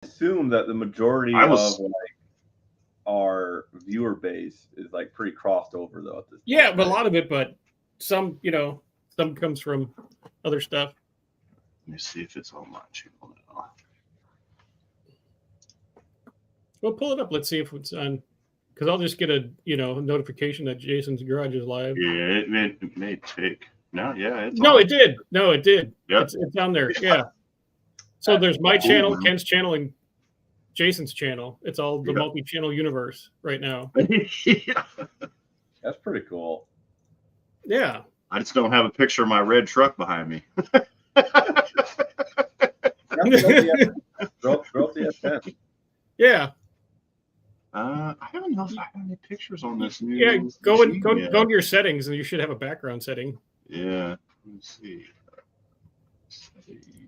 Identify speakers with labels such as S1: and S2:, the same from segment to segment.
S1: assume that the majority
S2: I was-
S1: of like our viewer base is like pretty crossed over though. At this
S3: Yeah,
S1: point,
S3: but a
S1: right?
S3: lot of it, but some, some comes from other stuff.
S2: Let me see if it's on my channel now.
S3: Well, pull it up. Let's see if it's on. Because I'll just get a notification that Jason's Garage is live.
S2: Yeah, it may take. No, yeah, it's
S3: No,
S2: on.
S3: it did. No, it did.
S2: Yep.
S3: It's on there. Yeah. So there's my
S2: Cool,
S3: channel,
S2: man.
S3: Ken's channel, and Jason's channel. It's all the
S2: Yep.
S3: multi-channel universe right now.
S2: Yeah.
S1: That's pretty cool.
S3: Yeah.
S2: I just don't have a picture of my red truck behind me.
S1: Throw up the S10.
S3: Yeah.
S2: I don't know if I have any pictures on this new.
S3: Yeah. Go
S2: machine yet.
S3: into your settings, and you should have a background setting.
S2: Yeah. Let me see.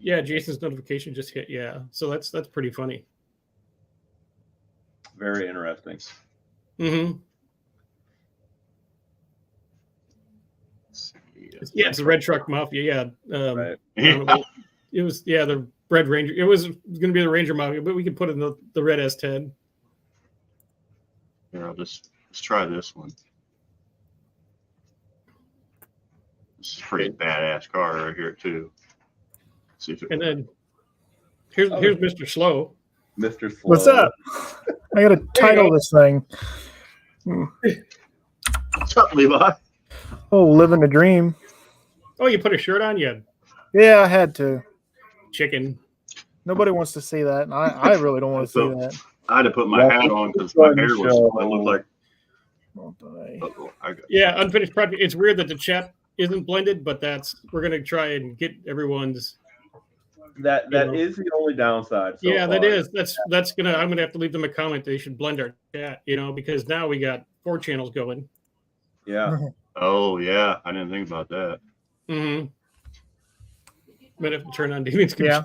S3: Yeah, Jason's notification just hit. Yeah. So that's pretty funny.
S1: Very interesting.
S3: Mm-hmm.
S2: Let's see.
S3: Yeah, it's the Red Truck Mafia. Yeah.
S1: Right.
S3: It was the Red Ranger. It was going to be the Ranger Mafia, but we could put in the red S10.
S2: Here, let's try this one. This is a pretty badass car right here too. Let's see if it,
S3: And then here's Mr. Slow.
S1: Mr. Slow.
S4: What's up? I gotta title this thing.
S2: what's up, Levi?
S4: Oh, living the dream.
S3: Oh, you put a shirt on? Yeah,
S4: Yeah, I had to.
S3: chicken.
S4: Nobody wants to see that, and I really don't want to see that.
S2: I had to put my
S1: Yeah,
S2: hat on because
S1: it's
S2: my
S1: on the
S2: hair was.
S1: show.
S2: I looked like.
S4: Oh, boy.
S2: Uh-oh, I got.
S3: Yeah, unfinished project. It's weird that the chat isn't blended, but we're gonna try and get everyone's.
S1: That
S3: You know.
S1: is the only downside. So
S3: Yeah, that
S1: far.
S3: is. I'm gonna have to leave them a comment. They should blend our chat, because now we got 4 channels going.
S1: Yeah.
S2: Oh yeah, I didn't think about that.
S3: Mm-hmm. Might have to turn on Demon's
S4: Yeah.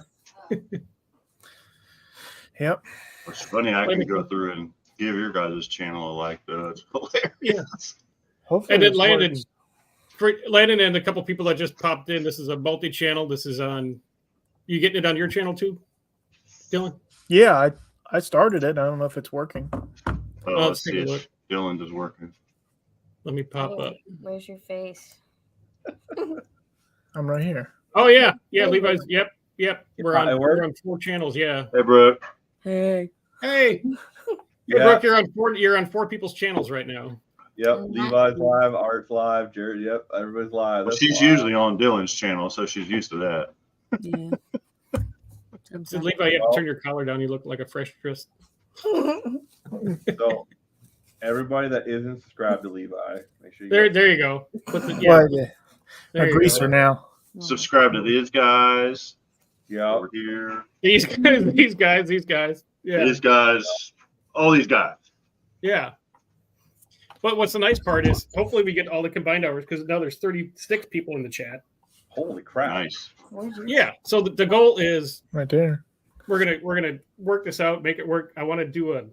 S4: Yep.
S2: It's funny I can go through and give your guys' channel a like though. It's hilarious.
S3: Yeah.
S4: Hopefully,
S3: And then
S4: this
S3: Landon,
S4: works.
S3: Landon and a couple people that just popped in. This is a multi-channel. This is on. You getting it on your channel too, Dylan?
S4: Yeah, I started it. I don't know if it's working.
S2: Oh,
S3: let's
S2: let's
S3: take
S2: see
S3: a
S2: if
S3: look.
S2: Dylan is working.
S3: Let me pop up.
S5: Where's your face?
S4: I'm right here.
S3: Oh yeah, Levi's. Yep. We're
S1: It
S3: on.
S1: worked?
S3: We're on 4 channels. Yeah.
S2: Hey, Brooke.
S5: Hey.
S3: Hey,
S1: Yeah.
S3: Brooke, you're on 4. You're on 4 people's channels right now.
S1: Yep. Levi's live. Art's live. Jared. Yep. Everybody's live.
S2: Well,
S1: That's
S2: she's
S1: live.
S2: usually on Dylan's channel, so she's used to that.
S5: Yeah.
S3: So Levi, you have to turn your collar down. You look like a fresh dressed.
S1: So everybody that isn't subscribed to Levi, make sure you
S3: There you go. Put the,
S4: Well, yeah,
S3: there
S4: a
S3: you
S4: greaser
S3: go.
S4: now.
S2: Subscribe to these guys
S1: Yeah.
S2: over here.
S3: These guys. Yeah.
S2: These guys, all these guys.
S3: Yeah. But what's the nice part is hopefully we get all the combined hours because now there's 36 people in the chat.
S1: Holy crap.
S2: Nice.
S3: Yeah. So the goal is
S4: Right there.
S3: we're gonna work this out, make it work. I want to do a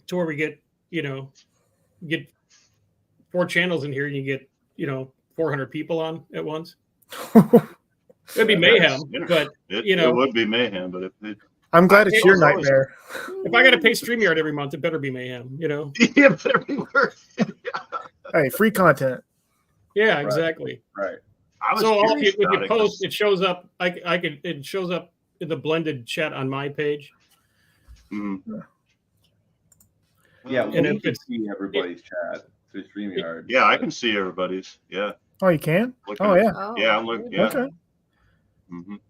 S3: tour. We get get 4 channels in here, and you get 400 people on at once. It'd be mayhem, but
S2: It would be mayhem, but if
S4: I'm glad it's your
S2: It's always-
S4: nightmare.
S3: if I got to pay StreamYard every month, it better be mayhem.
S2: yeah, better be worth it.
S4: Hey, free content.
S3: Yeah, exactly.
S1: Right.
S2: I was
S3: So all
S2: curious
S3: when
S2: about
S3: you
S2: it
S3: post,
S2: 'cause-
S3: it shows up. It shows up in the blended chat on my page.
S2: Mhm.
S1: Yeah.
S3: And
S1: And
S3: if
S1: you can
S3: it's-
S1: see everybody's chat through StreamYard.
S2: Yeah, I can see everybody's. Yeah.
S4: Oh, you can?
S2: Looking
S4: Oh,
S2: at-
S4: yeah.
S5: Oh,
S2: Yeah, I'm looking. Yeah.
S4: Okay.
S2: Mhm.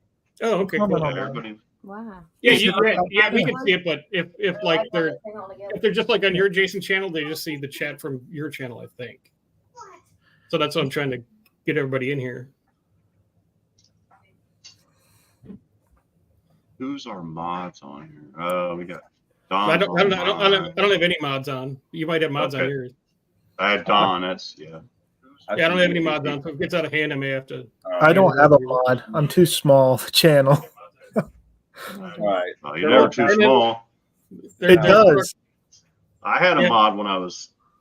S3: Oh, okay,
S4: Comment
S3: cool.
S4: on that.
S2: Everybody.
S5: Wow.
S3: Yeah,
S4: Yeah.
S3: yeah, we can see it, but if like they're just like on your Jason channel, they just see the chat from your channel, I think. So that's what I'm trying to get everybody in here.
S2: Who's our mods on here? We got Don.
S3: I don't have any mods on. You might have mods on
S2: Okay.
S3: yours.
S2: I had Don. That's yeah.
S3: Yeah, I don't have any mods on. So if it gets out of hand, I may have to.
S4: I don't have a mod. I'm too small. The channel.
S1: Right.
S2: Oh, you're never too
S3: And then-
S2: small.
S4: It does.
S2: I had a
S3: Yeah.
S2: mod when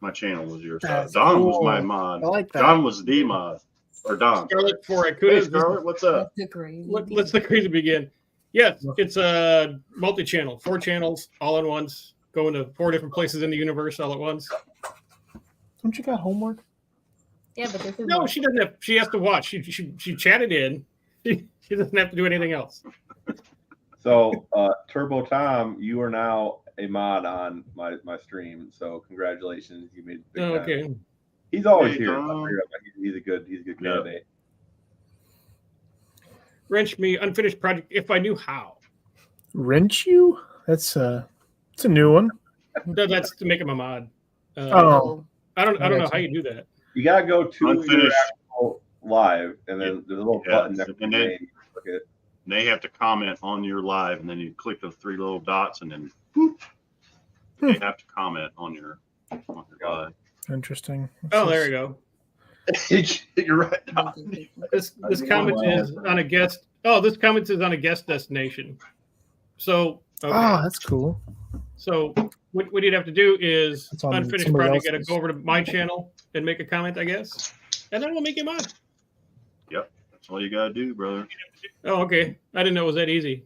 S2: my channel was your size.
S4: That's
S2: Don was
S4: cool.
S2: my mod.
S4: I like that.
S2: Don was the mod. Or Don.
S3: Scarlet for
S2: Hey,
S3: Akuda.
S2: Scarlett, what's up?
S5: The green.
S3: Let's the crazy begin. Yes, it's a multi-channel, 4 channels all at once, going to 4 different places in the universe all at once.
S4: Don't you got homework?
S5: Yeah, but this is
S3: No, she doesn't have. She has to watch. She chatted in. She doesn't have to do anything else.
S1: So, Turbo Tom, you are now a mod on my stream. So, congratulations, you made. Big
S3: Oh,
S1: time.
S3: okay.
S1: He's always
S2: Hey,
S1: here.
S2: Tom.
S1: He's a good
S2: Yeah.
S1: candidate.
S3: Wrench me unfinished project. If I knew how.
S4: Wrench you? It's a new one.
S3: That's to make him a mod.
S4: Oh.
S3: I don't know how you do that.
S1: You gotta go to your
S2: Unfinished.
S1: actual live, and then there's a little
S2: Yeah,
S1: button next to
S2: and
S1: your
S2: then-
S1: name. Click it.
S2: They have to comment on your live, and then you click the 3 little dots, and then whoop, they have to comment on your live.
S4: Interesting.
S3: Oh, there you go.
S2: You're right. Doc.
S3: This comment is on a guest. Oh, this comment is on a guest destination. So okay.
S4: Oh, that's cool.
S3: So what you'd have to do is
S4: It's on
S3: unfinished
S4: somebody
S3: project. Got to
S4: else's.
S3: go over to my channel and make a comment, I guess, and then we'll make him on.
S2: That's all you gotta do, brother.
S3: Oh, okay. I didn't know it was that easy.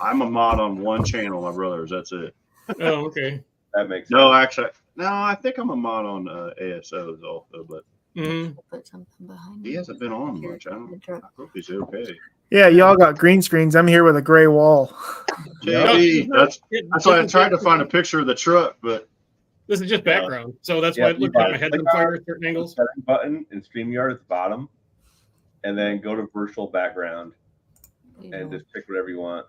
S2: I'm a mod on 1 channel, my brothers. That's it.
S3: Oh, okay.
S1: That makes
S2: No, actually, no. I think I'm a mod on ASOs also, but
S3: hmm
S5: Put something behind
S2: he
S5: it.
S2: hasn't been on much. I hope he's okay.
S4: Yeah, y'all got green screens. I'm here with a gray wall.
S2: JB, that's why I tried to find a picture of the truck, but
S3: This is just
S2: Yeah.
S3: background, so that's
S1: Yeah,
S3: why it looks like my head's on
S1: click on
S3: fire at certain angles.
S1: setting button in StreamYard at the bottom, and then go to virtual background and just pick whatever you want.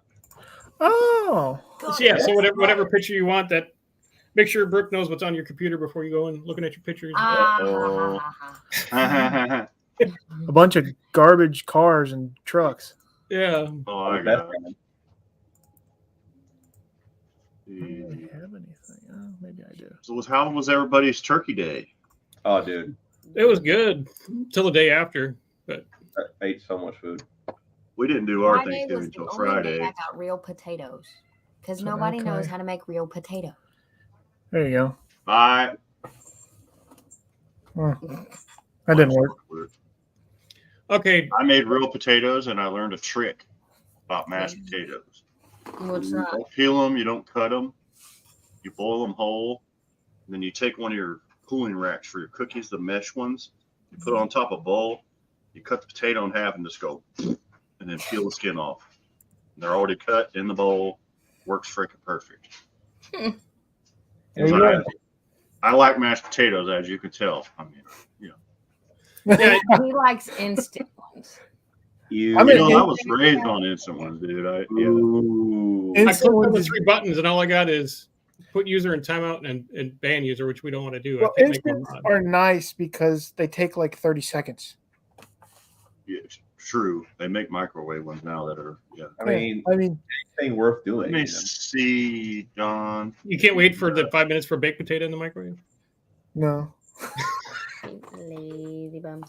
S4: Oh,
S3: So, yeah, so whatever picture you want, that make sure Brooke knows what's on your computer before you go in looking at your pictures.
S2: Uh-oh.
S5: Ah,
S4: a bunch of garbage cars and trucks.
S3: Yeah.
S2: Oh, I
S1: That's
S2: got it.
S4: I don't really have anything. Oh, maybe I do.
S2: So how was everybody's Turkey Day?
S1: Oh, dude,
S3: It was good till the day after.
S1: I ate so much food.
S2: We didn't do our
S5: Friday
S2: Thanksgiving
S5: was
S2: until
S5: the only
S2: Friday.
S5: day I got real potatoes because
S4: So,
S5: nobody knows
S4: okay.
S5: how to make real potatoes.
S4: There you go.
S2: I
S4: That didn't work.
S3: Okay.
S2: I made real potatoes, and I learned a trick about mashed potatoes.
S5: What's
S2: You
S5: that?
S2: don't peel them, you don't cut them, you boil them whole. And then you take one of your cooling racks for your cookies, the mesh ones, you put it on top of a bowl, you cut the potato in half and just go, and then peel the skin off. They're already cut in the bowl. Works freaking perfect.
S4: There you
S2: So
S4: go.
S2: I like mashed potatoes, as you can tell. I mean,
S3: Yeah,
S5: He likes instant ones.
S1: You,
S4: I mean,
S2: I was raised on instant ones, dude.
S1: Ooh.
S3: I
S4: Instant
S3: clicked on the
S4: ones is-
S3: 3 buttons, and all I got is put user in timeout and ban user, which we don't want to do.
S4: Well,
S3: I think make one
S4: instants
S3: mod.
S4: are nice because they take like 30 seconds.
S2: Yeah, true. They make microwave ones now that are, yeah.
S1: I mean,
S4: I mean,
S1: anything worth doing.
S2: Let me
S1: you know?
S2: see, John.
S3: You can't wait for the 5 minutes for baked potato in the microwave.
S4: no.
S5: Lazy bum.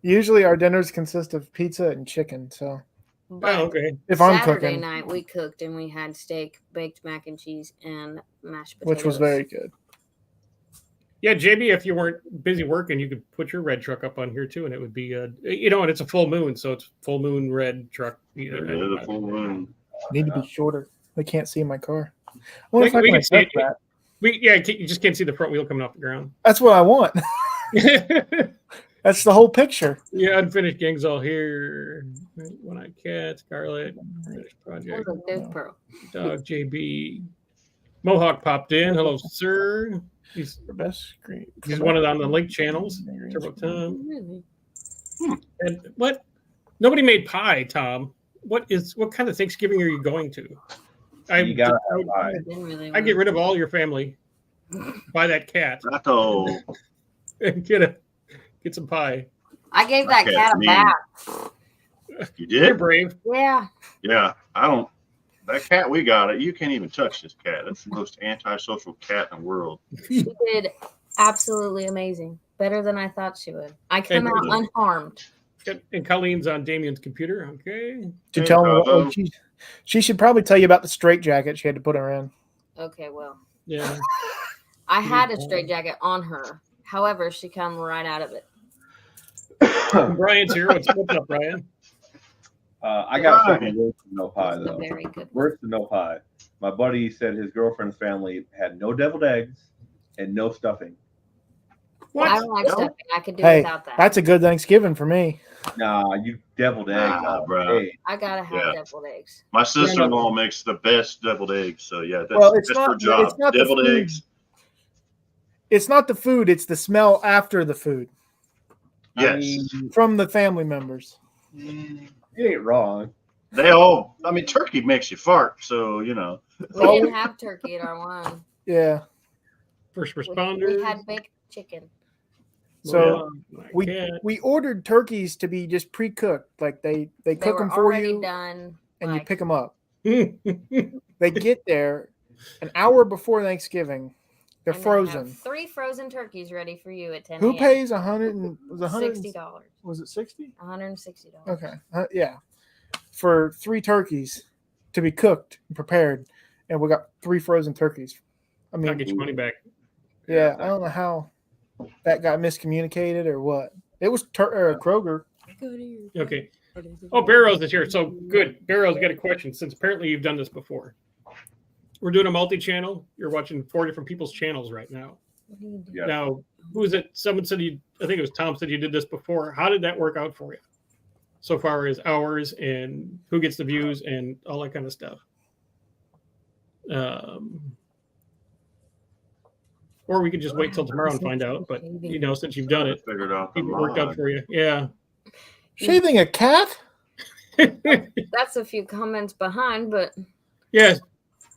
S4: Usually our dinners consist of pizza and chicken. So
S5: But
S3: Oh, okay.
S4: if I'm
S5: Saturday
S4: cooking,
S5: night we cooked and we had steak, baked mac and cheese, and mashed potatoes.
S4: which was very good.
S3: Yeah, JB, if you weren't busy working, you could put your red truck up on here too, and it would be, and it's a full moon, so it's full moon red truck.
S2: Yeah, the full moon.
S4: Need to be shorter. They can't see my car. I wonder if I
S3: We
S4: can
S3: can see
S4: adjust
S3: it.
S4: that.
S3: You just can't see the front wheel coming off the ground.
S4: That's what I want. That's the whole picture.
S3: Yeah, unfinished gang's all here. One-eyed cat, Scarlet, finished
S5: Oh,
S3: project,
S5: look, there's Pearl.
S3: dog, JB. Mohawk popped in. Hello, sir. He's
S4: The best screen.
S3: one of on the link channels. Turbo Tom.
S5: Really?
S3: And what? Nobody made pie, Tom. What kind of Thanksgiving are you going to?
S1: You gotta have pie.
S5: I didn't really
S3: I get rid of all your family. Buy that cat
S2: Rato.
S3: and get some pie.
S5: I gave that
S2: Okay,
S5: cat a
S2: mean.
S5: bath.
S2: You
S3: You're
S2: did?
S3: brave.
S5: Yeah.
S2: Yeah. I don't. That cat we got it. You can't even touch this cat. That's the most antisocial cat in the world.
S5: She did absolutely amazing. Better than I thought she would. I come out
S2: Thank you.
S5: unharmed.
S3: And Colleen's on Damien's computer. Okay.
S4: To
S2: Hey,
S4: tell me,
S2: bravo.
S4: she should probably tell you about the straight jacket she had to put her in.
S5: Okay, well,
S3: Yeah.
S5: I had a straitjacket on her. However, she come right out of it.
S3: Brian's here. What's up, Brian?
S1: I got
S2: Right.
S1: something worse than no pie
S5: It's a
S1: though.
S5: very good one.
S1: Worse than no pie. My buddy said his girlfriend's family had no deviled eggs and no stuffing.
S5: I
S3: What?
S5: don't like
S2: No.
S5: stuffing. I could do
S4: Hey,
S5: without that.
S4: that's a good Thanksgiving for me.
S1: Nah, you deviled eggs.
S2: Nah,
S1: all
S2: bruh.
S1: day.
S5: I gotta have
S2: Yeah.
S5: deviled eggs.
S2: My sister-in-law makes the best deviled eggs. So yeah, that's,
S4: Well, it's
S2: that's
S4: not-
S2: her job.
S4: it's not the
S2: Deviled
S4: food.
S2: eggs.
S4: It's not the food; it's the smell after the food
S1: I
S2: Yes.
S1: mean,
S4: from the family members.
S1: you ain't wrong.
S2: They all. I mean, turkey makes you fart. So you know.
S5: We
S4: Oh.
S5: didn't have turkey at our one.
S4: Yeah.
S3: First
S5: We
S3: responders.
S5: had baked chicken.
S4: So
S3: my
S4: we
S3: cat.
S4: we ordered turkeys to be just pre-cooked, like they
S5: They
S4: cook
S5: were
S4: them for
S5: already
S4: you
S5: done.
S4: and you
S5: like-
S4: pick them up.
S3: yeah,
S4: They get there an hour before Thanksgiving. They're
S5: and they have
S4: frozen.
S5: 3 frozen turkeys ready for you at 10
S4: Who
S5: a.m.
S4: pays $100?
S5: $60?
S4: Was it 60?
S5: $160.
S4: Okay, yeah, for 3 turkeys to be cooked and prepared, and we got 3 frozen turkeys. I
S3: I'll
S4: mean,
S3: get your money back.
S4: yeah, I don't know how that got miscommunicated or what. It was Kroger.
S3: Okay. Oh, Barrows is here. So good. Barrows, got a question. Since apparently you've done this before, we're doing a multi-channel. You're watching 4 different people's channels right now.
S5: What do you do?
S1: Yeah.
S3: Now, who is it? Someone said you. I think it was Tom said you did this before. How did that work out for you? So far as hours and who gets the views and all that kind of stuff. Or we could just wait till tomorrow and find out. But you know, since you've done it,
S2: Figured out.
S3: keep it worked out for you. Yeah.
S4: Shaving a cat?
S5: That's a few comments behind, but
S3: Yeah.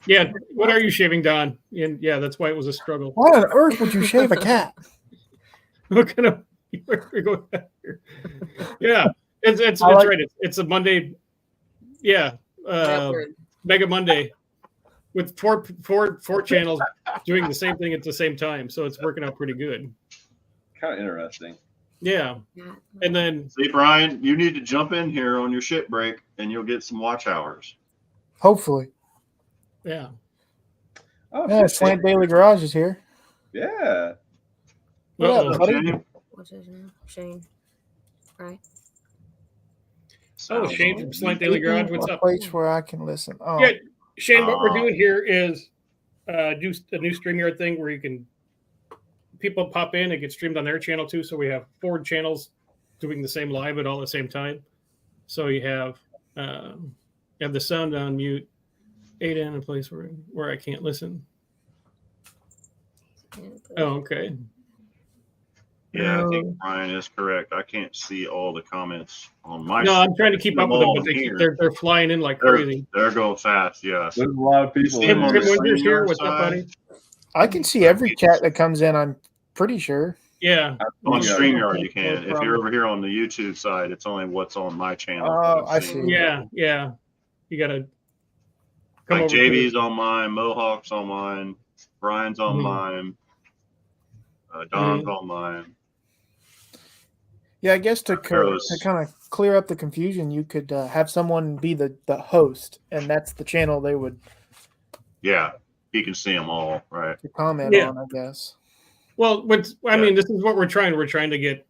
S3: Yeah. What are you shaving, Don? And yeah, that's why it was a struggle.
S4: Why on earth would you shave a cat?
S3: What kind of where are we going here? Yeah. It's
S4: I like-
S3: right. It's a Monday. Yeah.
S5: Edward,
S3: Mega Monday with four channels doing the same thing at the same time. So it's working out pretty good.
S1: Kind of interesting.
S3: Yeah.
S5: yeah.
S3: And then
S2: See, Brian, you need to jump in here on your shit break, and you'll get some watch hours.
S4: Hopefully.
S3: yeah.
S1: Oh,
S4: Yeah,
S1: shit,
S4: Slant Daily Garage is here.
S1: yeah.
S4: What up,
S3: Uh-oh.
S4: buddy?
S2: Shane?
S5: What's his name? Shane. Right?
S3: Oh, Shane from Slant Daily Garage. What's
S4: A
S3: up?
S4: place where I can listen. Oh,
S3: Yeah, Shane, what we're
S2: Oh.
S3: doing here is do a new StreamYard thing where you can people pop in and get streamed on their channel too. So we have 4 channels doing the same live at all the same time. So you have the sound on mute, Ada in a place where I can't listen. Oh, okay.
S2: Yeah, I think Brian is correct. I can't see all the comments on my.
S3: No, I'm trying to keep up with them, but
S2: Here.
S3: they're flying in like
S2: They're,
S3: crazy.
S2: they're going fast. Yes.
S1: There's a lot of people.
S2: See
S1: in
S2: him on
S3: Tim
S2: the
S1: there.
S3: Winter's here.
S2: StreamYard
S3: What's up,
S2: side.
S3: buddy?
S4: I can see every chat that comes in. I'm pretty sure.
S3: Yeah.
S2: On
S1: Yeah.
S2: StreamYard, you can.
S3: No
S2: If you're
S3: problem.
S2: over here on the YouTube side, it's only what's on my channel.
S4: Oh, I see.
S3: Yeah. Yeah. You got to come
S2: Like
S3: over. to
S2: JB's on mine, Mohawk's on mine, Brian's on
S3: Mhm.
S2: mine, Don's
S3: Mm-hmm.
S2: on mine.
S4: Yeah, I guess to
S2: Gross.
S4: kind of clear up the confusion, you could have someone be the host, and that's the channel they would
S2: Yeah, you can see them all, right?
S4: comment
S3: Yeah.
S4: on, I guess.
S3: Well, I
S2: Yeah.
S3: mean, this is what we're trying. We're trying to get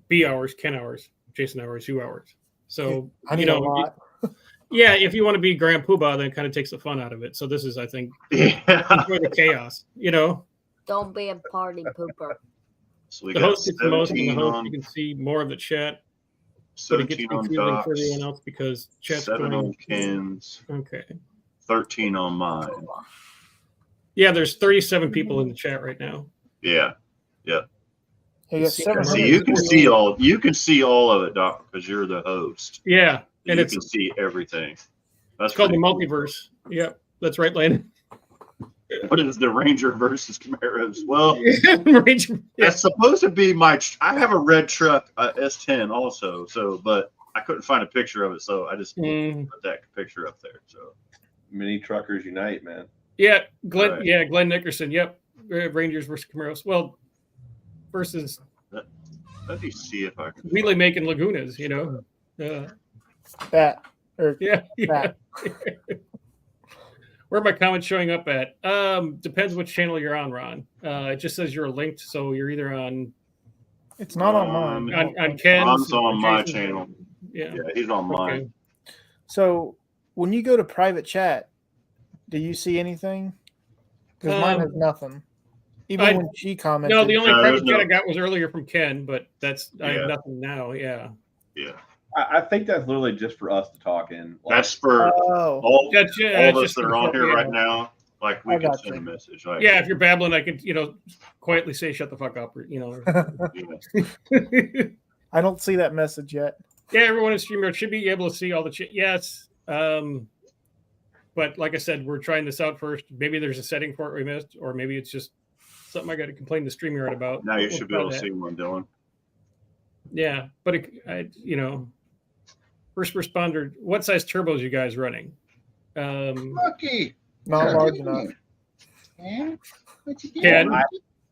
S3: B hours, Ken hours, Jason hours, you hours. So
S4: I need
S3: you know,
S4: a lot.
S3: yeah, if you want to be Grand Poobah, then it kind of takes the fun out of it. So this is, I think,
S2: Yeah.
S3: enjoy the chaos. You know,
S5: Don't be a party pooper.
S2: So we
S3: the
S2: got
S3: host gets the most, and the
S2: 17
S3: host
S2: on,
S3: you can see more of the chat, but it gets
S2: 17 on
S3: confusing for
S2: Doc's,
S3: everyone else because chat's
S2: 7
S3: going.
S2: on Ken's,
S3: Okay.
S2: 13 on mine.
S3: Yeah, there's 37 people in the chat right now.
S2: Yeah.
S4: You got
S3: See,
S4: 700.
S2: See, you can see all of it, Doc, because you're the host.
S3: Yeah, and
S2: You
S3: it's
S2: can see everything. That's
S3: it's called the
S2: pretty cool.
S3: multiverse. Yep, that's right, Landon.
S2: What is the Ranger versus Camaros? Well,
S3: Ranger- yeah.
S2: that's supposed to be my. I have a red truck, S10 also. So, but I couldn't find a picture of it, so I just
S3: Mm,
S2: put that picture up there. So,
S1: Mini truckers unite, man.
S3: yeah, Glenn.
S2: Right.
S3: Yeah, Glenn Nickerson. Yep, Rangers versus Camaros. Well, versus
S2: let me see if I can.
S3: Wheelie making Lagunas. You know.
S4: that. Or
S3: Yeah. Yeah. Where are my comments showing up at? Depends which channel you're on, Ron. It just says you're linked, so you're either on
S4: it's not on mine.
S3: on Ken's
S2: Ron's on my
S3: Jason's-
S2: channel.
S3: Yeah.
S2: Yeah, he's on mine.
S3: Okay.
S4: So when you go to private chat, do you see anything? Because mine has nothing. Even
S3: I-
S4: when she commented.
S3: No, the only
S2: No,
S3: private
S2: there's
S3: chat
S2: no-
S3: I got was earlier from Ken, but that's I have
S2: Yeah.
S3: nothing now. Yeah.
S2: Yeah,
S1: I think that's literally just for us to talk in. Like,
S2: that's for
S4: Oh,
S2: all
S3: That's yeah,
S2: all
S3: it's
S2: of us
S3: just
S2: that
S3: for
S2: are on
S3: the-
S2: here
S3: yeah.
S2: right now. Like we
S4: I
S2: can
S4: got
S2: send
S4: you.
S2: a message. Like,
S3: Yeah, if you're babbling, I could, quietly say "shut the fuck up," or,
S2: yeah.
S4: I don't see that message yet.
S3: Yeah, everyone in StreamYard should be able to see all the chat. Yes. But like I said, we're trying this out first. Maybe there's a setting for it we missed, or maybe it's just something I got to complain to StreamYard about.
S2: Now
S3: But
S2: you
S3: we'll
S2: should be
S3: try
S2: able to
S3: that.
S2: see one, Dylan.
S3: Yeah, but first responder. What size turbos you guys running?
S6: Lucky.
S4: Not
S6: Yeah.
S4: large enough.
S6: Man, what you
S3: Ken?
S6: doing?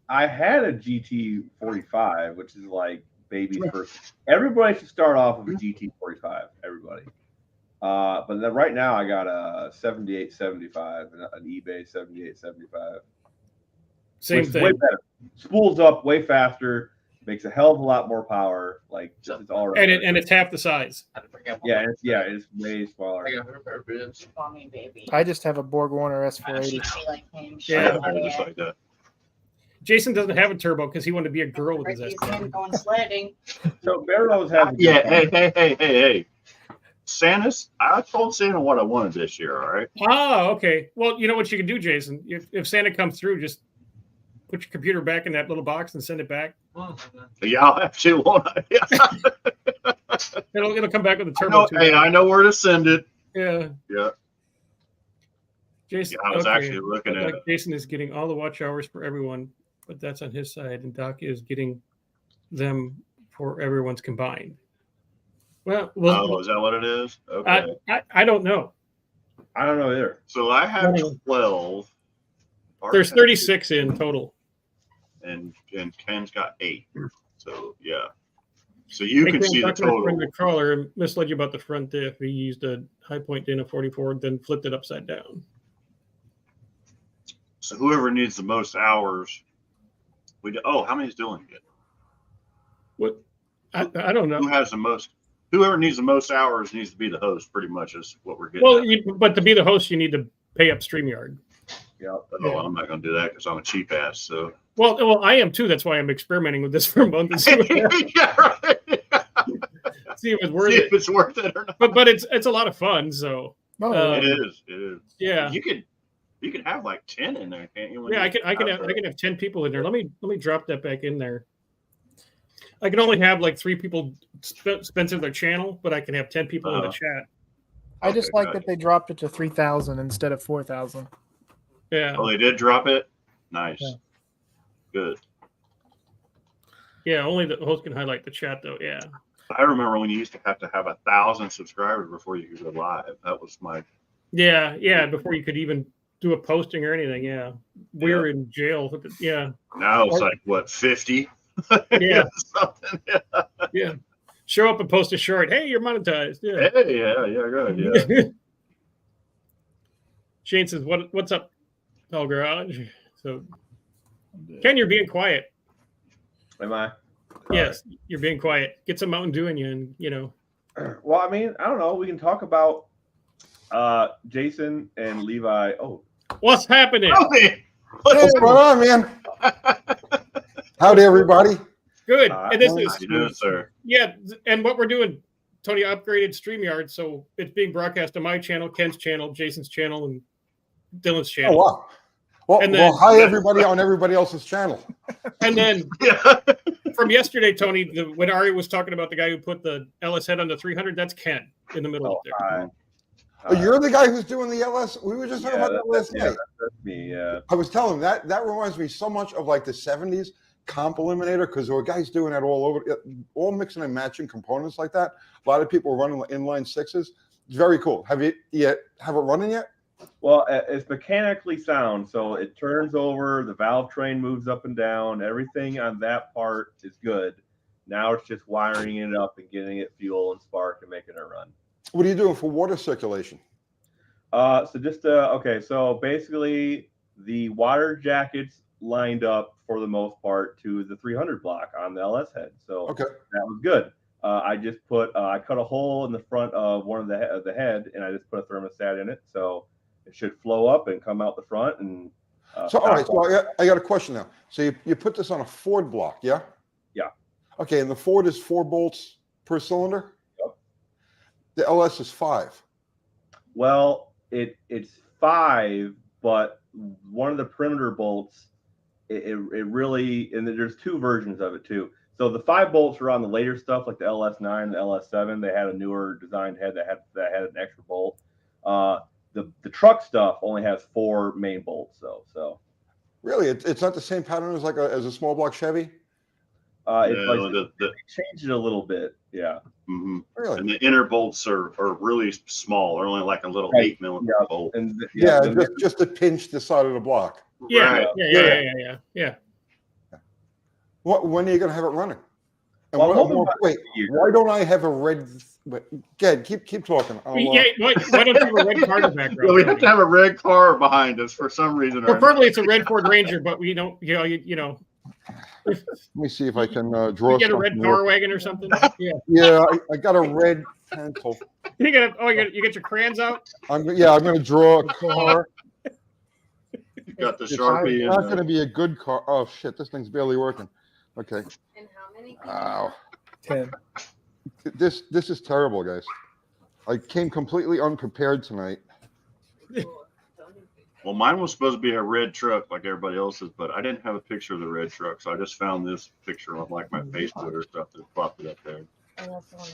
S1: I had a GT45, which is like baby's first. Everybody should start off with a GT45. Everybody. But then right now I got a 7875, an eBay 7875.
S3: Same
S1: which is way
S3: thing.
S1: better. Spools up way faster, makes a hell of a lot more power. Like just it's all right.
S3: And it's half the size.
S6: I forget
S1: yeah, it's way smaller.
S6: I got her pair of bibs.
S7: For me, baby.
S4: I just have a Borg Warner
S6: I
S4: S480.
S6: see.
S7: Like him.
S2: I
S3: Yeah.
S2: have a pair just like that.
S3: Jason doesn't have a turbo because he wanted to be a girl with his
S7: Ricky's
S3: S.
S7: in going sledding.
S1: So Barrow's has
S2: Yeah, hey. Santa's, I told Santa what I wanted this year, all right?
S3: Oh, okay. Well, you know what you can do, Jason? If Santa comes through, just put your computer back in that little box and send it back.
S2: Yeah, I'll have to, won't I? Yeah.
S3: It'll come back with a turbo. too.
S2: Hey, I know where to send it.
S3: Yeah.
S2: Yeah.
S3: Jason.
S2: Yeah, I was
S3: okay.
S2: actually looking at
S3: Like
S2: it.
S3: Jason is getting all the watch hours for everyone, but that's on his side, and Doc is getting them for everyone's combined. Well,
S2: Oh, is that what it is? Okay.
S3: I don't know.
S1: I don't know either.
S2: So I have
S3: No.
S2: 12.
S3: There's 36 in total.
S2: And Ken's got 8. So yeah. So you
S3: I
S2: can
S3: think
S2: see the
S3: Dr. Friend,
S2: total.
S3: the crawler misled you about the front diff. He used a high point Dana 44, then flipped it upside down.
S2: So whoever needs the most hours, how many is Dylan get?
S3: What? I don't know.
S2: Who has the most? Whoever needs the most hours needs to be the host. Pretty much is what we're getting.
S3: Well,
S2: at.
S3: but to be the host, you need to pay up StreamYard.
S1: Yeah.
S2: Oh, I'm not going to do that because I'm a cheap ass. So
S3: Well, I am too. That's why I'm experimenting with this for a month and see,
S2: yeah, right.
S3: see if it's worth
S2: See
S3: it.
S2: if it's worth it or not.
S3: But it's a lot of fun. So
S4: No,
S3: Uh,
S2: It is. It is.
S3: yeah,
S2: You can have like 10 in there, can't you? when
S3: yeah.
S2: you
S3: I can have 10 people in there. Let me drop that back in there. I can only have like 3 people sponsor their channel, but I can have 10 people in the chat.
S4: I just
S2: Okay,
S4: like
S2: gotcha.
S4: that they dropped it to 3,000 instead of 4,000.
S3: Yeah,
S2: Oh, they did drop it. Nice.
S4: Yeah.
S2: Good.
S3: yeah. Only the host can highlight the chat though. Yeah.
S2: I remember when you used to have 1,000 subscribers before you could go live. That was my.
S3: Yeah. Before you could even do a posting or anything. Yeah, we were in jail. With it. Yeah,
S2: Now it's like what 50.
S3: Yeah.
S2: Something. Yeah.
S3: yeah. Show up and post a short. Hey, you're monetized. Yeah.
S2: Hey, yeah, good. Yeah.
S3: Shane says, "What's up, Hell Garage?" So, Ken, you're being quiet.
S1: Am I?
S3: Yes, you're being quiet. Get some Mountain Dew in you, and
S1: Well, I mean, I don't know. We can talk about Jason and Levi. Oh,
S3: what's happening.
S2: Hey,
S6: Hey, what's going on, man? Howdy, everybody.
S3: Good.
S1: How
S3: And this
S2: how
S3: is
S2: you doing, sir?
S3: yeah. And what we're doing, Tony upgraded StreamYard, so it's being broadcast on my channel, Ken's channel, Jason's channel, and Dylan's
S6: Oh,
S3: channel.
S6: wow. Well,
S3: And then-
S6: hi, everybody on everybody else's channel.
S3: And then
S2: Yeah.
S3: from yesterday, Tony, when Ari was talking about the guy who put the LS head on the 300, that's Ken in the middle up there.
S1: hi.
S6: Oh, you're the guy who's doing the LS. We were just talking about that last night.
S1: That's me. Yeah.
S6: I was telling him that reminds me so much of like the 70s comp eliminator because there were guys doing that all over, all mixing and matching components like that. A lot of people were running inline 6s. It's very cool. Have it running yet?
S1: Well, it's mechanically sound, so it turns over. The valve train moves up and down. Everything on that part is good. Now it's just wiring it up and getting it fuel and spark and making it run.
S6: What are you doing for water circulation?
S1: So basically the water jackets lined up for the most part to the 300 block on the LS head. So
S6: Okay.
S1: that was good. I just put I cut a hole in the front of one of the head, and I just put a thermostat in it, so it should flow up and come out the front. And
S6: So all right, so I got a question now. So you put this on a Ford block, yeah?
S1: Yeah.
S6: Okay, and the Ford is 4 bolts per cylinder.
S1: Yep.
S6: The LS is 5.
S1: Well, it's 5, but one of the perimeter bolts, it really, and there's 2 versions of it too. So the 5 bolts are on the later stuff, like the LS9, the LS7. They had a newer designed head that had an extra bolt. The truck stuff only has 4 main bolts though. So
S6: Really, it's not the same pattern as as a small block Chevy.
S1: it's like they changed it a little bit. Yeah.
S2: Mhm.
S6: Really?
S2: And the inner bolts are really small. They're only like a little
S1: Right.
S2: 8mm
S1: Yeah.
S2: bolt.
S1: And
S6: Yeah, just to pinch the side of the block.
S3: Yeah,
S2: Right.
S3: yeah.
S6: When are you going to have it running? And
S1: Well,
S6: what-
S1: I'm hoping
S6: more-
S1: by
S6: wait,
S1: the year.
S6: why don't I have a red? Ged, keep talking.
S3: Yeah, why don't you have a red car in the background?
S2: Yeah, we have to have a red car behind us for some reason. or
S3: Preferably, it's a red Ford Ranger, but we don't. You know,
S6: Let me see if I can draw.
S3: you get a red
S6: something
S3: car
S6: more.
S3: wagon or something. Yeah,
S6: Yeah, I got a red pencil.
S3: you get. You get your crayons out.
S6: I'm going to draw a car.
S2: You got the
S6: It's
S2: Sharpie.
S6: not
S2: and
S6: going to be a good car. Oh shit, this thing's barely working. Okay.
S5: And how many?
S6: Wow.
S4: 10.
S6: This is terrible, guys. I came completely unprepared tonight.
S2: well, mine was supposed to be a red truck like everybody else's, but I didn't have a picture of the red truck, so I just found this picture on like my Facebook or stuff that popped it up there.
S5: Oh, that's the one I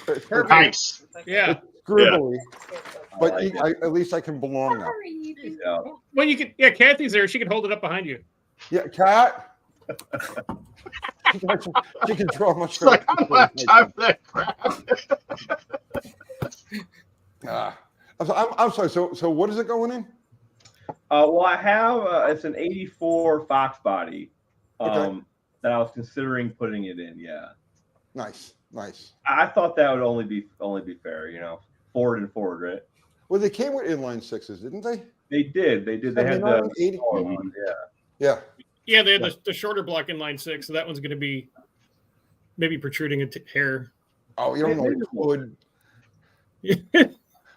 S5: got.
S3: Perfect.
S2: Nice.
S3: Yeah.
S6: Scribbly,
S1: I
S6: but
S1: like it.
S6: at least I can belong now.
S5: Sorry.
S1: Yeah.
S3: Well, you could. Yeah, Kathy's there. She could hold it up behind you.
S6: Yeah, Cat. She can draw much
S2: It's like, I
S6: better.
S2: don't have time for that crap.
S6: I'm sorry. So what is it going in?
S1: Well, I have it's an '84 Fox body
S6: Okay.
S1: that I was considering putting it in. Yeah,
S6: Nice.
S1: I thought that would only be fair. You know, Ford and Ford, right?
S6: Well, they came with inline 6s, didn't they?
S1: They did. They had
S6: 79,
S1: the
S6: 80.
S1: smaller one, yeah.
S6: Yeah.
S3: Yeah, they had the shorter block inline 6, so that one's going to be maybe protruding a hair.
S6: Oh, you don't know hood.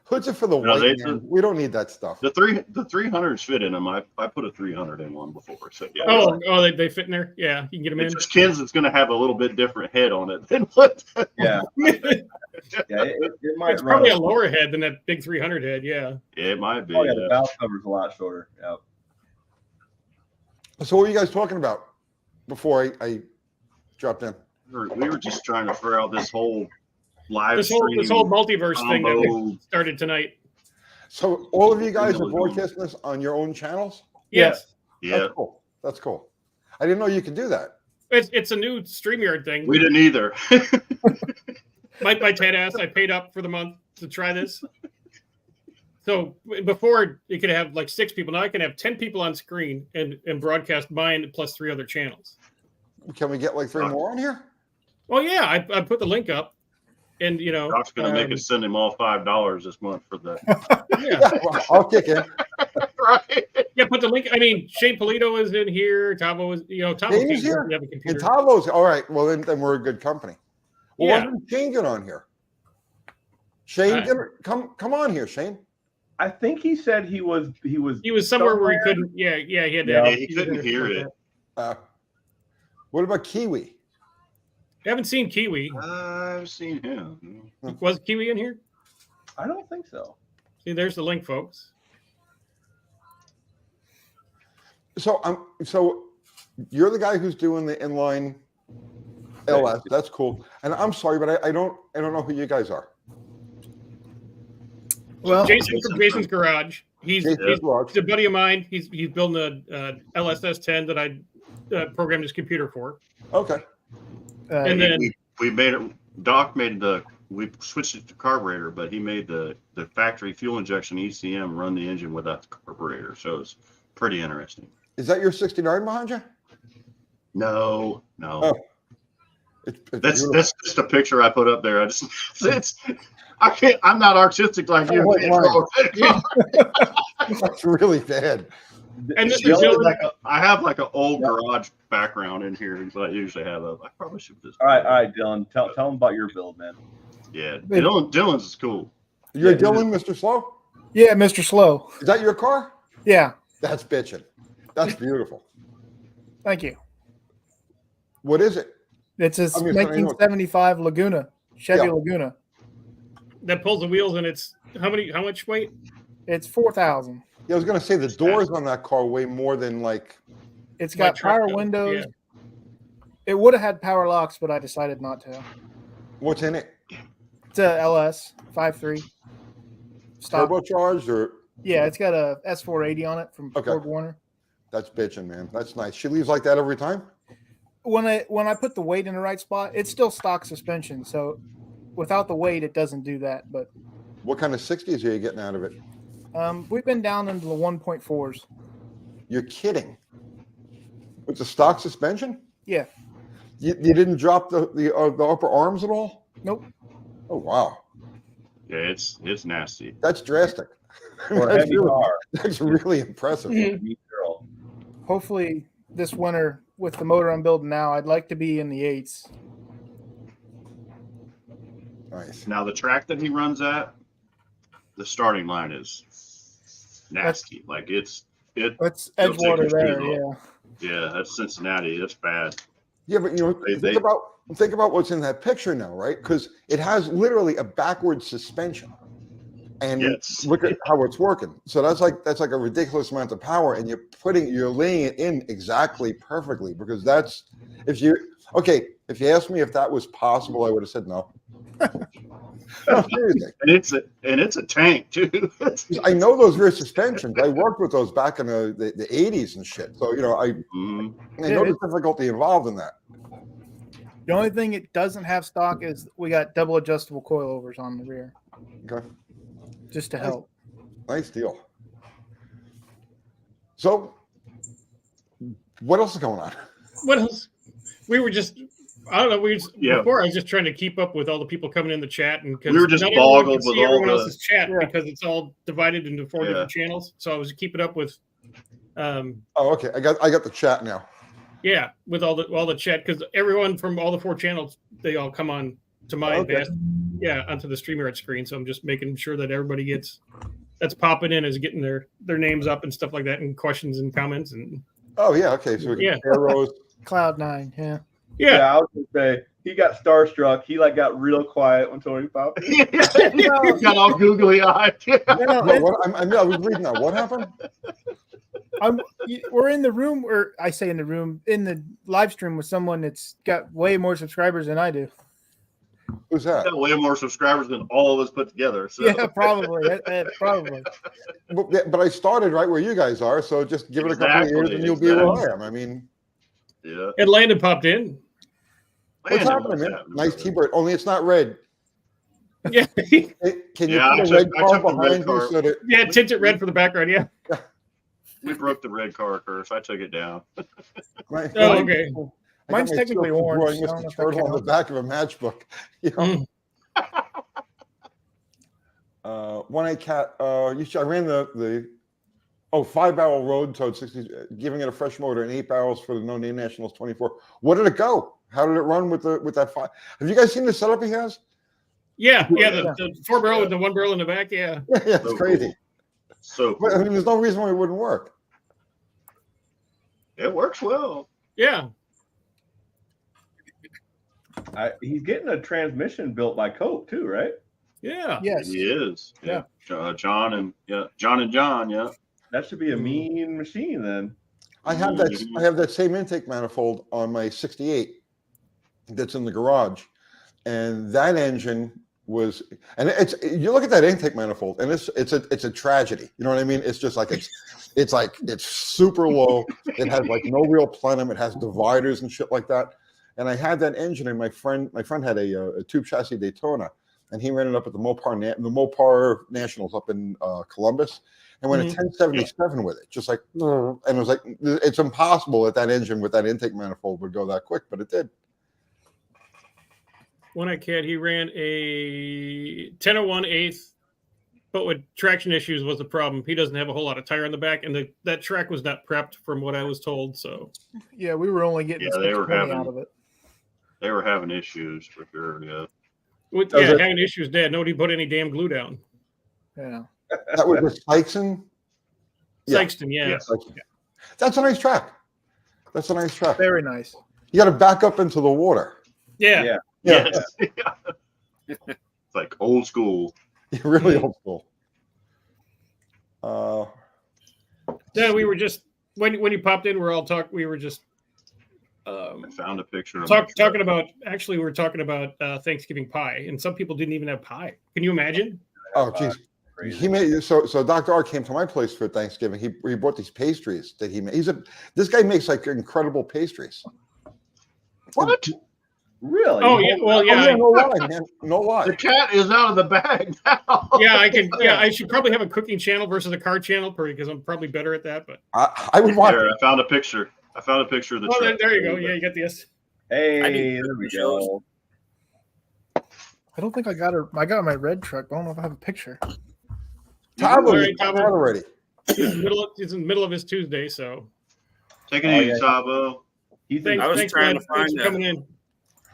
S6: Hoods are for the
S2: No,
S6: white
S2: they-
S6: man. We don't need that stuff.
S2: The 300s fit in them. I put a 300 in one before. So yeah.
S3: Oh, they fit in there. Yeah, you can get them in.
S2: It's just Ken's it's going to have a little bit different head on it than what.
S1: Yeah, yeah. It might
S3: It's
S1: run
S3: probably a lower head than that big 300 head. Yeah.
S2: Yeah, it might be.
S1: Oh yeah, the valve cover's a lot shorter. Yeah.
S6: So what were you guys talking about before I dropped in?
S2: We were just trying to figure out this whole live
S3: This whole multiverse thing that we
S2: combo.
S3: started tonight.
S6: So all of you guys are broadcasting this on your own channels?
S3: Yes.
S2: Yeah,
S6: That's cool. That's cool. I didn't know you could do that.
S3: It's a new StreamYard thing.
S2: we didn't either.
S3: My Ted asked, I paid up for the month to try this. So before you could have like 6 people. Now I can have 10 people on screen and broadcast mine plus 3 other channels.
S6: Can we get like 3 more on here?
S3: Well, yeah, I put the link up, and
S2: Doc's going to make us send him all $5 this month for the.
S3: yeah,
S6: Well, I'll kick in.
S2: Right.
S3: yeah. Put the link. I mean, Shane Polito is in here. Tavo is, Tavo
S6: Shane
S3: can't
S6: is here?
S3: have a
S6: And
S3: computer.
S6: Tavo's all right. Well, then we're a good company. Well,
S3: Yeah.
S6: why didn't Shane get on here? Shane, come on here, Shane.
S1: I think he said he was
S3: He was somewhere where he couldn't. Yeah, he had to.
S1: Yeah.
S2: Yeah, he couldn't hear it.
S6: What about Kiwi?
S3: I haven't seen Kiwi.
S2: I've seen him.
S3: Was Kiwi in here?
S1: I don't think so.
S3: See, there's the link, folks.
S6: So you're the guy who's doing the inline LS. That's cool. And I'm sorry, but I don't know who you guys are.
S4: Well,
S3: Jason from Jason's Garage. He's
S6: Jason's Garage.
S3: a buddy of mine. He's building a LSS 10 that I programmed his computer for.
S6: Okay.
S3: And then
S2: We made it. Doc made we switched it to carburetor, but he made the factory fuel injection ECM run the engine without the carburetor. So it's pretty interesting.
S6: Is that your 69 behind you?
S2: No.
S6: Oh. It's
S2: That's
S6: beautiful.
S2: just a picture I put up there. I'm not artistic like you.
S6: Oh, like mine. That's really bad.
S3: And this
S2: It's
S3: is
S2: usually
S3: Dylan.
S2: like I have like an old
S1: Yep.
S2: garage background in here, but I usually have a. I probably should just.
S1: All right, Dylan. Tell them about your build, man.
S2: Yeah,
S4: Wait.
S2: Dylan's is cool.
S6: You're
S1: Yeah,
S6: Dylan, Mr. Slow?
S4: Yeah, Mr. Slow.
S6: Is that your car?
S4: Yeah,
S6: That's bitching. That's beautiful.
S4: thank you.
S6: What is it?
S4: It's a
S6: I'm just letting you know.
S4: 1975 Laguna, Chevy
S6: Yeah.
S4: Laguna.
S3: That pulls the wheels, and it's how much weight?
S4: It's 4,000.
S6: Yeah, I was gonna say the doors on that car weigh more than like.
S4: It's
S3: My
S4: got
S3: truck
S4: power
S3: does,
S4: windows.
S3: yeah.
S4: It would have had power locks, but I decided not to.
S6: What's in it?
S4: It's a LS 5.3. Stock.
S6: Turbocharged or
S4: Yeah, it's got a S480 on it from
S6: Okay.
S4: Ford Warner.
S6: that's bitching, man. That's nice. She leaves like that every time.
S4: When I put the weight in the right spot, it's still stock suspension. So without the weight, it doesn't do that. But
S6: What kind of 60s are you getting out of it?
S4: we've been down into the 1.4s.
S6: You're kidding. With the stock suspension?
S4: Yeah.
S6: You didn't drop the upper arms at all?
S4: Nope.
S6: Oh wow,
S2: Yeah, it's nasty.
S6: that's drastic.
S1: For a
S6: that's,
S1: heavy
S6: really,
S1: car.
S6: that's really impressive.
S1: Meat girl.
S4: Hopefully this winter with the motor I'm building now, I'd like to be in the 8s.
S6: Nice.
S2: Now the track that he runs at, the starting line is nasty. Like
S4: That's
S2: You'll
S4: Edgewater
S2: take your
S4: there.
S2: shoes
S4: Yeah.
S2: yeah, that's Cincinnati. That's bad.
S6: Yeah, but
S2: They-
S6: think about what's in that picture now, right? Because it has literally a backward suspension, and
S2: Yes.
S6: look at how it's working. So that's like a ridiculous amount of power, and you're laying it in exactly perfectly because that's if you asked me if that was possible, I would have said no. No, seriously.
S2: And it's a tank too.
S6: I know those rear suspensions. I worked with those back in the 80s and shit. So I
S2: Mhm.
S6: know the difficulty involved in that.
S4: The only thing it doesn't have stock is we got double adjustable coilovers on the rear
S6: Okay,
S4: just to help.
S6: nice deal. So, what else is going on?
S3: What else? We were just, I don't know.
S2: Yeah.
S3: Before I was just trying to keep up with all the people coming in the chat, and because
S2: We were just
S3: not everyone
S2: boggled
S3: can
S2: with
S3: see
S2: all
S3: everyone
S2: the-
S3: else's chat
S4: Yeah.
S3: because it's all divided into four
S2: Yeah.
S3: different channels. So I was keeping up with,
S6: Oh, okay. I got the chat now.
S3: yeah, with all the chat because everyone from all the four channels they all come on to my
S6: Okay.
S3: onto the StreamYard screen. So I'm just making sure that everybody that's popping in is getting their names up and stuff like that, and questions and comments and
S6: Oh yeah, okay. So we
S3: Yeah.
S6: can arrows.
S4: Cloud9, yeah.
S3: yeah.
S1: I was gonna say he got starstruck. He got real quiet when Tony popped in.
S2: You got all googly eyed.
S4: No,
S6: I was reading that. What happened?
S4: we're in the room, or I say in the live stream with someone that's got way more subscribers than I do.
S6: Who's that?
S2: got way more subscribers than all of us put together. So
S4: Yeah, probably. Probably.
S6: But I started right where you guys are, so just give it a couple of years
S2: Exactly,
S6: and you'll be where I am. I mean,
S2: yeah.
S3: And Landon popped in.
S6: what's happening, man? Nice T-bird. Only it's not red.
S3: Yeah,
S6: Hey, can you
S2: Yeah,
S6: put
S2: I
S6: a
S2: took-
S6: red
S2: I
S6: car
S2: took the red
S6: behind you
S2: car.
S6: so that
S3: yeah, tint it red for the background. Yeah.
S2: We broke the red car curse. I took it down.
S6: my,
S3: Oh, okay.
S6: I got
S4: Mine's
S6: my
S4: technically
S6: children
S4: orange,
S6: drawing
S4: so I don't know
S6: Mr.
S4: if that
S6: Turtle on the
S4: counts.
S6: back of a matchbook. You know?
S3: Mm.
S6: One eye cat. I ran the 5-barrel road toad 60, giving it a fresh motor and 8 barrels for the No Name Nationals 24. What did it go? How did it run with that 5? Have you guys seen the setup he has?
S3: Yeah,
S2: Yeah.
S3: the 4 barrel with the 1 barrel in the back. Yeah.
S6: Yeah, it's
S2: So
S6: crazy.
S2: cool. So
S6: But, I
S2: cool.
S6: mean, there's no reason why it wouldn't work.
S2: It works well.
S3: Yeah.
S1: He's getting a transmission built by Cope too, right?
S3: Yeah.
S4: Yes.
S2: He is.
S4: Yeah.
S2: John and John. Yeah.
S1: That should be a mean machine then.
S6: I have that same intake manifold on my 68 that's in the garage, and that engine was, and you look at that intake manifold, and it's a tragedy. You know what I mean? It's just like it's super low. It has like no real plenum. It has dividers and shit like that. And I had that engine, and my friend had a tube chassis Daytona, and he ran it up at the Mopar Nationals up in Columbus, and went a 1077 with it, just like, and it was like, it's impossible that engine with that intake manifold would go that quick, but it did.
S3: One eye cat, he ran a 1001 8th but with traction issues was the problem. He doesn't have a whole lot of tire on the back, and that track was not prepped from what I was told. So
S4: Yeah, we were only getting
S2: Yeah,
S4: as
S2: they
S4: much
S2: were
S4: money
S2: having-
S4: out of it.
S2: They were having issues for sure. Yeah.
S3: with
S1: Does it-
S3: having issues, Dad. Nobody put any damn glue down.
S4: Yeah.
S6: That was with Sykeston. Yeah.
S3: Sykeston, yeah.
S2: Yes.
S6: That's a nice track. That's a nice track.
S4: Very nice.
S6: You got to back up into the water.
S3: Yeah.
S1: Yeah.
S6: Yeah,
S2: Yes. It's like old school.
S6: really old school.
S3: Yeah, we were just when you popped in, we're all talking. We were just
S2: I found a picture of my truck.
S3: talking about. Actually, we were talking about Thanksgiving pie, and some people didn't even have pie. Can you imagine?
S6: Oh, geez.
S1: Crazy.
S6: He made so Dr. R came to my place for Thanksgiving. He bought these pastries that he made. This guy makes like incredible pastries.
S2: What?
S1: Really?
S3: Oh yeah, well
S6: Oh,
S3: yeah,
S6: yeah, no lie, man. No lie.
S2: The cat is out of the bag now.
S3: yeah. I can. Yeah, I should probably have a cooking channel versus a car channel because I'm probably better at that. But
S6: I would watch.
S2: Here, I found a picture. of the
S3: oh,
S2: truck.
S3: there you go. Yeah, you got this.
S1: Hey,
S7: I need
S1: there we
S7: shows.
S1: go.
S4: I don't think I got her. I got my red truck. I don't know if I have a picture.
S6: Tom
S3: All right,
S6: got
S3: Tom.
S6: already.
S3: He's in the middle of his Tuesday, so
S2: Take it
S1: Oh,
S2: easy,
S1: yeah.
S2: Sabo.
S1: He's
S3: thanks,
S7: I was
S3: thanks,
S7: trying
S3: man.
S7: to find
S3: Thanks for
S7: that.
S3: coming in.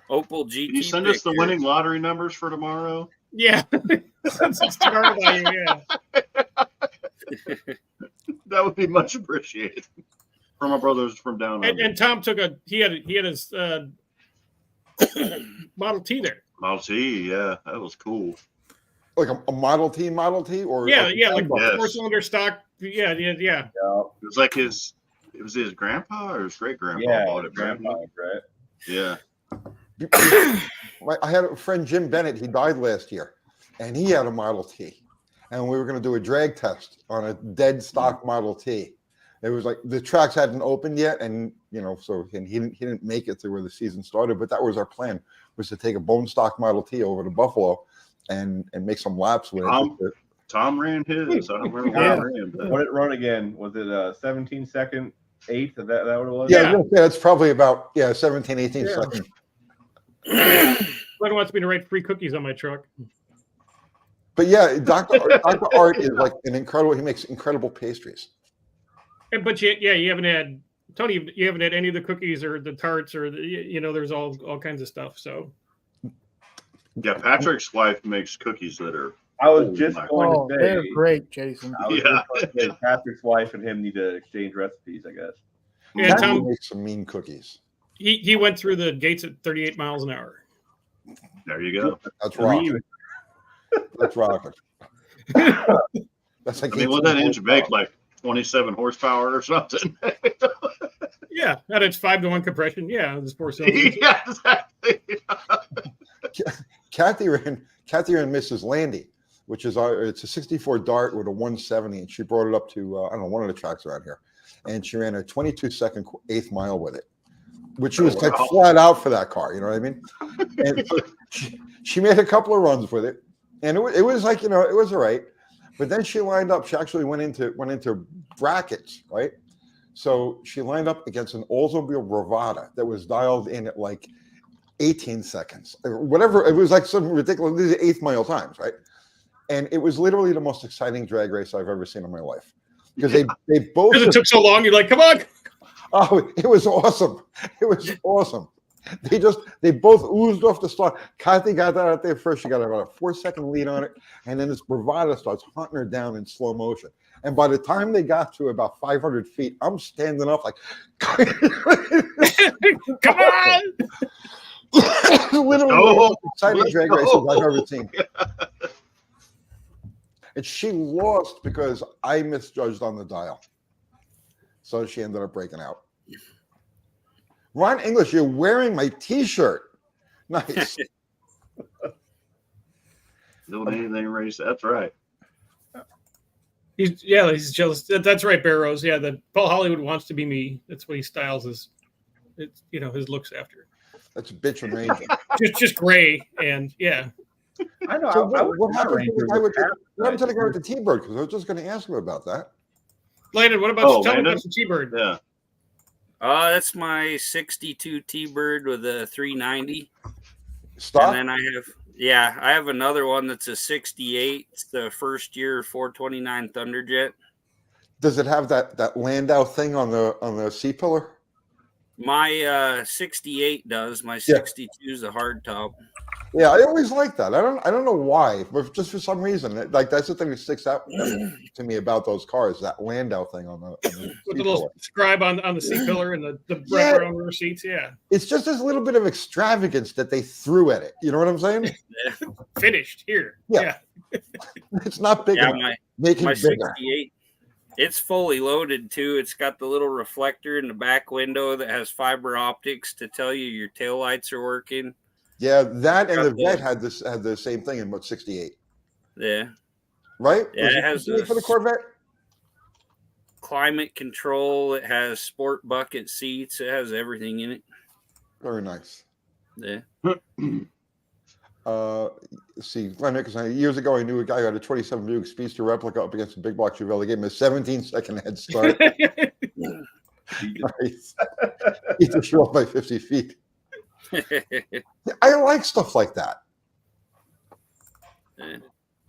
S7: Opal GT.
S2: Can you send us the
S7: picture.
S2: winning lottery numbers for tomorrow?
S3: Yeah, since it's started by you, yeah.
S2: That would be much appreciated. From my brothers from down under.
S3: And Tom took he had his Model T there.
S2: Model T, yeah, that was cool.
S6: Like a Model T, or
S3: Yeah,
S6: like a
S3: yeah, like
S6: Sunbus?
S2: Yes.
S3: 4-cylinder stock. Yeah.
S1: Yeah,
S2: It was like it was his grandpa or his great grandpa
S1: yeah,
S2: bought it, right?
S1: grandpa, right?
S2: Yeah.
S6: I had a friend, Jim Bennett. He died last year, and he had a Model T, and we were going to do a drag test on a dead stock Model T. It was like the tracks hadn't opened yet, and so he didn't make it to where the season started. But that was our plan: was to take a bone stock Model T over to Buffalo, and make some laps with it.
S2: Tom ran his. I don't remember what
S4: Yeah.
S2: I ran. But
S1: What did it run again? Was it a 17-second eighth? Is that what it was?
S6: Yeah, that's probably about 17, 18
S1: Yeah.
S6: seconds.
S3: Glenn wants me to write free cookies on my truck.
S6: But yeah, Dr. Art is like an incredible. He makes incredible pastries.
S3: But you haven't had Tony. You haven't had any of the cookies or the tarts or there's all kinds of stuff. So
S2: yeah, Patrick's wife makes cookies that are.
S1: I was
S2: Oh,
S1: just
S2: my
S1: going
S4: Oh,
S1: to
S4: they're
S1: say.
S4: great, Jason.
S1: I was
S2: Yeah.
S1: just going to say Patrick's wife and him need to exchange recipes, I guess.
S3: yeah,
S6: Patty
S3: Tom
S6: makes some mean cookies.
S3: he went through the gates at 38 miles an hour.
S2: There you go.
S6: That's
S1: Three-
S6: rocking. That's rocking. That's like
S2: I mean, what that engine make like 27 horsepower or something?
S3: Yeah, and it's 5-to-1 compression. Yeah, there's 4 cylinders.
S2: yeah, exactly.
S6: Kathy ran Mrs. Landy, which is it's a 64 Dart with a 170, and she brought it up to I don't know, one of the tracks around here, and she ran a 22-second eighth mile with it, which was like
S2: wow.
S6: flat out for that car. You know what I mean? And so she made a couple of runs with it, and it was like it was all right, but then she lined up. She actually went into brackets, right? So she lined up against an Oldsmobile Bravada that was dialed in at like 18 seconds, or whatever. It was like some ridiculous. These are eighth mile times, right? And it was literally the most exciting drag race I've ever seen in my life because they both.
S3: Because it took so long, you're like, come on.
S6: Oh, it was awesome! It was awesome. They both oozed off the start. Kathy got that out there first. She got about a 4-second lead on it, and then this Bravada starts hunting her down in slow motion. And by the time they got to about 500 feet, I'm standing up like,
S3: Come on.
S6: literally one of the most exciting drag races I've ever seen. And she lost because I misjudged on the dial. So she ended up breaking out. Ron English, you're wearing my t-shirt. Nice.
S2: Doing anything race. That's right.
S3: He's jealous. That's right, Barrows. Yeah, that Paul Hollywood wants to be me. That's what he styles his looks after.
S6: That's bitch amazing.
S3: Just gray and yeah.
S1: I know.
S6: So
S1: what
S6: happened to the guy with the T-Bird? Because I was just going to ask him about that.
S3: Landon, what about
S2: Oh,
S3: tell me
S2: Landon?
S3: about the T-Bird?
S2: Yeah.
S7: That's my 62 T-Bird with a 390.
S6: Stop.
S7: And then I have, Yeah, I have another one that's a 68. It's the first year 429 Thunderjet.
S6: Does it have that Landau thing on the seat pillar?
S7: My 68 does. My
S6: Yeah.
S7: 62 is a hard top.
S6: Yeah, I always like that. I don't know why, but just for some reason, like that's the thing that sticks out to me about those cars. That Landau thing on the
S3: With
S6: seat
S3: the
S6: pillar.
S3: little scribe on the seat pillar and the
S6: Yeah.
S3: wraparound rear seats. Yeah.
S6: It's just this little bit of extravagance that they threw at it. You know what I'm saying?
S3: Finished here.
S6: Yeah. It's not big
S7: Yeah,
S6: enough. Make
S7: my
S6: it bigger.
S7: 68. It's fully loaded too. It's got the little reflector in the back window that has fiber optics to tell you your taillights are working.
S6: Yeah, that and
S7: Got
S6: the
S7: the-
S6: Vet had the same thing in 68,
S7: Yeah.
S6: right?
S7: Yeah,
S6: Was
S7: it has
S6: 68 for the
S7: this-
S6: Corvette.
S7: Climate control. It has sport bucket seats. It has everything in it.
S6: Very nice.
S7: Yeah.
S6: Let's see, because years ago I knew a guy who had a 27 Buick Speedster replica up against a big block Chevelle. They gave him a 17-second head start. Nice. He just showed off by 50 feet. I like stuff like that.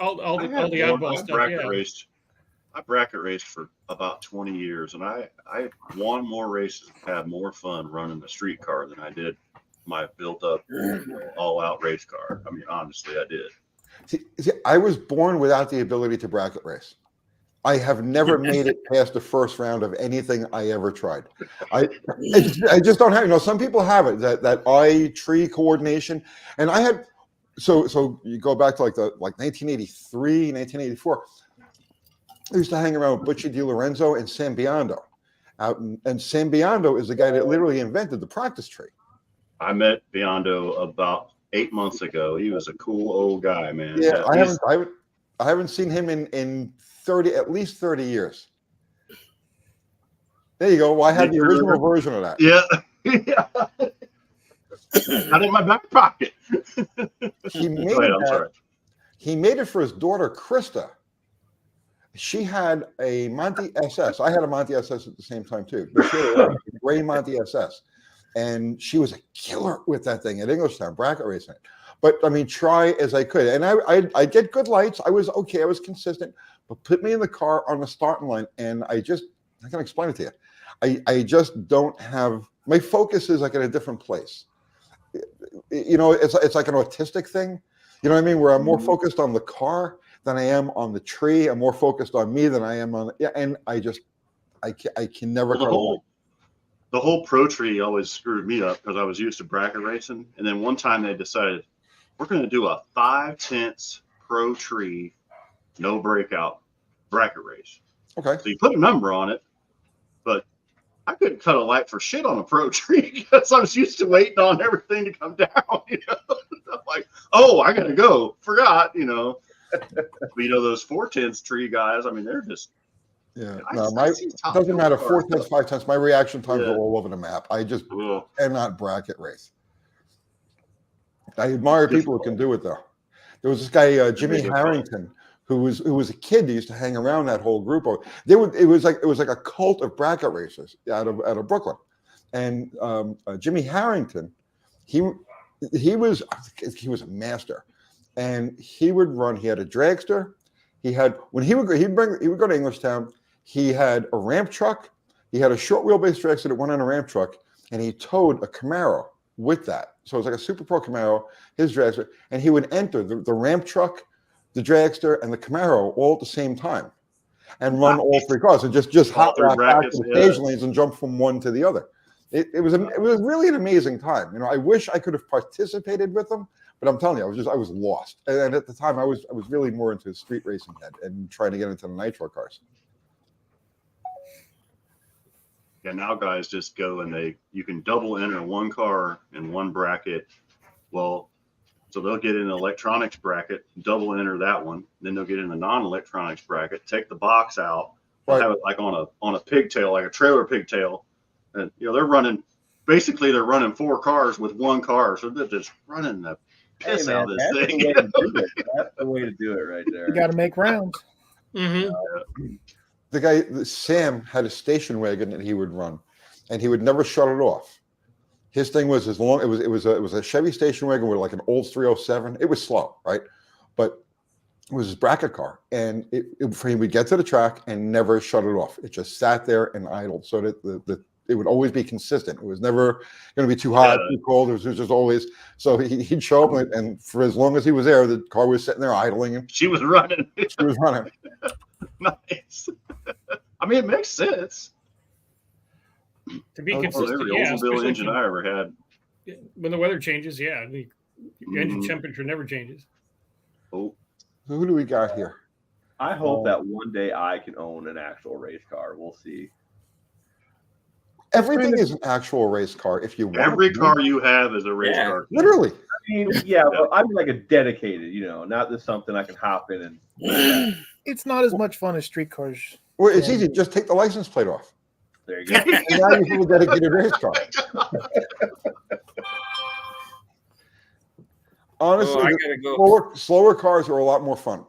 S3: all the
S2: I
S3: oddball stuff.
S2: bracket
S3: Yeah.
S2: raced. I bracket raced for about 20 years, and I won more races, had more fun running the street car than I did my built-up, all-out race car. I mean, honestly, I did.
S6: See, I was born without the ability to bracket race. I have never made it past the first round of anything I ever tried. I just don't have. You know, some people have it, that eye tree coordination, and I had. So you go back to like 1983, 1984. I used to hang around with Butchie DiLorenzo and Sam Biondo, and Sam Biondo is the guy that literally invented the practice tree.
S2: I met Biondo about 8 months ago. He was a cool old guy, man.
S6: Yeah, I haven't seen him in at least 30 years. There you go. Well, I had the original version of that.
S2: Yeah. Yeah. Not in my back pocket.
S6: He made
S2: Go ahead, I'm
S6: that-
S2: sorry.
S6: He made it for his daughter Krista. She had a Monte SS. I had a Monte SS at the same time too. But she had a gray Monte SS, and she was a killer with that thing at Englishtown bracket racing. But I mean, try as I could, and I get good lights. I was okay. I was consistent, but put me in the car on the starting line, and I can explain it to you. I just don't have my focus is like in a different place. You know, it's like an autistic thing. You know what I mean? Where I'm more focused on the car than I am on the tree. I'm more focused on me than I am on and I can never
S2: Well, the whole pro tree always screwed me up because I was used to bracket racing, and then one time they decided we're going to do a 5/10 pro tree, no breakout bracket race.
S6: Okay.
S2: So you put a number on it, but I couldn't cut a light for shit on a pro tree because I was used to waiting on everything to come down. You know, I'm like, oh, I gotta go. Forgot, you know. But, you know, those 4/10 tree guys. I mean, they're just.
S6: Yeah.
S2: I
S6: No,
S2: see top
S6: doesn't matter.
S2: cars.
S6: 4/10, 5/10. My reaction times
S2: Yeah.
S6: are all over the map. I just
S2: Ugh.
S6: cannot bracket race. I admire people who can do it though. There was this guy Jimmy
S2: Difficult.
S6: Harrington who was a kid that used to hang around that whole group. It was like a cult of bracket racers out of Brooklyn, and Jimmy Harrington, he was a master, and he would run. He had a dragster. He had he would go to Englishtown. He had a ramp truck. He had a short wheelbase dragster that went on a ramp truck, and he towed a Camaro with that. So it was like a Super Pro Camaro, his dragster, and he would enter the ramp truck, the dragster, and the Camaro all at the same time, and run all three cars, and just hop
S2: three
S6: back to
S2: brackets,
S6: the
S2: yeah.
S6: stage lanes and jump from one to the other. It was really an amazing time. You know, I wish I could have participated with them, but I'm telling you, I was lost. And at the time, I was really more into street racing and trying to get into the nitro cars.
S2: Yeah, now guys just go and you can double enter one car in one bracket. Well, so they'll get in an electronics bracket, double enter that one, then they'll get in a non-electronics bracket, take the box out,
S6: Right.
S2: have it like on a pigtail, like a trailer pigtail, and you know they're running 4 cars with one car, so they're just running the piss
S1: Hey,
S2: out
S1: man,
S2: of this
S1: that's
S2: thing.
S1: the way to do it. That's the way to do it right there.
S4: You got to make rounds.
S3: Mm-hmm.
S6: The guy Sam had a station wagon that he would run, and he would never shut it off. His thing was as long it was a Chevy station wagon with like an old 307. It was slow, right? But it was his bracket car, and he would get to the track and never shut it off. It just sat there and idled, so that it would always be consistent. It was never going to be too hot, too cold. It was just always. So he'd show up, and for as long as he was there, the car was sitting there idling, and
S2: She was running.
S6: she was running.
S2: Nice. I mean, it makes sense.
S3: To be
S6: Oh,
S3: consistent,
S2: Every
S3: yeah,
S2: Oldsmobile
S3: especially
S2: engine I ever had.
S3: when the weather changes. Yeah, the engine
S2: Mhm.
S3: temperature never changes.
S2: Oh,
S6: Who do we got here?
S1: I hope that one day I can own an actual race car. We'll see.
S6: Everything is an actual race car if you want.
S2: every
S6: to.
S2: car you have is a race
S7: Yeah.
S2: car.
S6: Literally.
S1: I mean, yeah, but I'm like a dedicated, not just something I can hop in and
S4: It's not as much fun as street cars.
S6: Well, it's easy. Just take the license plate off.
S1: there you go.
S6: And now you have a dedicated race car. Honestly,
S7: Oh, I
S6: the
S7: gotta go.
S6: slower cars are a lot more fun.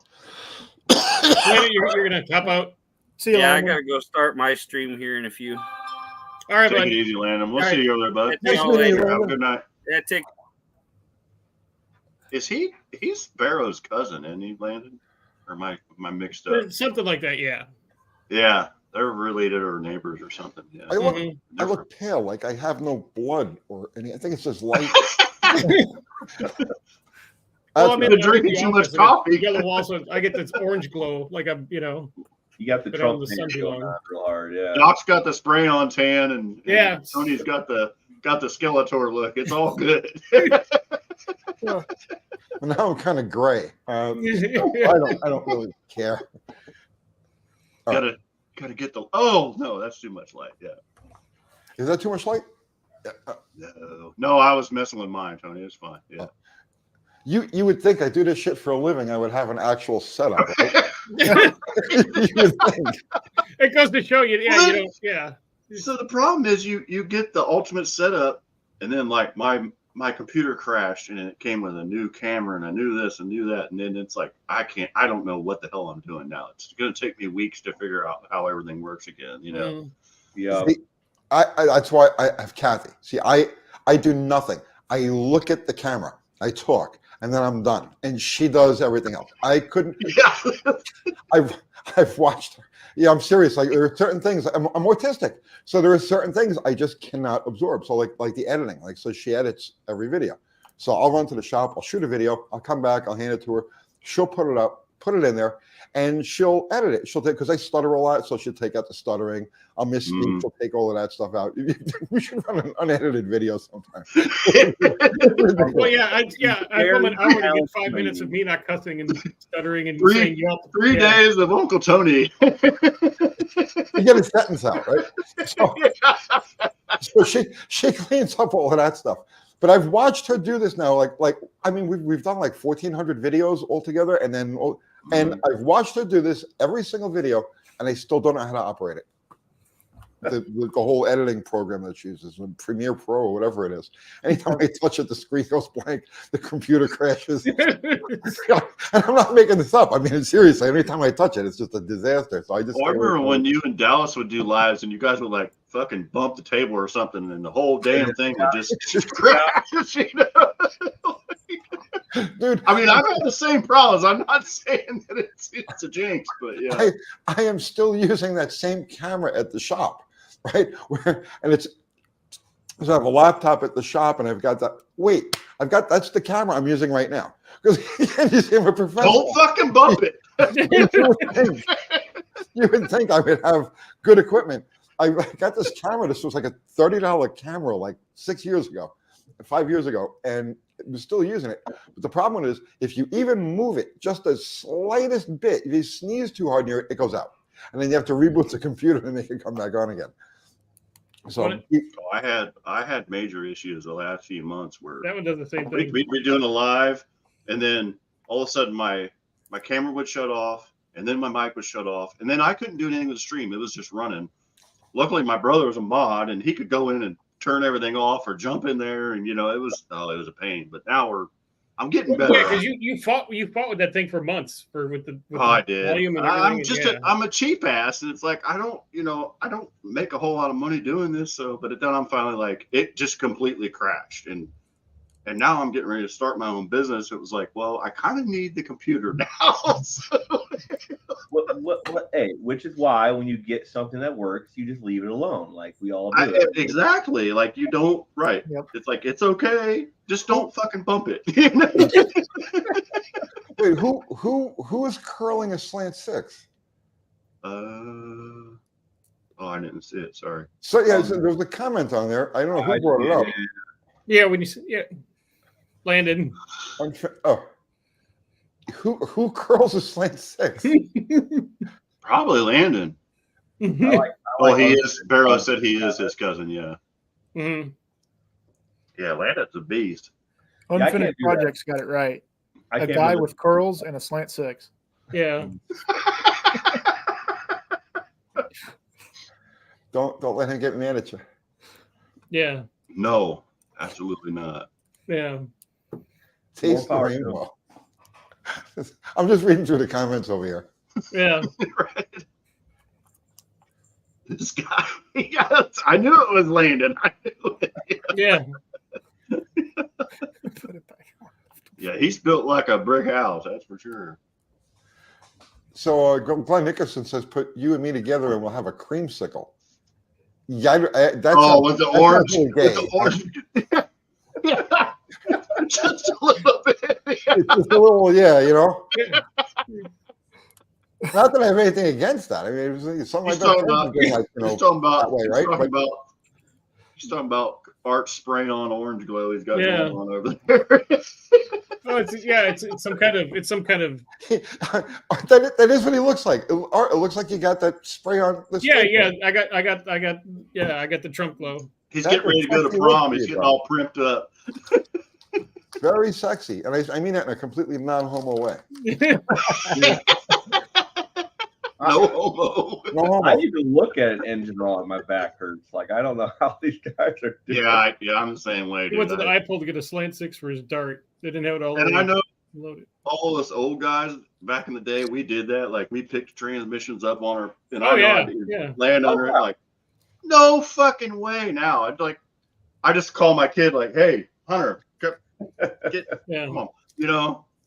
S3: Later, you're gonna top out.
S4: See you
S7: Yeah, I
S4: later.
S7: gotta go start my stream here in a few.
S3: All right,
S2: Take it
S3: bud.
S2: easy, Landon. We'll
S3: All
S2: see
S3: right.
S2: you over there, bud.
S7: Nice
S6: meeting you,
S7: later.
S2: Have a good night.
S7: Yeah, take
S2: Is he's Barrow's cousin, isn't he, Landon? Or am I mixed up?
S3: Something like that. Yeah.
S2: Yeah, they're related or neighbors or something. Yeah.
S6: I look,
S3: Mhm.
S6: I look pale, like I have no blood or any. I think it's just light.
S3: Well,
S6: That's
S3: I'm in
S2: Been
S3: the
S2: drinking too much
S3: office, and
S2: coffee.
S3: it's Yellow wall, so I get this orange glow, like I'm,
S1: You got the
S3: Been out in
S1: Trump
S3: the sun
S1: thing
S3: too
S1: going
S3: long.
S1: on real hard, yeah.
S2: Doc's got the spray on tan, and
S3: Yeah.
S2: Tony's got the Skeletor look. It's all good.
S6: now I'm kind of gray. I don't really care. All right.
S2: Gotta get the. Oh no, that's too much light. Yeah.
S6: Is that too much light?
S2: No, I was messing with mine, Tony. It's fine. Yeah.
S6: You would think I do this shit for a living. I would have an actual setup. Right? You would think.
S3: It goes to show you, yeah,
S2: Well,
S3: you don't, yeah.
S2: So the problem is you get the ultimate setup, and then like my computer crashed, and it came with a new camera, and I knew this and knew that, and then it's like I don't know what the hell I'm doing now. It's going to take me weeks to figure out how everything works again.
S1: Yeah.
S6: See, I that's why I have Kathy. See, I do nothing. I look at the camera, I talk, and then I'm done. And she does everything else. I couldn't.
S2: Yeah.
S6: I've watched her. Yeah, I'm serious. Like there are certain things. I'm autistic, so there are certain things I just cannot absorb. So like the editing. Like so, she edits every video. So I'll run to the shop. I'll shoot a video. I'll come back. I'll hand it to her. She'll put it up, put it in there, and she'll edit it. She'll take because I stutter a lot, so she'll take out the stuttering. I'll misspeak. She'll take all of that stuff out. We should run an unedited video sometime.
S3: Well, yeah, I come an hour to get 5 minutes of me not cussing and stuttering and saying yelp.
S2: 3
S3: Yeah.
S2: days of Uncle Tony.
S6: You get a sentence out, right? So she cleans up all of that stuff. But I've watched her do this now. Like I mean, we've done like 1,400 videos altogether, and I've watched her do this every single video, and I still don't know how to operate it. The whole editing program that she uses, Premiere Pro or whatever it is. Anytime I touch it, the screen goes blank, the computer crashes. And I'm not making this up. I mean, seriously, anytime I touch it, it's just a disaster. So I just.
S2: Oh, I remember when you and Dallas would do lives, and you guys would like fucking bump the table or something, and the whole damn thing would just crash.
S6: Dude,
S2: I mean, I've had the same problems. I'm not saying that it's a jinx, but yeah.
S6: I am still using that same camera at the shop, right? So I have a laptop at the shop, and I've got that. Wait, that's the camera I'm using right now because you see, I'm a professional.
S2: Don't fucking bump it.
S6: You would think I would have good equipment. I got this camera. This was like a $30 camera, like 5 years ago, and was still using it. But the problem is, if you even move it just the slightest bit, if you sneeze too hard near it, it goes out, and then you have to reboot the computer and make it come back on again. So
S2: I had major issues the last few months where
S3: That one does the same thing.
S2: we'd be doing a live, and then all of a sudden my camera would shut off, and then my mic would shut off, and then I couldn't do anything with the stream. It was just running. Luckily, my brother was a mod, and he could go in and turn everything off or jump in there, and it was a pain. But now I'm getting better.
S3: Yeah, because you fought with that thing for months with the
S2: I did.
S3: volume and
S2: I'm
S3: everything.
S2: just
S3: Yeah.
S2: I'm a cheap ass, and it's like I don't make a whole lot of money doing this. So, but then I'm finally like, it just completely crashed, and now I'm getting ready to start my own business. It was like, well, I kind of need the computer now. So,
S1: Hey, which is why when you get something that works, you just leave it alone, like we all do.
S2: exactly. Like you don't, right?
S4: Yep.
S2: It's like it's okay. Just don't fucking bump it.
S6: Wait, who is curling a slant six?
S2: Oh, I didn't see it. Sorry.
S6: So yeah, so there was a comment on there. I don't know who brought it up.
S3: Yeah, when you Landon.
S6: Oh, who curls a slant six?
S2: Probably Landon. Well, he is. Barrow said he is his cousin. Yeah.
S3: Mhm.
S2: Yeah, Landon's a beast.
S1: I can't
S4: Unfinished
S1: do that.
S4: Projects got it right.
S1: I
S4: A
S1: can't
S4: guy
S1: believe-
S4: with curls and a slant six.
S3: Yeah.
S6: Don't let him get mad at you.
S3: Yeah.
S2: No, absolutely not.
S3: Yeah.
S6: Taste the
S1: power to
S6: rainbow. I'm just reading through the comments over here.
S3: Yeah.
S2: Right. This guy. Yes, I knew it was Landon. I knew it.
S3: Yeah.
S4: Put it back.
S2: Yeah, he's built like a brick house. That's for sure.
S6: So Glenn Nickerson says, "Put you and me together, and we'll have a creamsicle." Yeah, that's
S2: With the
S6: that's
S2: orange.
S6: not really
S2: With the
S6: gay.
S2: orange. Just a little bit.
S6: It's just a little, Not that I have anything against that. I mean, it's something
S2: He's
S6: like
S2: talking
S6: that.
S2: about.
S6: Like,
S2: He's talking about.
S6: that way,
S2: He's
S6: right?
S2: talking
S6: But-
S2: about. He's talking about Art spraying on orange glow. He's got
S3: Yeah.
S2: going on over there.
S3: Oh, it's some kind of
S6: that is what he looks like. It looks like you got that spray on. The
S3: yeah,
S6: spray
S3: yeah.
S6: can.
S3: I got the Trump glow.
S2: He's
S6: That
S2: getting ready to go to
S6: sexy
S2: prom.
S6: look
S2: He's
S6: for you,
S2: getting
S6: bro.
S2: all primped up.
S6: Very sexy, and I mean that in a completely non-homo way.
S2: No homo.
S6: No homo.
S1: I even look at an engine roll and my back hurts. Like I don't know how these guys are doing.
S2: Yeah, I'm the same way,
S3: He
S2: dude.
S3: went to the eye pull to get a slant six for his dart. They didn't have it all
S2: And I know
S3: loaded.
S2: all us old guys back in the day, we did that. Like we picked transmissions up on our. And
S3: Oh,
S2: I know
S3: yeah,
S2: I did
S3: yeah.
S2: land under it. Like, no fucking way. Now I just call my kid like, hey, Hunter,
S3: Yeah.
S2: come on,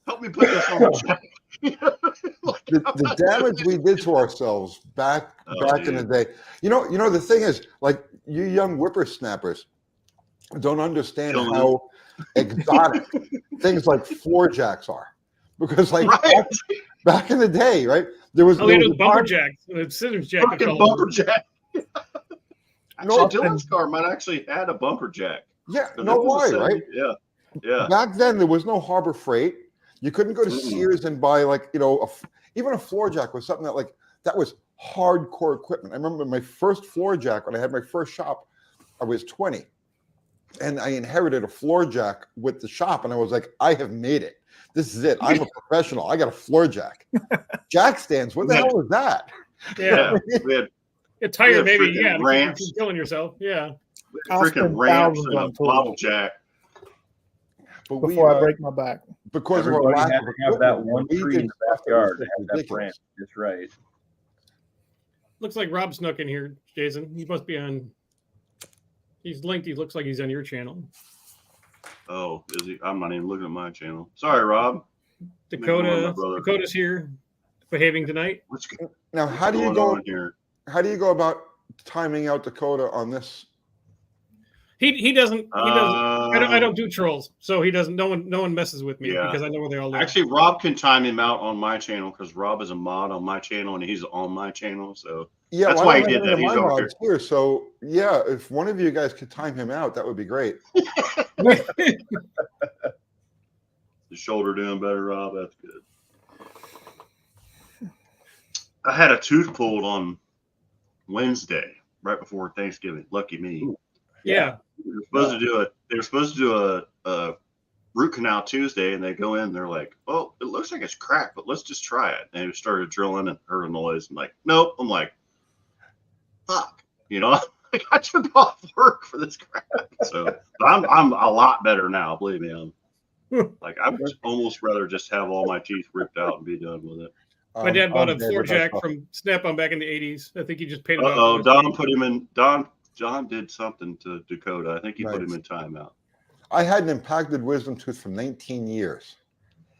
S2: help me put this on the track.
S6: The damage we did to ourselves back in the day. The thing is, like, you young whippersnappers don't understand
S2: Killing
S6: how exotic things like floor jacks are, because like
S2: Right.
S6: back in the day, right? There was
S3: Oh, he had
S6: a
S3: a bumper jack, a scissors jack.
S2: Fucking bumper jack.
S6: No,
S2: Actually, Dylan's car might actually had a bumper jack.
S6: yeah,
S2: 'Cause
S6: no
S2: it was
S6: lie,
S2: a
S6: right?
S2: 70 Yeah.
S6: Back then, there was no Harbor Freight. You couldn't go to
S2: Mm-mm.
S6: Sears and buy even a floor jack was something that was hardcore equipment. I remember my first floor jack when I had my first shop. I was 20, and I inherited a floor jack with the shop, and I was like, I have made it. This is it. I'm a professional. I got a floor jack. Jack stands. What the hell is that?
S3: Yeah.
S2: We had
S3: A tire,
S2: Yeah,
S3: maybe.
S2: freaking
S3: Yeah. to
S2: ramps.
S3: keep killing yourself. Yeah.
S4: I'll
S2: freaking
S4: spend
S2: ramps
S4: thousands
S2: and a
S4: on tools
S2: bottle jack.
S6: But we,
S4: before I break my back.
S6: because of our
S1: Everybody
S6: lack
S1: had
S6: of
S1: to have that
S6: equipment,
S1: one
S6: we
S1: tree
S6: did
S1: in the
S6: stuff that was
S1: backyard
S6: just
S1: that had that
S6: ridiculous.
S1: branch. That's right.
S3: Looks like Rob snuck in here, Jason. He must be on. He's linked. He looks like he's on your channel.
S2: Oh, is he? I'm not even looking at my channel. Sorry, Rob.
S3: Dakota.
S2: brother.
S3: Dakota's here, behaving tonight.
S2: What's
S6: Now, how do you
S2: going
S6: go?
S2: on here?
S6: How do you go about timing out Dakota on this?
S3: He doesn't. I don't
S2: Um,
S3: do trolls, so he doesn't. No one messes with me
S2: Yeah.
S3: because I know where they all live.
S2: Actually, Rob can time him out on my channel because Rob is a mod on my channel and he's on my channel. So
S6: Yeah,
S2: That's
S6: well,
S2: why
S6: I
S2: he
S6: don't
S2: did
S6: have
S2: that.
S6: any of
S2: He's
S6: my
S2: over
S6: mods here. So yeah, if one of you guys could time him out, that would be great.
S2: the shoulder doing better, Rob. That's good. I had a tooth pulled on Wednesday, right before Thanksgiving. Lucky me.
S3: yeah.
S2: They were supposed to do a root canal Tuesday, and they go in. And they're like, "Oh, it looks like it's cracked, but let's just try it." And they started drilling and heard a noise. I'm like, "Nope." I'm like, "Fuck," Like I took off work for this crap. So but I'm a lot better now. Believe me, Like I would almost rather just have all my teeth ripped out and be done with it.
S3: My dad bought a
S6: I'm dead
S3: floor
S6: with that
S3: jack
S6: stuff.
S3: from Snap-on back in the 80s. I think he just paid him
S2: Oh,
S3: out.
S2: Don put him in. John did something to Dakota. I think he put
S6: Right.
S2: him in timeout.
S6: I had an impacted wisdom tooth for 19 years.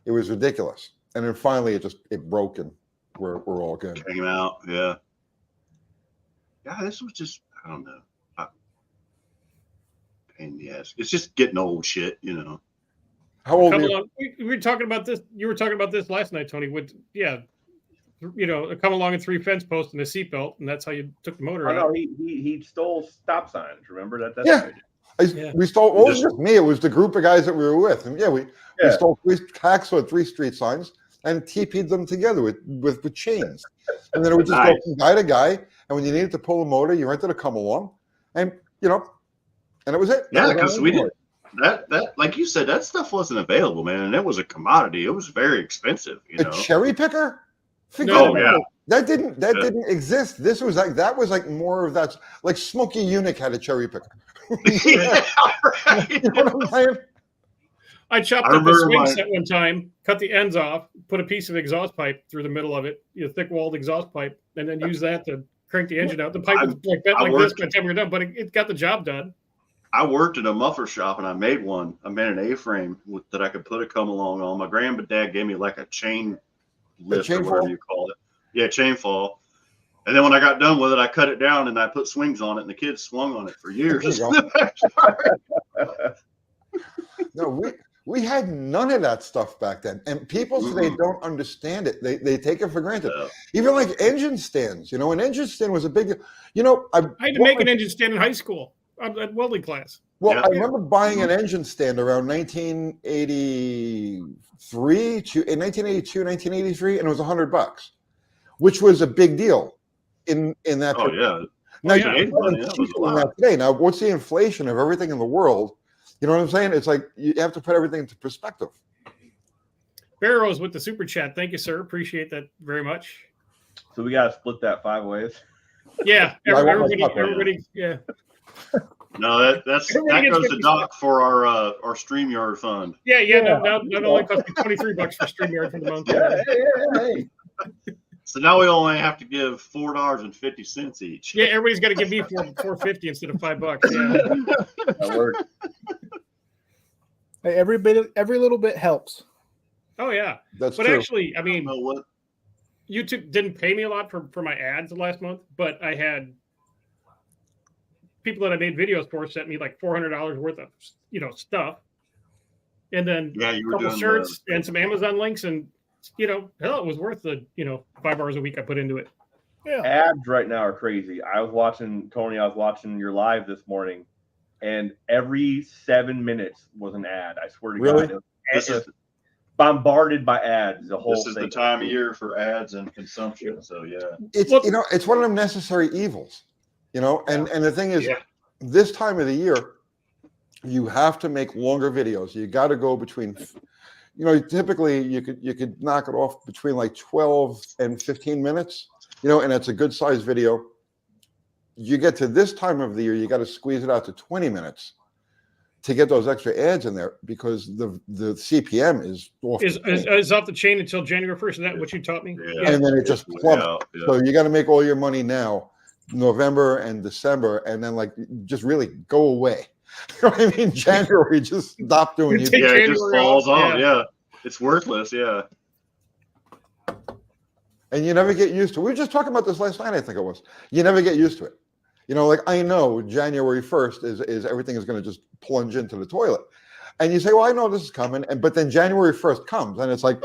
S6: It was ridiculous. And then finally it broke and we're all good.
S2: Came out, yeah. Yeah, this was just, I don't know. Pain in the ass. It's just getting old shit, you know.
S6: How old are
S3: Come
S6: you?
S3: along. We were talking about this. You were talking about this last night, Tony. With come along and 3 fence posts and a seatbelt, and that's how you took the motor
S1: Oh
S3: out.
S1: no, he stole stop signs. Remember that?
S6: Yeah.
S3: Yeah.
S6: We stole, well, it wasn't just me, it was the group of guys that we were with. And we stole 3 hacksaw 3 street signs and TP'd them together with chains. And then it would just go from guy to guy. And when you needed to pull a motor, you rented a come along. And and it was it.
S2: Yeah, because we did that like you said, that stuff wasn't available, man. And it was a commodity. It was very expensive, you
S6: A
S2: know.
S6: cherry picker?
S3: No,
S2: Oh yeah.
S6: That didn't exist. This was like more of that, like Smokey Eunuch had a cherry picker.
S2: Yeah, right.
S6: You know what I'm saying?
S3: I chopped
S2: I
S3: up a
S2: remember
S3: swing
S2: my-
S3: set one time, cut the ends off, put a piece of exhaust pipe through the middle of it, thick-walled exhaust pipe, and then use that to crank the engine out. The pipe was like bent
S2: I
S3: like this
S2: worked-
S3: by the time we were done, but it got the job done.
S2: I worked at a muffler shop and I made one. I made an A-frame that I could put a come along on. My granddad gave me like a chain lift
S6: chain
S2: or whatever
S6: fall?
S2: you call it. Yeah, chain fall. And then when I got done with it, I cut it down and I put swings on it, and the kids swung on it for years.
S6: There No, we had none of that stuff back then. And people today don't understand it. They take it for granted.
S2: Yeah.
S6: Even like engine stands, an engine stand was a big,
S3: I had to make an engine stand in high school at welding class.
S6: Well,
S2: Yeah.
S6: I remember buying an engine stand around 1982, 1983, and it was $100, which was a big deal in that.
S2: Oh yeah.
S6: Now
S3: yeah.
S6: you're cheaper than that today. Now, what's the inflation of everything in the world? You know what I'm saying? It's like you have to put everything into perspective.
S3: Barrows with the super chat. Thank you, sir. Appreciate that very much.
S1: So we got to split that 5 ways.
S3: Yeah,
S6: Yeah, I want my
S3: everybody,
S6: puck right now.
S3: everybody, yeah.
S2: No, that
S3: Everybody gets
S2: goes to
S3: 50
S2: Doc for our StreamYard fund.
S3: Yeah. Not only cost me $23 for StreamYard for the month.
S1: Hey.
S2: So now we only have to give $4.50 each.
S3: Yeah, everybody's got to give me $4.50 instead of $5. Yeah.
S1: That worked.
S4: Hey, every little bit helps.
S3: Oh yeah,
S6: That's
S3: but
S6: true.
S3: actually, I
S2: You
S3: mean,
S2: know what?
S3: YouTube didn't pay me a lot for my ads last month, but I had people that I made videos for sent me like $400 worth of stuff, and then
S2: Yeah, you
S3: a
S2: were
S3: couple
S2: doing
S3: shirts and some Amazon links, and hell, it was worth the 5 hours a week I put into it.
S4: Yeah.
S1: Ads right now are crazy. I was watching your live this morning, and every 7 minutes was an ad. I swear to
S6: Really?
S1: God.
S2: This is
S1: Bombarded by ads. The whole
S2: This is
S1: thing.
S2: the time of year for ads and consumption. So yeah.
S6: It's
S3: Look-
S6: it's one of them necessary evils, and the thing is,
S2: Yeah.
S6: this time of the year, you have to make longer videos. You got to go between, typically you could knock it off between like 12 and 15 minutes, and it's a good sized video. You get to this time of the year, you got to squeeze it out to 20 minutes to get those extra ads in there because the CPM is off. the chain.
S3: Is off the chain until January 1st. Is that what you taught me?
S2: Yeah.
S6: And then it just
S2: Yeah,
S6: plummets.
S2: yeah.
S6: So you got to make all your money now, November and December, and then like just really go away. You know what I mean? January, just stop doing
S3: You
S6: it.
S3: take-
S2: Yeah, it just
S3: January
S2: falls
S3: off,
S2: off. Yeah. It's worthless. Yeah.
S6: And you never get used to it. We were just talking about this last night, I think it was. You never get used to it. Like I know January 1st is everything is going to just plunge into the toilet. And you say, well, I know this is coming. But then January 1st comes and it's like,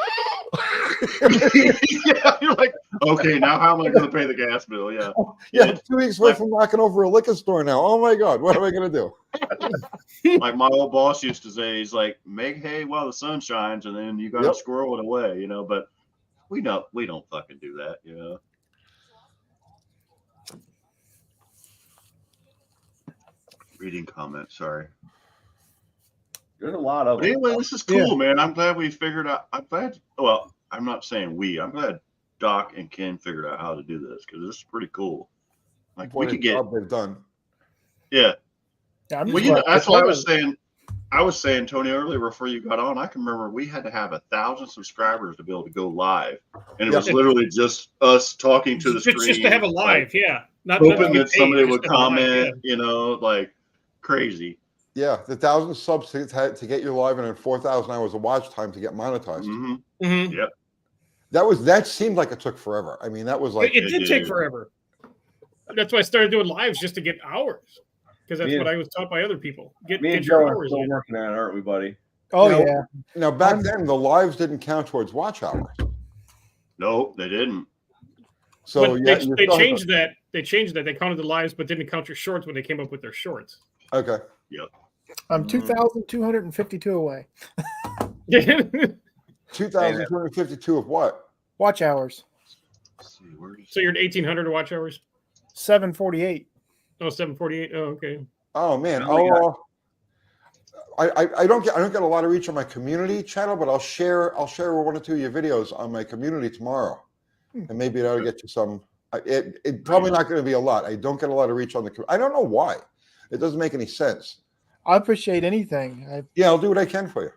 S2: Yeah. You're like, okay, now how am I going to pay the gas bill? Yeah.
S6: yeah, 2 weeks away from knocking over a liquor store now. Oh my God, what am I going to do?
S2: Like my old boss used to say, he's like, make hay while the sun shines, and then you got to
S6: Yep.
S2: squirrel it away, But we don't fucking do that, Reading comments, sorry.
S1: There's a lot of
S2: But
S1: them.
S2: anyway, this is cool, man. I'm glad we figured out. Well, I'm not saying we. I'm glad Doc and Ken figured out how to do this because this is pretty cool. Like we
S6: What a
S2: could get,
S6: job they've done.
S2: yeah.
S4: Yeah, I'm
S2: Well,
S4: just glad-
S2: that's what I was saying. I was saying, Tony, earlier before you got on, I can remember we had to have 1,000 subscribers to be able to go live, and it was literally just us talking to the screen,
S3: just to have a live, yeah. Not
S2: hoping
S3: to get
S2: that somebody
S3: paid,
S2: would
S3: just to have a live,
S2: comment, you know, like crazy.
S6: Yeah, the 1,000 subs to get you live and then 4,000 hours of watch time to get monetized.
S2: Hmm.
S3: yeah. Mhm.
S2: Yep.
S6: That seemed like it took forever. I mean, that was like
S3: It did take
S2: did.
S3: forever. That's why I started doing lives, just to get hours, because that's
S1: Me
S3: what
S1: and-
S3: I was taught by other people. Get
S1: Me and
S3: your
S1: Joe are
S3: hours
S1: still
S3: in.
S1: working on it, aren't we, buddy?
S4: Oh
S6: No.
S4: yeah.
S6: now back then the lives didn't count towards watch hours.
S2: No, they didn't.
S6: So
S3: But
S6: yeah,
S3: they
S6: you still have
S3: changed that. They changed that. They counted the lives, but didn't count your shorts when they came up with their shorts.
S6: to- okay.
S4: I'm 2,252 away.
S6: 2,252 of what?
S4: Watch hours.
S2: Let's see, where is
S3: So you're at 1,800 watch hours.
S4: 748.
S3: Oh, 748. Oh, okay.
S6: Oh man.
S1: Oh my
S6: Oh, I don't get a lot of reach on my community channel, but I'll share one or two of your videos on my community tomorrow, and maybe that'll get you some. It probably not going to be a lot. I don't get a lot of reach on the. I don't know why. It doesn't make any sense.
S4: I appreciate anything.
S6: Yeah, I'll do what I can for you.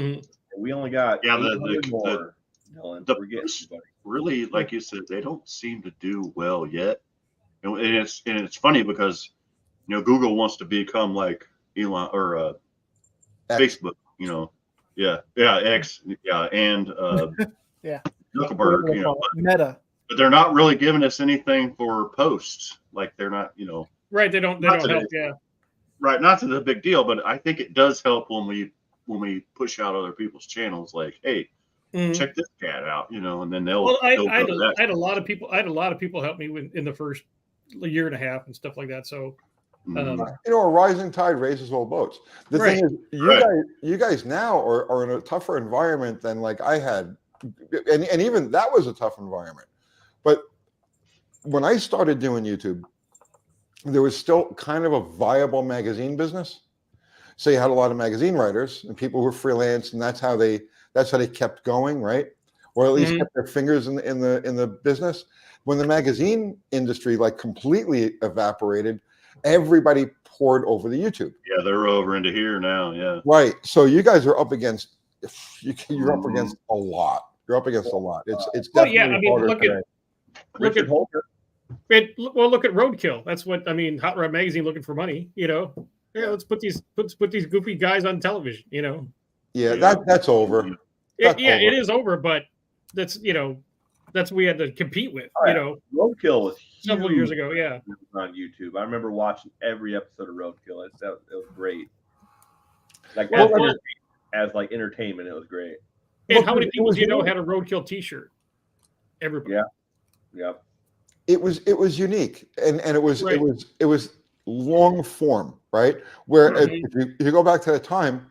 S3: Mhm.
S1: We only got
S2: Yeah,
S1: 800 more. Dylan,
S2: the-
S1: we're getting you, buddy.
S2: really, like you said, they don't seem to do well yet. And it's funny because, you know, Google wants to become like Elon or
S6: X.
S2: Facebook, you know. Yeah, X, yeah, and
S4: Yeah.
S2: Zuckerberg, you know,
S4: Meta.
S2: but they're not really giving us anything for posts. Like they're not, you know,
S3: Right. They don't. They
S2: Not
S3: don't
S2: today.
S3: help. Yeah.
S2: right, not to the big deal, but I think it does help when we push out other people's channels like, hey,
S3: Mhm.
S2: check this cat out, you know, and then they'll,
S3: Well, I
S2: they'll
S3: had
S2: go to
S3: a,
S2: that.
S3: I had a lot of people. I had a lot of people help me in the first year and a half and stuff like that. So,
S2: Mhm.
S6: You know, a rising tide raises all boats. The
S3: Right.
S6: thing is, you guys now are in a tougher environment than like I had, and even that was a tough environment. But when I started doing YouTube, there was still kind of a viable magazine business. So you had a lot of magazine writers and people who were freelance, and that's how they kept going, right? Or at least
S3: Mhm.
S6: kept their fingers in the business. When the magazine industry like completely evaporated, everybody poured over the YouTube.
S2: Yeah, they're over into here now. Yeah.
S6: Right. So you guys are up against you're up
S2: Mhm.
S6: against a lot. You're up against a lot. It's
S3: Well,
S6: definitely
S3: yeah, I mean,
S6: harder
S3: look at-
S6: today.
S3: look
S1: Richard
S3: at
S1: Holker.
S3: look at Roadkill. That's what I mean. Hot Rod Magazine looking for money. You know. Yeah. Let's put these goofy guys on television. You know.
S6: Yeah,
S2: Yeah.
S6: that's over. That's
S3: Yeah. It
S6: over.
S3: is over, but that's that's what we had to compete with.
S1: Oh, yeah.
S3: You know,
S1: Roadkill was
S3: several
S1: huge
S3: years ago. Yeah.
S1: on YouTube. I remember watching every episode of Roadkill. It was great. Like
S3: Well,
S1: as like entertainment, it was great.
S3: And
S6: Look,
S3: how many
S6: it
S3: people
S6: was
S3: do you know
S6: unique.
S3: had a Roadkill T-shirt? Everybody.
S1: Yeah. Yep.
S6: It was unique, and it was
S3: Right.
S6: it was long form, right? Where
S3: Mhm.
S6: if you go back to the time,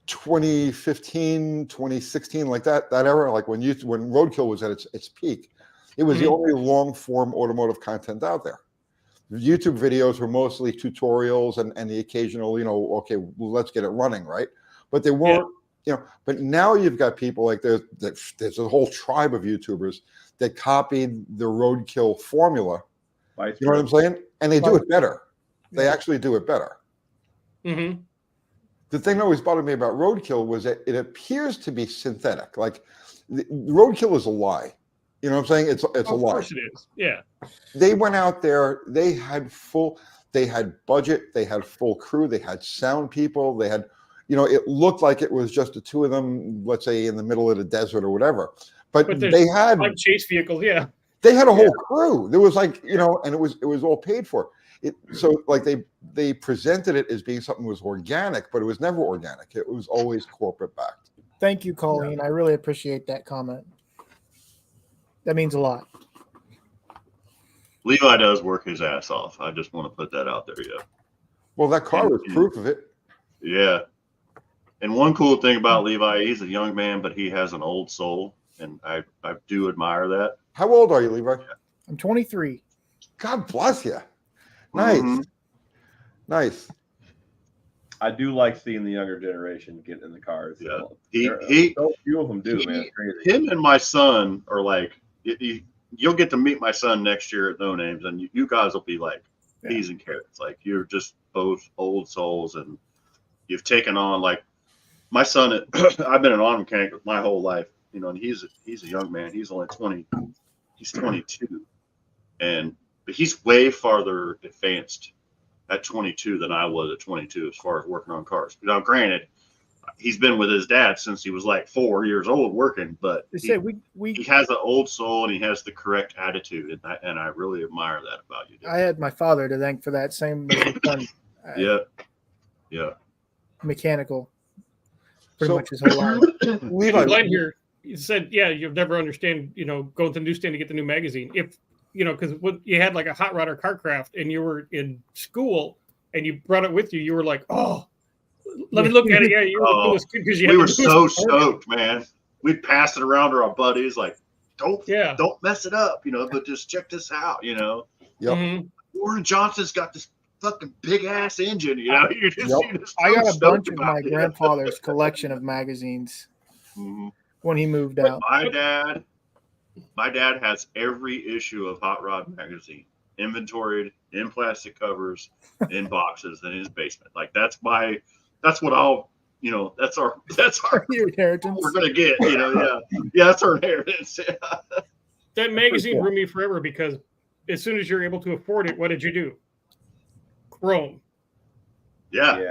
S6: 2015, 2016, like that era, like when Roadkill was at its peak, it was the
S3: Mhm.
S6: only long form automotive content out there. YouTube videos were mostly tutorials and the occasional, okay, well, let's get it running, right? But they weren't, but now you've got people like there's a whole tribe of YouTubers that copied the Roadkill formula.
S1: Vice
S6: You know what I'm saying? And they do it better. They
S4: Yeah.
S6: actually do it better.
S3: Mm-hmm.
S6: The thing that always bothered me about Roadkill was that it appears to be synthetic. Like Roadkill is a lie. You know what I'm saying? It's a
S3: Of
S6: lie.
S3: course it is. Yeah.
S6: They went out there, they had budget, they had full crew, they had sound people, they had, it looked like it was just the two of them, let's say in the middle of the desert or whatever. But
S3: But there's
S6: they had
S3: like chase vehicles. Yeah.
S6: a whole crew. There was like, and it was all paid for. So like they presented it as being something that was organic, but it was never organic. It was always corporate backed.
S4: Thank you, Colleen. I really appreciate that comment. That means a lot.
S2: Levi does work his ass off. I just want to put that out there. Yeah.
S6: Well, that car was proof of it.
S2: Yeah. And one cool thing about Levi, he's a young man, but he has an old soul. And I do admire that.
S6: How old are you, Levi?
S4: I'm 23.
S6: God bless you. Nice.
S2: Mhm.
S6: Nice.
S1: I do like seeing the younger generation get in the cars.
S2: Yeah.
S1: So few of them do, man. It's crazy.
S2: Him and my son are like, you'll get to meet my son next year at No Names, and you guys will be like peas and carrots. Like you're just both old souls, and you've taken on, like my son. I've been an auto mechanic my whole life, you know, and he's a young man. He's only 20. He's 22, but he's way farther advanced at 22 than I was at 22 as far as working on cars. Now, granted, he's been with his dad since he was like 4 years old working, but
S4: They said
S2: he has an old soul and he has the correct attitude, and I really admire that about you, Dave.
S4: I had my father to thank for that. Same as your son.
S2: Yeah.
S4: Mechanical. Pretty
S6: So-
S4: much his whole life.
S6: Levi,
S3: Glenn here, you said, yeah, you'll never understand, you know, going to the newsstand to get the new magazine. If, you know, because when you had like a Hot Rod or Carcraft and you were in school and you brought it with you, you were like, oh, let me look at it. Yeah, you were the coolest kid because you
S2: We
S3: had
S2: were
S3: the
S2: so
S3: newest component.
S2: stoked, man. We'd pass it around to our buddies, like, don't mess it up, you know, but just check this out, you know.
S6: Yep.
S3: Mhm.
S2: Warren Johnson's got this fucking big ass engine, you know. You're just,
S6: Yep.
S2: you're just
S4: I got
S2: so
S4: a bunch
S2: stoked
S4: of
S2: about
S4: my
S2: it.
S4: grandfather's collection of magazines
S2: Mhm.
S4: when he moved out.
S2: My dad has every issue of Hot Rod magazine inventoried in plastic covers in boxes in his basement. Like that's what I'll, you know, that's our
S4: Your inheritance.
S2: we're gonna get, you know. Yeah, that's our inheritance.
S3: That magazine
S6: cool.
S3: ruined me forever because as soon as you're able to afford it, what did you do? Chrome.
S2: Yeah.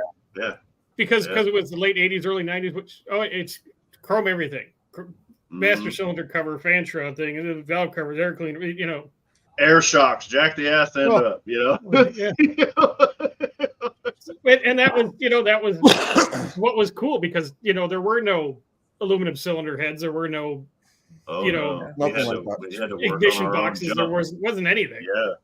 S3: Because it was the late 80s, early 90s, which, it's chrome everything. Master
S2: Mhm.
S3: cylinder cover, fan shroud thing, and then valve covers, air cleaner, you know.
S2: Air shocks, jack the ass end up, you know.
S3: Yeah. And that was, you know, that was what was cool because, you know, there were no aluminum cylinder heads. There were no
S2: Oh,
S3: You know,
S2: no.
S6: Nothing like that.
S2: We had to work on
S3: ignition
S2: our own
S3: boxes. There
S2: junk.
S3: wasn't anything.
S2: Yeah.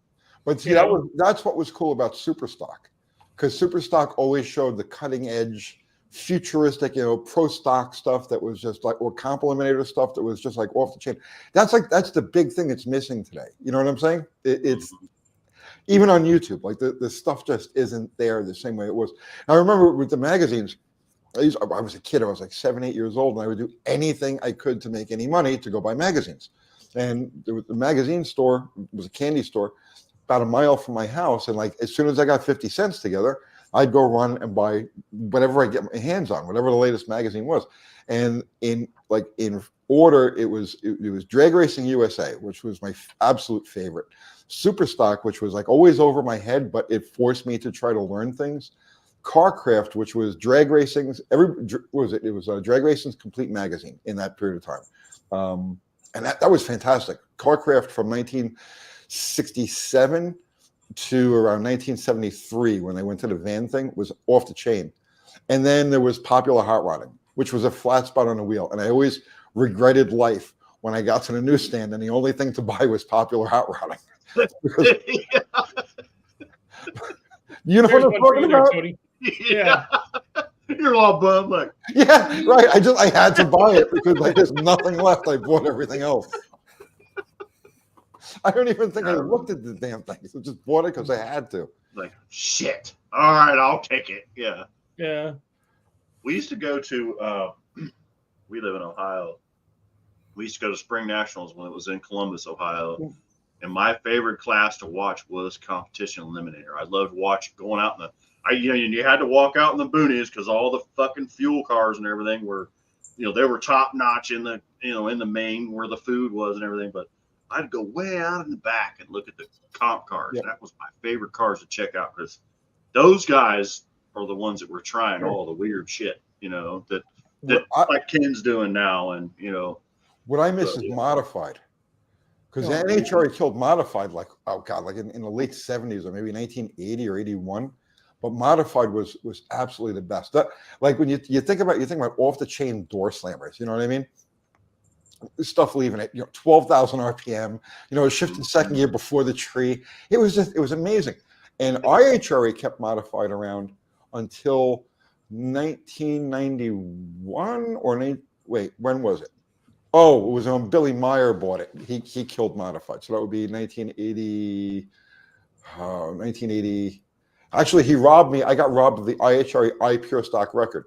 S6: But see,
S3: You know?
S6: that's what was cool about Superstock, because Superstock always showed the cutting edge, futuristic, you know, pro stock stuff that was just like, or complementator stuff that was just like off the chain. That's the big thing that's missing today. You know what I'm saying? It's even on YouTube, like the stuff just isn't there the same way it was. I remember with the magazines. I was a kid. I was like 7, 8 years old, and I would do anything I could to make any money to go buy magazines. And there was the magazine store, it was a candy store, about a mile from my house. And like as soon as I got 50 cents together, I'd go run and buy whatever I get my hands on, whatever the latest magazine was. And in order, it was Drag Racing USA, which was my absolute favorite. Superstock, which was like always over my head, but it forced me to try to learn things. Carcraft, which was Drag Racing's It was Drag Racing's complete magazine in that period of time, and that was fantastic. Carcraft from 1967 to around 1973, when they went to the van thing, was off the chain. And then there was Popular Hot Rodding, which was a flat spot on the wheel, and I always regretted life when I got to the newsstand and the only thing to buy was Popular Hot Rodding. Because, you know
S3: There's
S6: what I'm
S3: one for
S6: talking
S3: you there,
S6: about?
S3: Tony. Yeah.
S2: You're all bummed, like,
S6: Yeah, right. I had to buy it because like, there's nothing left. I bought everything else. I don't even think I looked at the damn thing. I just bought it because I had to.
S2: like shit. All right, I'll take it. Yeah.
S3: Yeah.
S2: We used to go to we live in Ohio. We used to go to Spring Nationals when it was in Columbus, Ohio. And my favorite class to watch was Competition Eliminator. I loved going out in the you had to walk out in the boonies because all the fucking fuel cars and everything were, you know, they were top notch in the, you know, in the main where the food was and everything. But I'd go way out in the back and look at the comp cars.
S6: Yeah.
S2: That was my favorite cars to check out because those guys are the ones that were trying all the weird shit, you know, that like Ken's doing now. And, you know,
S6: What I miss is modified. Because the NHRA killed modified like, oh God, like in the late 70s or maybe 1980 or 81. But modified was absolutely the best. That, like when you think about off the chain door slammers, you know what I mean? Stuff leaving it, you know, 12,000 RPM, you know, shifting second gear before the tree. It was amazing. And IHRA kept modified around until 1991 when was it? Oh, it was when Billy Meyer bought it. He killed modified. So that would be 1980. Actually, he robbed me. I got robbed of the IHRA I Pure Stock record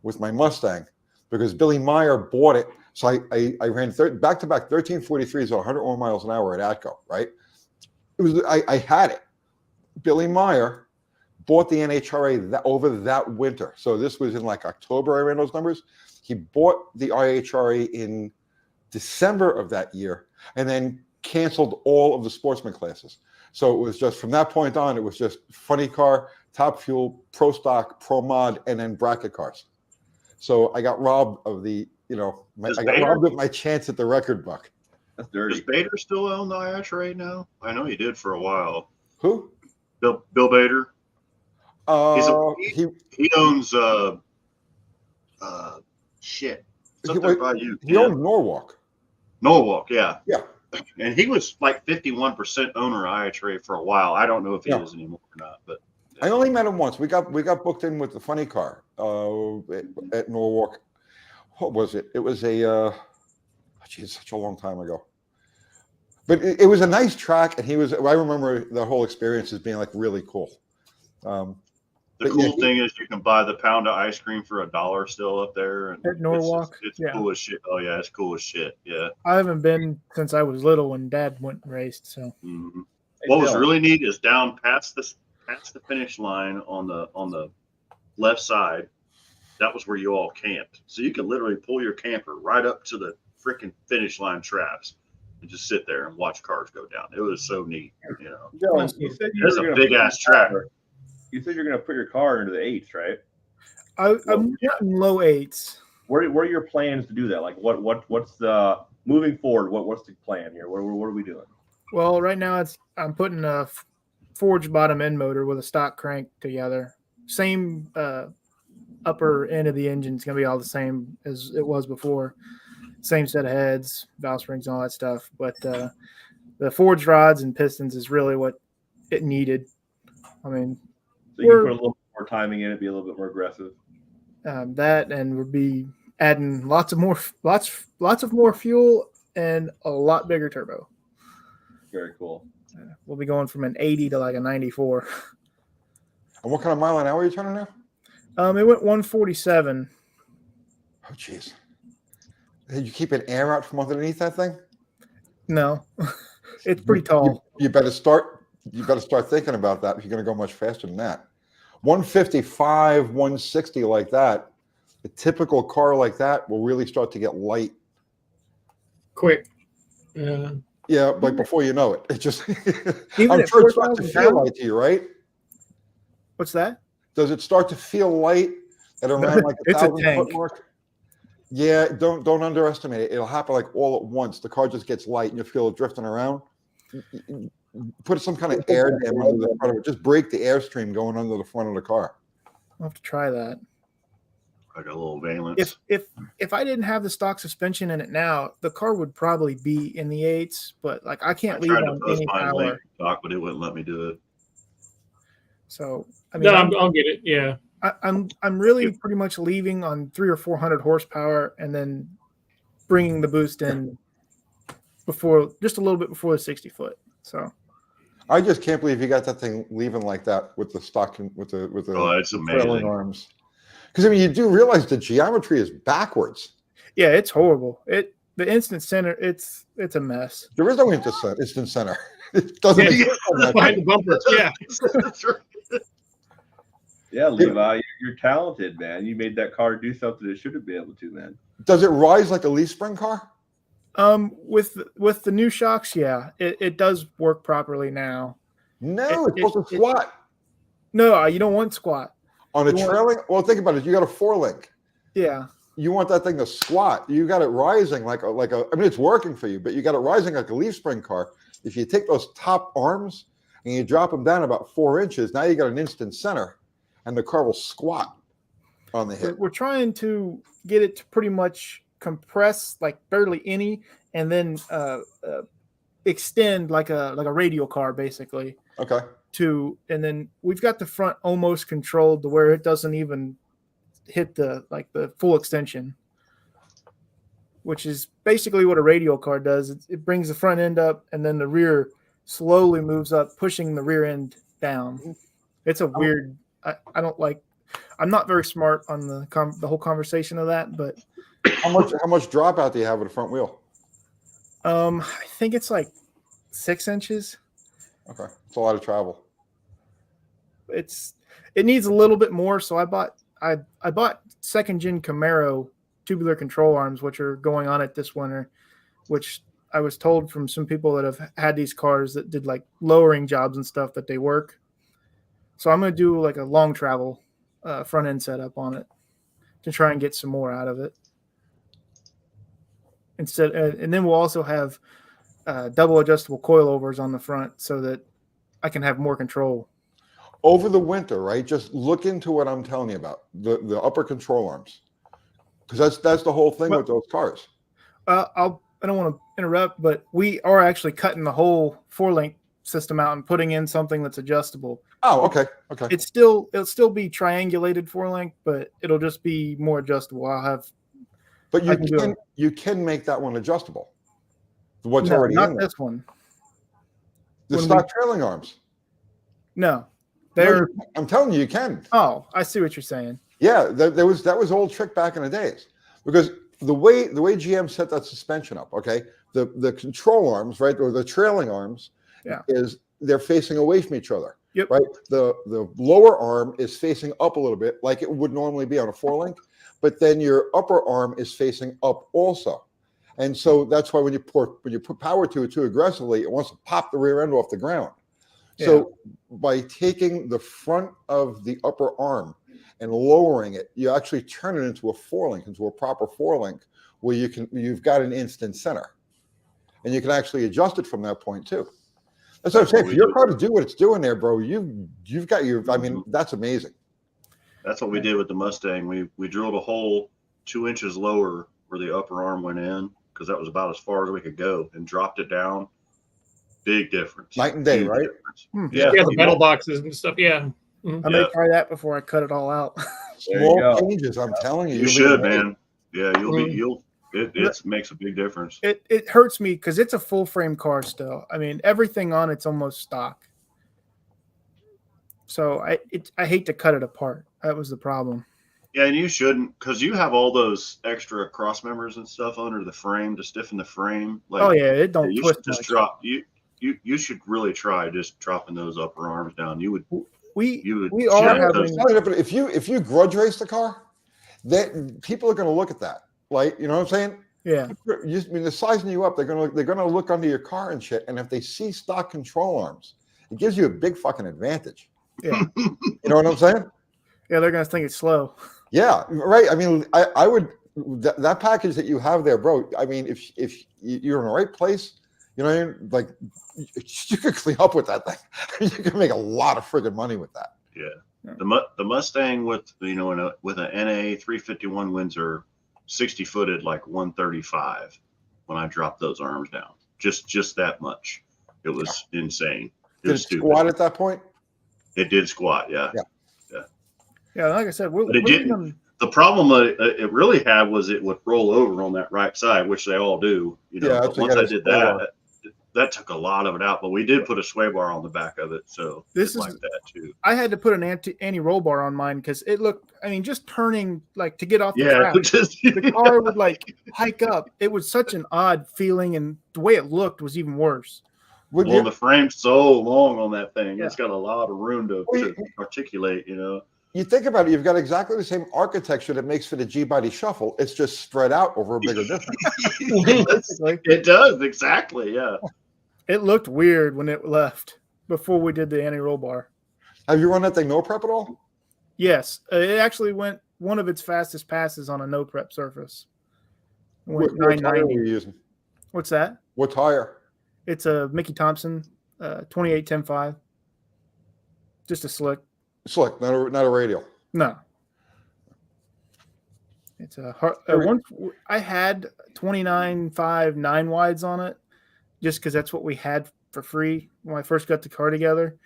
S6: with my Mustang because Billy Meyer bought it. So I ran back-to-back 1343s at 100 more miles an hour at ATCO, right? I had it. Billy Meyer bought the NHRA over that winter. So this was in like October, I ran those numbers. He bought the IHRA in December of that year and then canceled all of the sportsman classes. So it was just from that point on, it was just funny car, Top Fuel, Pro Stock, Pro Mod, and then bracket cars. So I got robbed of the, I got robbed of my chance at the record buck.
S1: That's dirty.
S2: Is Bader still on the IHRA now? I know he did for a while.
S6: Who?
S2: Bill Bader. He owns shit. Something by you.
S6: He owned Norwalk.
S2: Norwalk, yeah.
S6: Yeah.
S2: And he was like 51% owner of IHRA for a while. I don't know if he is anymore or not, but
S6: I only met him once. We got booked in with the funny car at Norwalk. What was it? It was a such a long time ago. But it was a nice track, and I remember the whole experience as being like really cool.
S2: The cool thing is you can buy the pound of ice cream for $1 still up there. And
S4: At Norwalk?
S2: It's cool as shit. Oh, yeah, it's cool as shit. Yeah.
S4: I haven't been since I was little when Dad went and raced. So
S2: What was really neat is down past the finish line on the left side. That was where you all camped. So you could literally pull your camper right up to the freaking finish line traps and just sit there and watch cars go down. It was so neat.
S1: Dylan, you said
S2: It's a big ass track.
S1: You said you're going to put your car into the 8s, right?
S4: I'm getting low 8s.
S1: What are your plans to do that? Like, what's the moving forward? What's the plan here? What are we doing?
S4: Well, right now I'm putting a forged bottom end motor with a stock crank together. Same upper end of the engine is going to be all the same as it was before. Same set of heads, valve springs, all that stuff. But the forged rods and pistons is really what it needed. I mean,
S1: so you can put a little more timing in it, be a little bit more aggressive.
S4: That, and we'll be adding lots of more fuel and a lot bigger turbo.
S1: Very cool.
S4: We'll be going from an 80 to like a 94.
S6: And what kind of mile an hour are you turning now?
S4: It went 147.
S6: Oh, jeez. Did you keep an air out from underneath that thing?
S4: No, it's pretty tall.
S6: You better start thinking about that if you're going to go much faster than that. 155, 160 like that, a typical car like that will really start to get light.
S3: Quick.
S6: Yeah, like before you know it. It just,
S4: Even
S6: I'm sure it starts to feel light to you, right?
S4: What's that?
S6: Does it start to feel light at around like
S4: It's a
S6: 1,000
S4: tank.
S6: foot mark? Yeah, don't underestimate it. It'll happen like all at once. The car just gets light and you feel it drifting around. Put some kind of air dam under the front of it. Just break the airstream going under the front of the car.
S4: I'll have to try that.
S2: Like a little valence.
S4: If I didn't have the stock suspension in it now, the car would probably be in the 8s, but like I can't leave
S2: tried to
S4: on
S2: post
S4: any
S2: mine
S4: power.
S2: link, Doc, but it wouldn't let me do it.
S4: So I mean,
S3: I'll get it. Yeah.
S4: I'm really pretty much leaving on 300 or 400 horsepower, and then bringing the boost in just a little bit before the 60 foot. So
S6: I just can't believe you got that thing leaving like that with the stock with the
S2: It's
S6: trailing
S2: amazing.
S6: arms. Because I mean, you do realize the geometry is backwards.
S4: yeah, it's horrible. The instant center, it's a mess.
S6: There is no instant center. It doesn't.
S3: Yeah.
S6: exist on that
S3: Behind
S6: thing.
S3: the bumper. Yeah.
S2: That's right.
S1: Yeah, Levi, you're talented, man. You made that car do something it shouldn't be able to, man.
S6: Does it rise like a leaf spring car?
S4: With the new shocks, yeah, it does work properly now.
S6: No, it's supposed to squat
S4: No, you don't want squat.
S6: on a
S4: you want-
S6: trailing. Well, think about it. You got a 4-link.
S4: Yeah,
S6: You want that thing to squat. You got it rising like a. I mean, it's working for you, but you got it rising like a leaf spring car. If you take those top arms and you drop them down about 4 inches, now you got an instant center, and the car will squat on the hip.
S4: we're trying to get it to pretty much compress like barely any, and then extend like a radial car basically.
S6: Okay.
S4: And then we've got the front almost controlled to where it doesn't even hit the full extension, which is basically what a radial car does. It brings the front end up, and then the rear slowly moves up, pushing the rear end down. It's a weird. I don't like. I'm not very smart on the whole conversation of that, but
S6: How much dropout do you have with the front wheel?
S4: I think it's like 6 inches.
S6: Okay, it's a lot of travel.
S4: It needs a little bit more, so I bought second gen Camaro tubular control arms, which are going on it this winter, which I was told from some people that have had these cars that did like lowering jobs and stuff that they work. So I'm going to do like a long travel front end setup on it to try and get some more out of it. And then we'll also have double adjustable coilovers on the front so that I can have more control.
S6: Over the winter, right? Just look into what I'm telling you about the upper control arms, because that's the whole thing with those cars.
S4: I don't want to interrupt, but we are actually cutting the whole 4-link system out and putting in something that's adjustable.
S6: Oh, okay.
S4: It'll still be triangulated 4-link, but it'll just be more adjustable.
S6: But you can make that one adjustable. What's already
S4: not
S6: in there.
S4: this one.
S6: The stock trailing arms.
S4: No,
S6: I'm telling you, you can.
S4: Oh, I see what you're saying.
S6: Yeah, that was old trick back in the days, because the way GM set that suspension up, okay, the control arms, right, or the trailing arms, is they're facing away from each other.
S4: Yep.
S6: Right. The lower arm is facing up a little bit, like it would normally be on a 4-link, but then your upper arm is facing up also. And so that's why when you put power to it too aggressively, it wants to pop the rear end off the ground.
S4: Yeah.
S6: So by taking the front of the upper arm and lowering it, you actually turn it into a 4-link, into a proper 4-link, where you've got an instant center, and you can actually adjust it from that point too. That's what I'm saying. For your car to do what it's doing there, bro, you've got your. I mean, that's amazing.
S2: That's what we did with the Mustang. We drilled a hole 2 inches lower where the upper arm went in, because that was about as far as we could go, and dropped it down. Big difference.
S6: Night and day,
S2: Huge
S6: right?
S2: difference.
S3: Yeah, the metal boxes and stuff. Yeah.
S4: I may try that before I cut it all out.
S6: Small changes, I'm telling you.
S2: You should, man. Yeah, it makes a big difference.
S4: It hurts me because it's a full frame car still. I mean, everything on it's almost stock. So I hate to cut it apart. That was the problem.
S2: Yeah, and you shouldn't, because you have all those extra cross members and stuff under the frame to stiffen the frame.
S4: Oh yeah, it don't
S2: you
S4: twist
S2: should just
S4: much.
S2: drop. You should really try just dropping those upper arms down.
S4: We
S2: are
S4: are
S2: having.
S4: having.
S6: If you grudge race the car, that people are going to look at that. Like, you know what I'm saying?
S4: Yeah.
S6: I mean, they're sizing you up. They're gonna look under your car and shit. And if they see stock control arms, it gives you a big fucking advantage.
S4: Yeah.
S6: You know what I'm saying?
S4: Yeah, they're gonna think it's slow.
S6: Yeah, right. I mean, I would that package that you have there, bro. I mean, if you're in the right place, you know, like you could clean up with that thing. You can make a lot of friggin' money with that.
S2: Yeah. The Mustang with with an NA 351 Windsor 60 footed like 135 when I dropped those arms down. Just that much. It was insane.
S6: Did it squat at that point?
S2: It did squat, yeah.
S4: Yeah, like I said,
S2: But it didn't. The problem it really had was it would roll over on that right side, which they all do. But once I did that took a lot of it out. But we did put a sway bar on the back of it, so
S4: this is
S2: like that too.
S4: I had to put an anti-roll bar on mine because it looked. I mean, just turning like to get off the track, the car would like hike up. It was such an odd feeling, and the way it looked was even worse.
S2: The frame's so long on that thing; it's got a lot of room to articulate.
S6: You think about it, you've got exactly the same architecture that makes for the G-body shuffle. It's just spread out over a bigger distance.
S2: It does, exactly, yeah.
S4: It looked weird when it left before we did the anti-roll bar.
S6: Have you run that thing no prep at all?
S4: Yes. It actually went one of its fastest passes on a no prep surface.
S6: What tire are you using?
S4: What's that?
S6: What tire?
S4: It's a Mickey Thompson 28-10-5. Just a slick.
S6: Slick, not a radial.
S4: No. It's a I had 29.5 9 wides on it just because that's what we had for free when I first got the car together,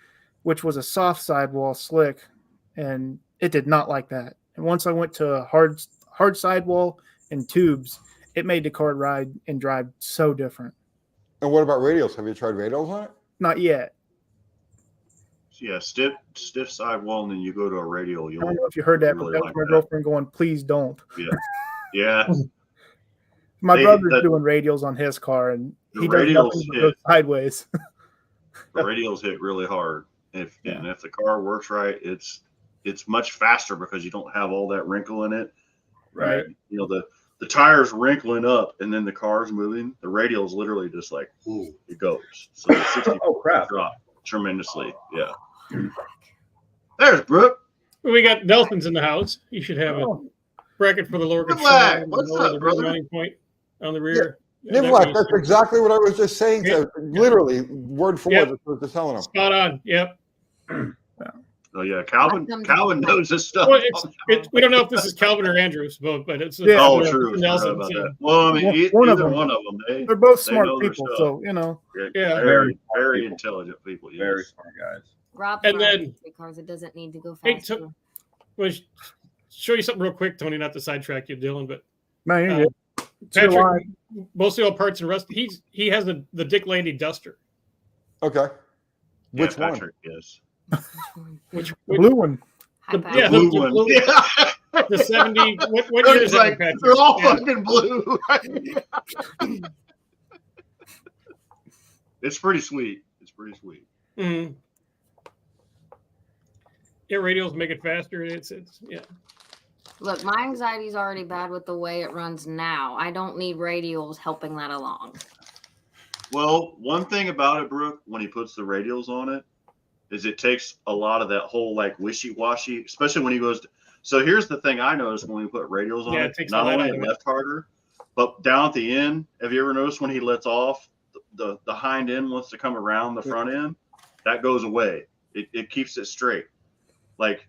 S4: which was a soft sidewall slick, and it did not like that. And once I went to a hard sidewall and tubes, it made the car ride and drive so different.
S6: And what about radials? Have you tried radials on it?
S4: Not yet.
S2: Yeah, stiff sidewall, and then you go to a radial.
S4: I don't know if you heard that,
S2: really
S4: but that was my girlfriend going, "Please don't."
S2: Yeah.
S4: My brother's doing radials on his car, and he does nothing but go sideways.
S2: The radials hit really hard. And if the car works right, it's it's much faster because you don't have all that wrinkle in it.
S4: Right.
S2: You know, the tire's wrinkling up and then the car's moving. The radial is literally just like, ooh, it goes. So the 60
S1: Oh crap!
S2: drop tremendously. Yeah. There's Brooke.
S3: Well, we got Nelson's in the house. You should have a bracket for the lower
S2: Good
S3: control,
S2: luck.
S3: and
S2: What's
S3: lower
S2: up,
S3: the
S2: brother?
S3: mounting point on the rear.
S6: Nivlak, that's exactly what I was just saying.
S3: Yeah.
S6: Literally, word for
S3: Yep.
S6: word, that's what I was telling him.
S3: Spot on. Yep.
S2: Oh yeah, Calvin
S5: Welcome to-
S2: Calvin knows his stuff.
S3: Well, we don't know if this is Calvin or Andrews, but it's
S4: Yeah.
S2: Oh,
S3: it's
S2: true. Forgot
S3: Nelson.
S2: about
S3: So,
S2: that. Well, I mean,
S4: One of
S2: either
S4: them.
S2: one of them.
S4: They're both
S2: They
S4: smart
S2: know their
S4: people,
S2: stuff.
S4: so you know.
S3: Yeah.
S2: Very,
S1: Smart
S2: very
S1: people.
S2: intelligent people. Yes.
S1: Very smart guys.
S5: Rob
S3: And
S5: drives
S3: then-
S5: three cars. It doesn't need to go
S3: Hey,
S5: faster.
S3: well, show you something real quick, Tony. Not to sidetrack you, Dylan, but
S4: Man, you're
S3: Uh,
S4: good. It's your
S3: Patrick,
S4: line.
S3: mostly all parts and rust. He has the Dick Landy Duster.
S6: Okay.
S2: Yeah,
S6: Which one?
S2: Patrick, yes.
S3: Which
S4: The blue one.
S5: Hi,
S3: the-
S5: Pat.
S3: yeah,
S2: Blue
S3: the
S2: one.
S3: blue-
S2: Yeah.
S3: the 70. What year is
S2: It's
S3: that,
S2: like,
S3: Patrick?
S2: they're all
S3: Yeah.
S2: fucking blue. It's pretty sweet. It's pretty sweet.
S3: Mhm. Yeah, radials make it faster. It's yeah.
S5: Look, my anxiety is already bad with the way it runs now. I don't need radials helping that along.
S2: Well, one thing about it, Brooke, when he puts the radials on it, is it takes a lot of that whole like wishy-washy, especially when he goes so here's the thing I noticed when we put radials on
S3: Yeah,
S2: it,
S3: it takes
S2: not
S3: all that
S2: only
S3: out of it.
S2: left harder, but down at the end, have you ever noticed when he lets off the hind end wants to come around the front end? That goes away. It keeps it straight. Like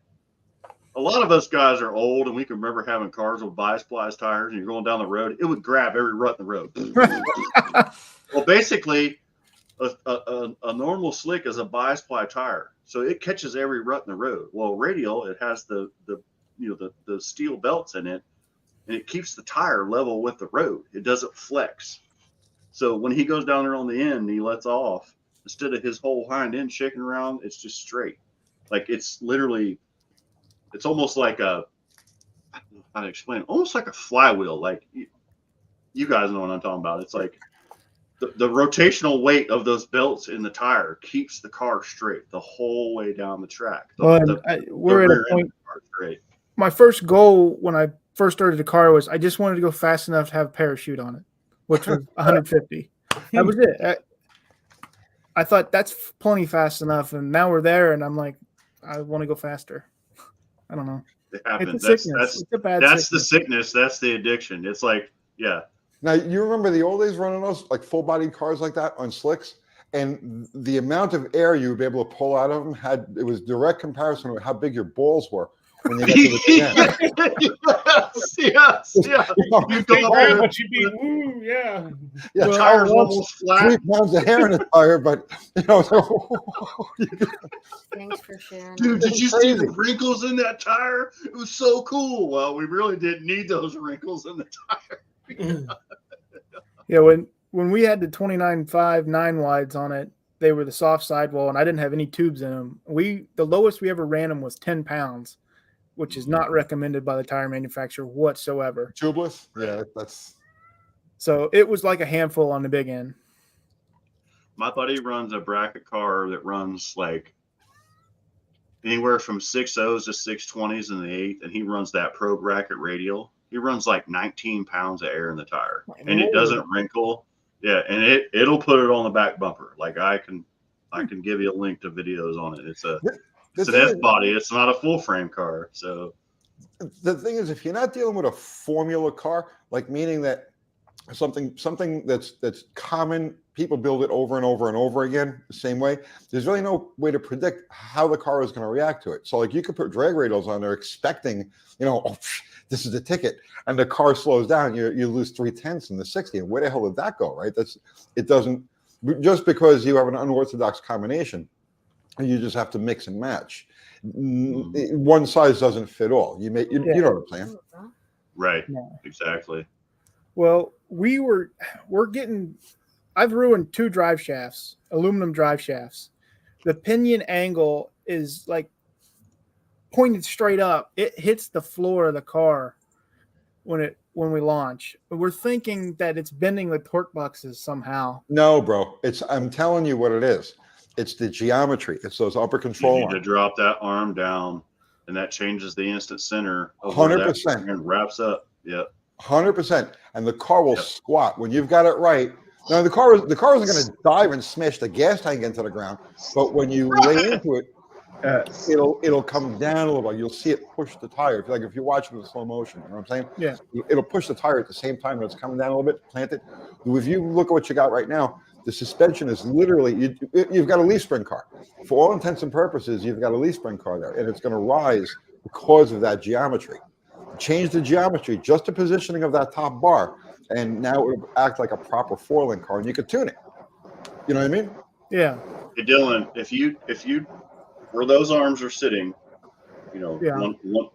S2: a lot of us guys are old and we can remember having cars with bi-splice tires and you're going down the road, it would grab every rut in the road. Well, basically, a normal slick is a bi-splice tire, so it catches every rut in the road. Well, radial, it has the steel belts in it, and it keeps the tire level with the road. It doesn't flex. So when he goes down there on the end and he lets off, instead of his whole hind end shaking around, it's just straight. Like it's literally, it's almost like a, I don't know how to explain it, almost like a flywheel. Like you guys know what I'm talking about. It's like the rotational weight of those belts in the tire keeps the car straight the whole way down the track.
S4: Well, we're at a
S2: rear end
S4: point.
S2: of the car is straight.
S4: My first goal when I first started the car was I just wanted to go fast enough to have a parachute on it, which was 150. That was it. I thought that's plenty fast enough, and now we're there, and I'm like, I want to go faster. I don't know.
S2: It
S4: It's a
S2: happens.
S4: sickness. It's a bad
S2: That's the
S4: sickness.
S2: sickness. That's the addiction. It's like, yeah.
S6: Now, you remember the old days running those like full-bodied cars like that on slicks, and the amount of air you would be able to pull out of them it was direct comparison with how big your balls were when you got to the end.
S2: yes. Yeah. You go
S3: Grab
S2: there,
S3: what you'd be. Woo, yeah.
S6: Yeah,
S2: the
S6: well,
S2: tire's
S6: that's
S2: almost flat.
S6: 3 pounds of hair in the tire, but you know,
S5: Thanks for sharing.
S2: Dude,
S5: that.
S2: did you see the wrinkles in that tire? It was so cool. Well, we really didn't need those wrinkles in the tire.
S4: Yeah, when we had the 29.5 9 wides on it, they were the soft sidewall, and I didn't have any tubes in them. The lowest we ever ran them was 10 pounds, which is not recommended by the tire manufacturer whatsoever.
S6: tubeless. Yeah, that's
S4: So it was like a handful on the big end.
S2: My buddy runs a bracket car that runs like anywhere from 6.0s to 6.20s in the 8th, and he runs that pro bracket radial. He runs like 19 pounds of air in the tire, and it doesn't wrinkle. Yeah, and it'll put it on the back bumper. Like I can give you a link to videos on it. It's an S body. It's not a full frame car. So
S6: the thing is, if you're not dealing with a formula car, like meaning that something that's common, people build it over and over and over again the same way. There's really no way to predict how the car is going to react to it. So like you could put drag radials on there expecting, this is the ticket, and the car slows down. You lose 0.3 in the 60. And where the hell did that go? Right? It doesn't just because you have an unorthodox combination. You just have to mix and match. One size doesn't fit all. You know what I'm saying?
S2: right,
S4: Yeah.
S2: exactly.
S4: Well, I've ruined 2 drive shafts, aluminum drive shafts. The pinion angle is like pointed straight up. It hits the floor of the car when we launch. We're thinking that it's bending the torque boxes somehow.
S6: No, bro. I'm telling you what it is. It's the geometry. It's those upper
S2: You
S6: control
S2: need to
S6: arms.
S2: drop that arm down. and that changes the instant center of where that
S6: 100%.
S2: rear end wraps up. Yep.
S6: 100%. And the car will
S2: Yep.
S6: squat when you've got it right. Now the car isn't going to dive and smash the gas tank into the ground, but when you lay into it, it'll come down a little bit. You'll see it push the tire. If you're watching it in slow motion, you know what I'm saying?
S4: Yeah.
S6: It'll push the tire at the same time that it's coming down a little bit, plant it. If you look at what you got right now, the suspension is literally, you've got a leaf spring car. For all intents and purposes, you've got a leaf spring car there, and it's going to rise because of that geometry. Change the geometry, just the positioning of that top bar, and now it will act like a proper four-link car, and you could tune it. You know what I mean?
S4: Yeah.
S2: Hey, Dylan, if you where those arms are sitting, you know,
S4: Yeah.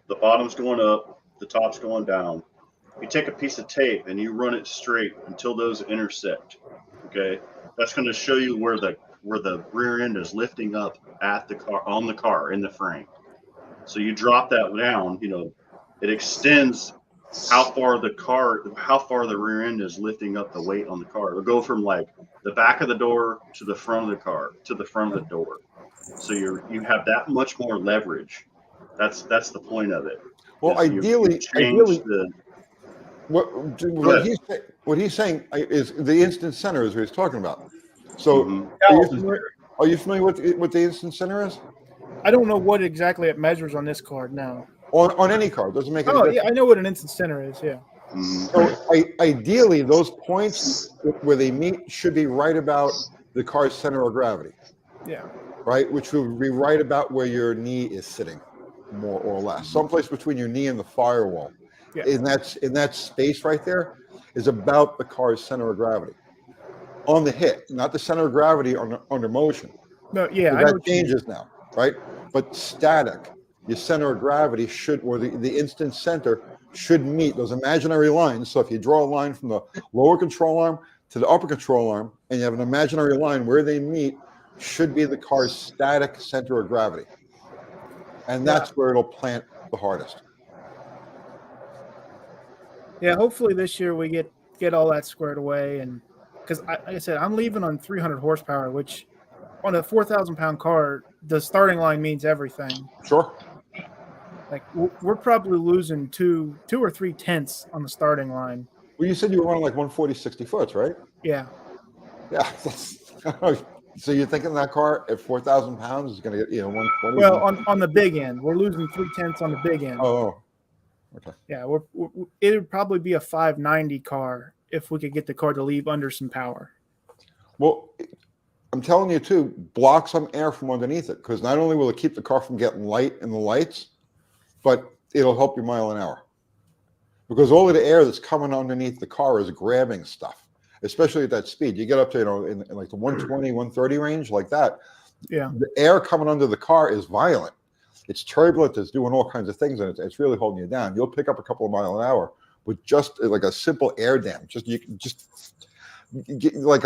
S2: the bottom's going up, the top's going down. You take a piece of tape and you run it straight until those intersect. Okay, that's going to show you where the rear end is lifting up at the car, on the car, in the frame. So you drop that down, you know, it extends how far the rear end is lifting up the weight on the car. It'll go from like the back of the door to the front of the car to the front of the door. So you have that much more leverage. That's the point of it.
S6: Well,
S2: is you
S6: ideally,
S2: change the
S6: what he's saying is the instant center is what he's talking about. So,
S2: Mhm.
S6: are you familiar with what the instant center is?
S4: I don't know what exactly it measures on this card now.
S6: On any car, doesn't make any
S4: Oh,
S6: difference.
S4: yeah, I know what an instant center is. Yeah.
S2: Mhm.
S6: So ideally, those points where they meet should be right about the car's center of gravity,
S4: Yeah.
S6: right? Which would be right about where your knee is sitting, more or less. Someplace between your knee and the firewall.
S4: Yeah.
S6: In that space right there is about the car's center of gravity. On the hit, not the center of gravity under motion.
S4: No. Yeah.
S6: So
S4: I know
S6: that
S4: what you mean.
S6: changes now, right? But static, your center of gravity should, or the instant center should meet those imaginary lines. So if you draw a line from the lower control arm to the upper control arm, and you have an imaginary line where they meet, should be the car's static center of gravity. And that's where it'll plant the hardest.
S4: Yeah. Hopefully this year we get all that squared away, and because like I said, I'm leaving on 300 horsepower, which on a 4,000-pound car, the starting line means everything.
S6: Sure.
S4: Like we're probably losing two or three tenths on the starting line.
S6: Well, you said you were running like 140, 60 foots, right?
S4: Yeah.
S6: Yeah. So you're thinking that car at 4,000 pounds is going to get 120?
S4: Well, on the big end, we're losing 3/10 on the big end.
S6: Oh, okay.
S4: Yeah, it would probably be a 590 car if we could get the car to leave under some power.
S6: Well, I'm telling you too, block some air from underneath it, because not only will it keep the car from getting light in the lights, but it'll help your mile an hour. Because all of the air that's coming underneath the car is grabbing stuff, especially at that speed. You get up to, in like the 120, 130 range, like that.
S4: Yeah.
S6: The air coming under the car is violent. It's turbulent. It's doing all kinds of things, and it's really holding you down. You'll pick up a couple of miles an hour with just like a simple air dam. You can get like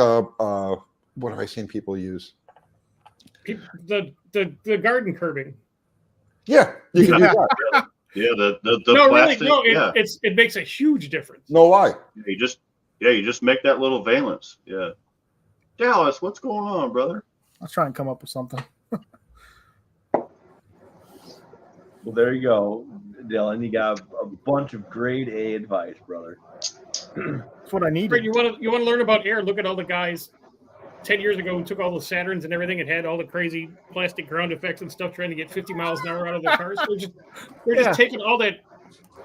S6: what have I seen people use?
S3: The garden curbing.
S6: Yeah, you can do that.
S2: Yeah, the
S3: No,
S2: plastic.
S3: really, no.
S2: Yeah,
S3: It makes a huge difference.
S6: No lie.
S2: you just make that little valence. Yeah, Dallas, what's going on, brother?
S4: I'll try and come up with something.
S1: Well, there you go, Dylan. You got a bunch of grade A advice, brother.
S4: That's what I need.
S3: You want to learn about air? Look at all the guys 10 years ago who took all the Saturns and everything and had all the crazy plastic ground effects and stuff trying to get 50 miles an hour out of their cars. They're just taking all that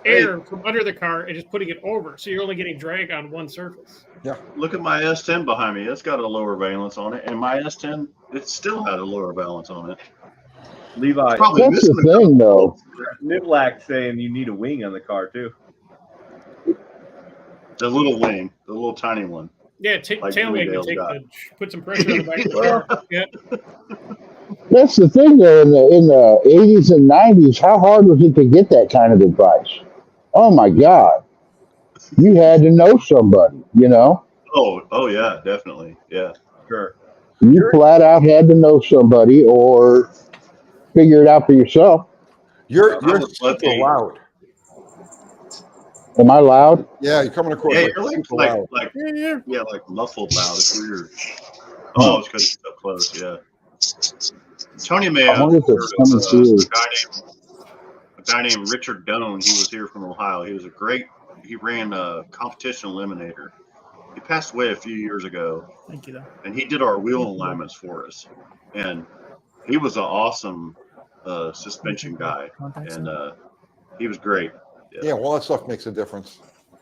S3: air from under the car and just putting it over, so you're only getting drag on one surface.
S6: Yeah.
S2: Look at my S10 behind me. It's got a lower valence on it, and my S10 it still had a lower valence on it.
S1: Levi,
S2: Probably
S8: That's
S2: missing
S8: the thing, though.
S1: Nivlak saying you need a wing on the car too.
S2: the little wing, the little tiny one.
S3: Yeah,
S2: Like
S3: tail wing
S2: Louisville's
S3: to
S2: got.
S3: put some pressure on the back of the car. Yeah.
S8: That's the thing, though. In the 80s and 90s, how hard was it to get that kind of advice? Oh my God, you had to know somebody.
S2: Oh yeah, definitely. Yeah.
S1: Sure.
S8: You flat out had to know somebody or figure it out for yourself.
S6: You're
S2: was
S6: super
S2: lucky.
S6: loud.
S8: Am I loud?
S6: Yeah, you're coming across
S2: Yeah,
S6: like
S2: you're
S6: super loud.
S2: like muffled loud. It's weird. Oh, it's because it's so close. Yeah. Tony may
S8: I
S2: have
S8: wonder if it's
S2: heard of,
S8: coming through.
S2: a guy named guy named Richard Doan. He was here from Ohio. He ran a competition eliminator. He passed away a few years ago,
S4: Thank you, though.
S2: and he did our wheel alignments for us. And he was an awesome suspension guy, and he was great.
S6: Yeah, well, that stuff makes a difference.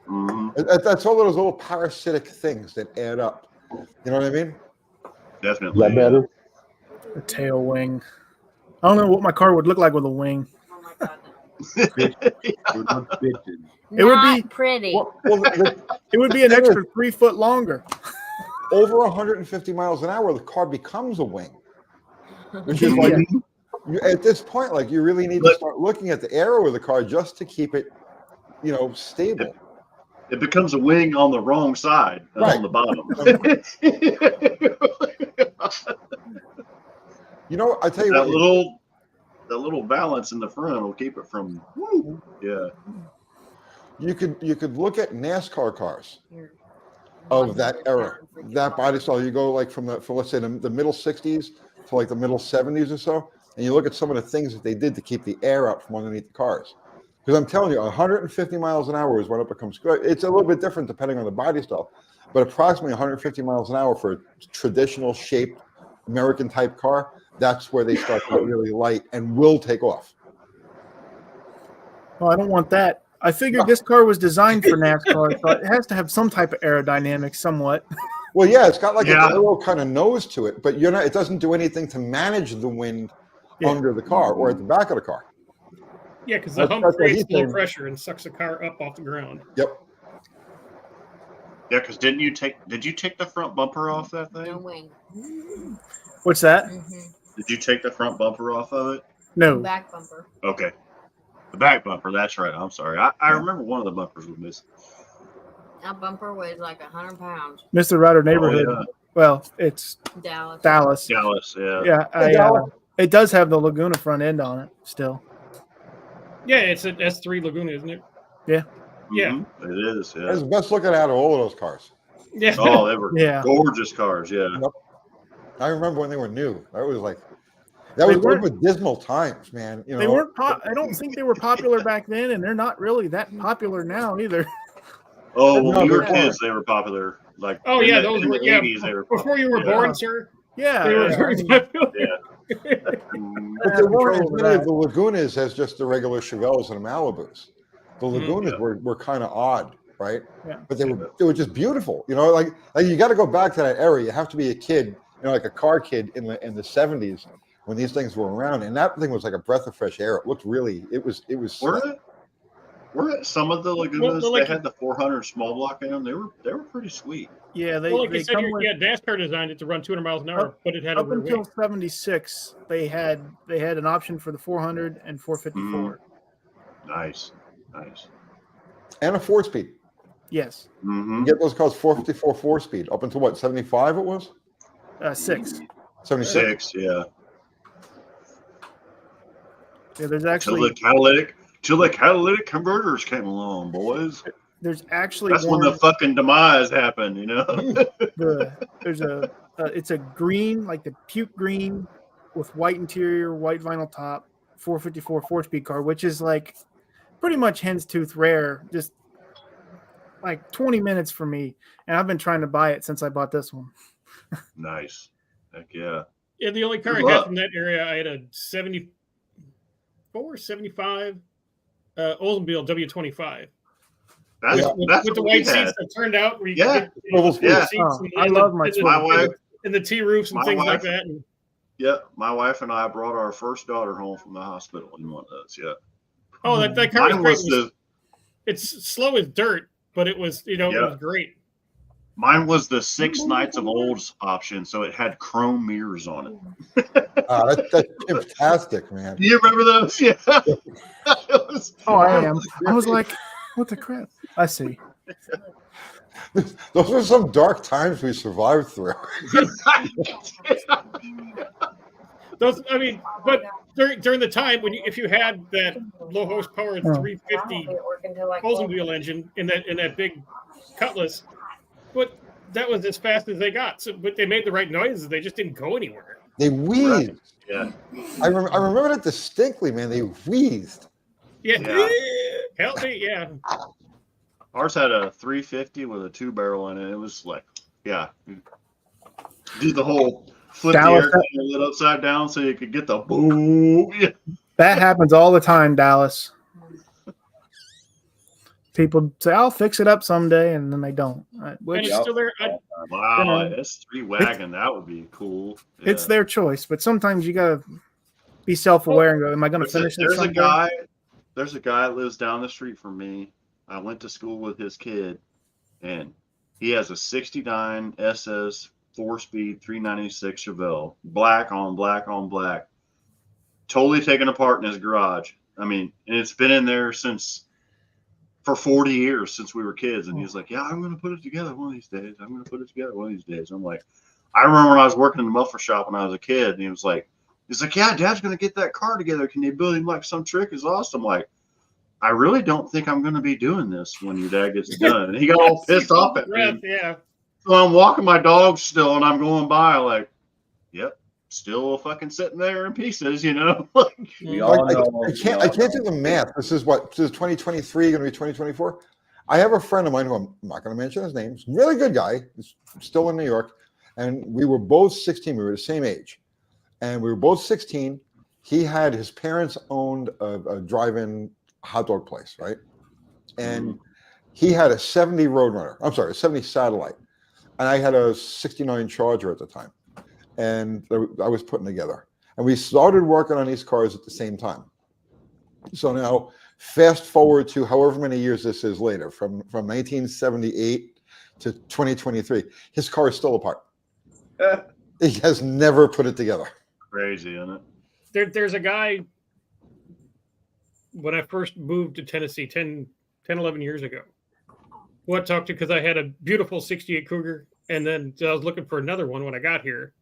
S2: hmm
S6: That's all those little parasitic things that add up. You know what I mean?
S8: Is
S2: Definitely.
S8: that better?
S4: The tail wing. I don't know what my car would look like with a wing.
S5: Oh my god.
S1: Bitches.
S4: It would
S5: Not
S4: be-
S5: pretty.
S6: Well,
S4: It would be an extra 3 foot longer.
S6: over 150 miles an hour, the car becomes a wing. Which is like, at this point, like you really need to start looking at the aero of the car just to keep it, stable.
S2: It becomes a wing on the wrong side,
S6: Right.
S2: on the bottom.
S6: I tell you
S2: that
S6: what,
S2: little balance in the front will keep it from. Yeah.
S6: you could look at NASCAR cars of that era, that body style. You go like from let's say the middle 60s to like the middle 70s or so, and you look at some of the things that they did to keep the air out from underneath the cars. Because I'm telling you, 150 miles an hour is when it becomes good. It's a little bit different depending on the body style, but approximately 150 miles an hour for a traditional shaped American type car, that's where they start to get really light and will take off.
S4: Well, I don't want that. I figured this car was designed for NASCAR, so it has to have some type of aerodynamics somewhat.
S6: Well, yeah, it's got like
S2: Yeah.
S6: a little kind of nose to it, but it doesn't do anything to manage the wind
S4: Yeah.
S6: under the car or at the back of the car.
S3: Yeah, because the hump
S6: That's what
S3: creates
S6: he
S3: low
S6: said.
S3: pressure and sucks the car up off the ground.
S6: Yep.
S2: Yeah, because did you take the front bumper off that
S5: No
S2: thing?
S5: wing.
S4: What's that?
S2: Did you take the front bumper off of it?
S4: No.
S5: Back bumper.
S2: Okay. The back bumper, that's right. I'm sorry. I remember one of the bumpers was missing.
S5: That bumper weighs like 100 pounds.
S4: Mr. Ryder neighborhood.
S2: Oh,
S4: Well, it's
S5: Dallas.
S4: Dallas.
S2: yeah. Dallas, yeah.
S4: Yeah, it does have the Laguna front end on it still.
S3: Yeah, it's an S3 Laguna, isn't it? Yeah.
S2: Mhm. It is,
S6: That's
S2: yeah.
S6: the best looking out of all of those cars.
S3: Yeah.
S2: Oh, they were
S4: Yeah.
S2: gorgeous cars, yeah.
S6: I remember when they were new. That was like,
S4: They
S6: those
S4: weren't-
S6: were dismal times, man.
S4: They weren't. I don't think they were popular back then, and they're not really that popular now either.
S2: Oh,
S6: No,
S2: when we
S6: they
S2: were
S6: weren't.
S2: kids, they were popular. Like,
S3: Oh,
S2: in
S3: yeah,
S2: the,
S3: those
S2: in
S3: were,
S2: the
S3: yeah,
S2: 80s, they were
S3: before you were
S2: popular.
S3: born, sir.
S4: Yeah,
S3: They were
S4: yeah,
S3: very
S4: I mean,
S3: popular.
S2: Yeah.
S6: But there weren't as
S4: control of
S6: many of
S4: that.
S6: the Lagunas as just the regular Chevelles and Malibus. The Lagunas were kind of odd, right?
S4: Yeah.
S6: But they were just beautiful. Like you got to go back to that era. You have to be a kid, like a car kid in the 70s when these things were around, and that thing was like a breath of fresh air. It looked really. It was.
S2: Were some of the Lagunas
S3: Well, like-
S2: they had the 400 small block in them? They were pretty sweet.
S4: yeah. They,
S3: Well, like
S4: they
S3: you said,
S4: come with,
S3: NASCAR designed it to run 200 miles an hour, but it had a
S4: up
S3: rear
S4: until
S3: wing.
S4: '76. They had an option for the 400 and 454.
S2: Nice.
S6: And a 4-speed.
S4: Yes,
S2: Mm-hmm.
S6: You get those cars 454 4-speed up until what 75 it was
S4: 6.
S6: 76.
S2: 6, yeah.
S4: Yeah, there's
S2: Till
S4: actually
S2: the catalytic converters came along, boys.
S4: there's actually
S2: That's when
S4: one.
S2: the fucking demise happened,
S4: There's a it's a green, like the puke green with white interior, white vinyl top, 454 4-speed car, which is like pretty much hen's tooth rare, just like 20 minutes for me. And I've been trying to buy it since I bought this one.
S2: Nice. Heck yeah.
S3: Yeah, the only car
S2: Good
S3: I had
S2: luck.
S3: from that area, I had a 75 Oldsmobile W25
S2: That's
S6: Yeah.
S3: with
S2: that's
S3: the
S2: what we
S3: white
S2: had.
S3: seats that turned out. Where you
S2: Yeah.
S3: could
S6: Swivel
S3: get the
S2: seats.
S3: seats
S4: Oh,
S3: and-
S4: I
S3: and
S4: love my
S3: and
S4: swivel
S2: My wife,
S3: and the T roofs and
S2: My
S3: things like
S2: wife-
S3: that. And,
S2: yeah, my wife and I brought our first daughter home from the hospital in one of those. Yeah,
S3: oh, that car was
S2: mine
S3: great.
S2: was
S3: It's slow as dirt, but it was it
S2: Yeah.
S3: was great.
S2: the 6 Nights of Olds option, so it had chrome mirrors on it.
S6: That's fantastic, man.
S2: Do you remember those? Yeah. It was-
S4: Oh, I am. I was like, what the crap? I see.
S6: Those were some dark times we survived through.
S3: Those, I mean, but during the time when if you had that low horsepower 350 Oldsmobile engine in that big Cutlass, but that was as fast as they got. So, but they made the right noises. They just didn't go anywhere.
S6: They wheezed.
S2: Yeah.
S6: I remember that distinctly, man. They wheezed.
S3: Yeah.
S2: Yeah.
S3: Help me. Yeah.
S2: Ours had a 350 with a 2-barrel in it. It was like, yeah, did the whole flip
S4: Dallas,
S2: the air lit upside down so you could get the boom. Yeah.
S4: that happens all the time, Dallas. People say, "I'll fix it up someday," and then they don't.
S3: And
S4: Which
S3: it's still there.
S2: Wow,
S4: You know,
S2: S3 wagon, that would be cool.
S4: it's
S2: Yeah.
S4: their choice, but sometimes you gotta be self-aware and go, "Am I going to finish this
S2: There's a
S4: someday?"
S2: there's a guy that lives down the street from me. I went to school with his kid, and he has a 69 SS 4-speed 396 Chevelle, black on black on black, totally taken apart in his garage. I mean, and it's been in there for 40 years since we were kids. And he's like, yeah, I'm going to put it together one of these days. I'm going to put it together one of these days. I'm like, I remember when I was working in the muffler shop when I was a kid, and he's like, yeah, Dad's going to get that car together. Can you build him like some trick? It's awesome. I'm like, I really don't think I'm going to be doing this when your dad gets done. And he got all pissed off at me.
S3: Yeah.
S2: So I'm walking my dog still, and I'm going by like, yep, still fucking sitting there in pieces, you know?
S1: We all know.
S6: I can't do the math. This is 2023, going to be 2024. I have a friend of mine who I'm not going to mention his name. He's a really good guy. He's still in New York. And we were both 16. We were the same age. And we were both 16. He had his parents owned a drive-in hot dog place, right? And he had a 70 Roadrunner. I'm sorry, a 70 Satellite. And I had a 69 Charger at the time. And I was putting together. And we started working on these cars at the same time. So now, fast forward to however many years this is later, from 1978 to 2023, his car is still apart. He has never put it together.
S2: Crazy, isn't it?
S3: There's a guy, when I first moved to Tennessee 10, 11 years ago, who I talked to because I had a beautiful 68 Cougar, and then I was looking for another one when I got here.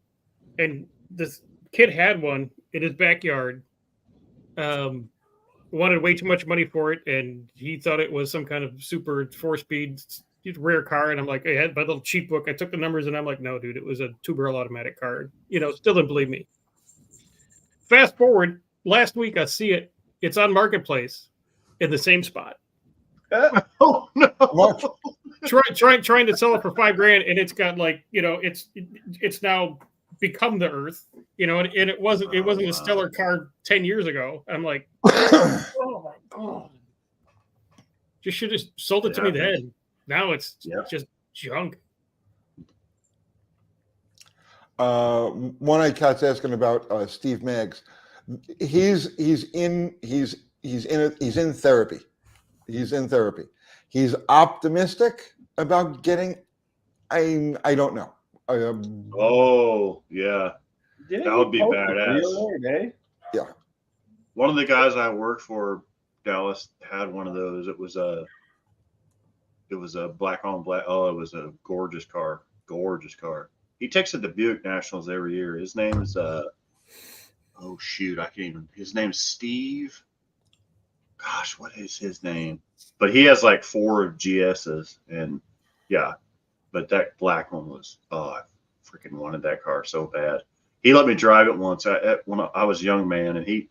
S3: And this kid had one in his backyard, wanted way too much money for it, and he thought it was some kind of super 4-speed rare car. And I'm like, I had my little cheat book. I took the numbers, and I'm like, no, dude, it was a 2-barrel automatic car. You know, still didn't believe me. Fast forward, last week I see it. It's on Marketplace in the same spot.
S2: Oh no!
S3: Trying to sell it for $5,000, and it's got like, you know, it's now become the Earth, you know, and it wasn't a stellar car 10 years ago. I'm like, oh my god, just should have sold it to me then. Now it's just junk.
S6: One-Eyed Cat's asking about Steve Maggs. He's in therapy. He's in therapy. He's optimistic about getting. I don't know.
S2: Oh yeah, that would be badass.
S6: Yeah.
S2: One of the guys I worked for, Dallas, had one of those. It was a black on black. Oh, it was a gorgeous car. Gorgeous car. He takes it to Buick Nationals every year. His name is oh shoot, I can't even. His name's Steve. Gosh, what is his name? But he has like 4 GSs, and yeah, but that black one was, oh, I freaking wanted that car so bad. He let me drive it once when I was a young man, and he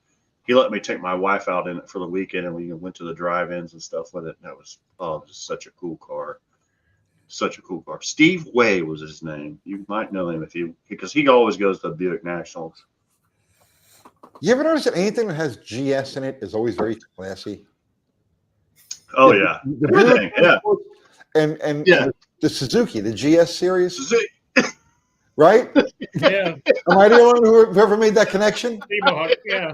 S2: let me take my wife out in it for the weekend, and we went to the drive-ins and stuff with it. And that was, oh, just such a cool car. Such a cool car. Steve Way was his name. You might know him because he always goes to Buick Nationals.
S6: You ever notice that anything that has GS in it is always very classy?
S2: Oh yeah, everything. Yeah,
S6: and the Suzuki, the GS series,
S2: Suzuki.
S6: Right?
S3: Yeah.
S6: Am I the only one who ever made that connection?
S3: Yeah.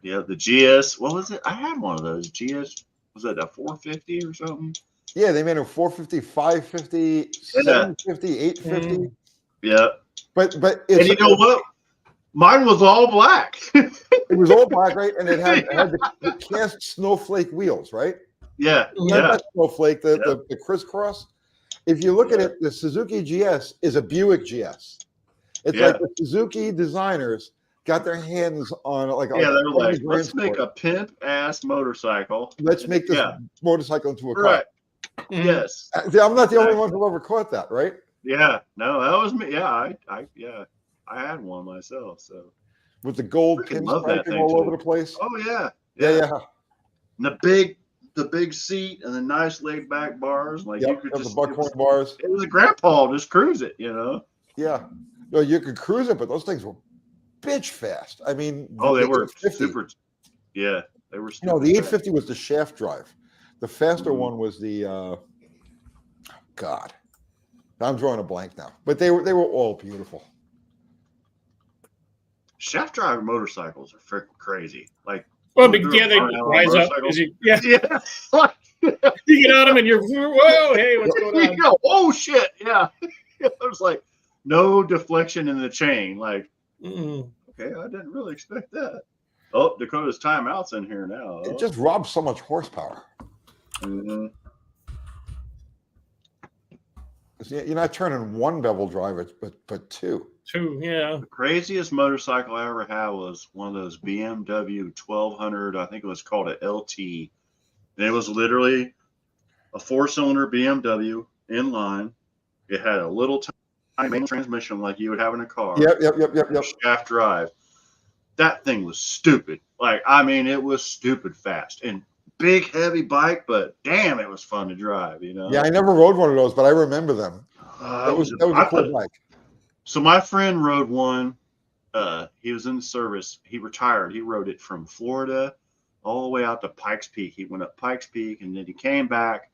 S2: The GS. What was it? I had one of those GS. Was that a 450 or something?
S6: Yeah, they made a 450, 550, 750, 850.
S2: Yeah.
S6: But
S2: and you know what? Mine was all black.
S6: It was all black, right? And it had the cast snowflake wheels, right?
S2: Yeah.
S6: Not snowflake, the crisscross. If you look at it, the Suzuki GS is a Buick GS. It's like the Suzuki designers got their hands on like
S2: they're like, let's make a pimp ass motorcycle.
S6: Let's make this motorcycle into a car.
S2: Right. Yes.
S6: I'm not the only one who ever caught that, right?
S2: Yeah. No, that was me. Yeah, I had one myself. So
S6: with the gold
S2: Freaking love that
S6: pinstriping
S2: thing,
S6: all
S2: too.
S6: over the place.
S2: Oh yeah,
S6: Yeah.
S2: And the big seat and the nice laid back bars. Like you
S6: Yep.
S2: could
S6: The
S2: just
S6: buckhorn bars.
S2: it was a grandpa just cruise it, you know.
S6: Yeah. No, you could cruise it, but those things were bitch fast. I mean,
S2: Oh, they
S6: the
S2: were
S6: 850,
S2: super. Yeah, they were.
S6: You know,
S2: Super
S6: the
S2: fast.
S6: 850 was the shaft drive. The faster
S2: Mhm.
S6: one was the God. I'm drawing a blank now, but they were all beautiful.
S2: Shaft drive motorcycles are freaking crazy. Like,
S3: Well,
S2: they're
S3: yeah, they
S2: burnout on
S3: rise up
S2: motorcycles.
S3: as you, yeah,
S2: Yeah, like,
S3: you get on them and you're, whoa, hey, what's going on?
S2: yeah, oh shit, yeah. There's like no deflection in the chain. Like,
S3: Mm.
S2: okay, I didn't really expect that. Oh, Dakota's timeout's in here now.
S6: It just robs so much horsepower.
S2: Mhm.
S6: 'Cause you're not turning one bevel drive, but two.
S3: Two, yeah.
S2: The craziest motorcycle I ever had was one of those BMW 1200. I think it was called a LT. And it was literally a 4-cylinder BMW inline. It had a little tiny manual transmission like you would have in a car.
S6: Yep.
S2: Shaft drive. That thing was stupid. Like, I mean, it was stupid fast and big, heavy bike, but damn, it was fun to drive, you know?
S6: Yeah, I never rode one of those, but I remember them. That was a
S2: I
S6: cool
S2: put-
S6: bike.
S2: So my friend rode one. He was in the service. He retired. He rode it from Florida all the way out to Pikes Peak. He went up Pikes Peak, and then he came back,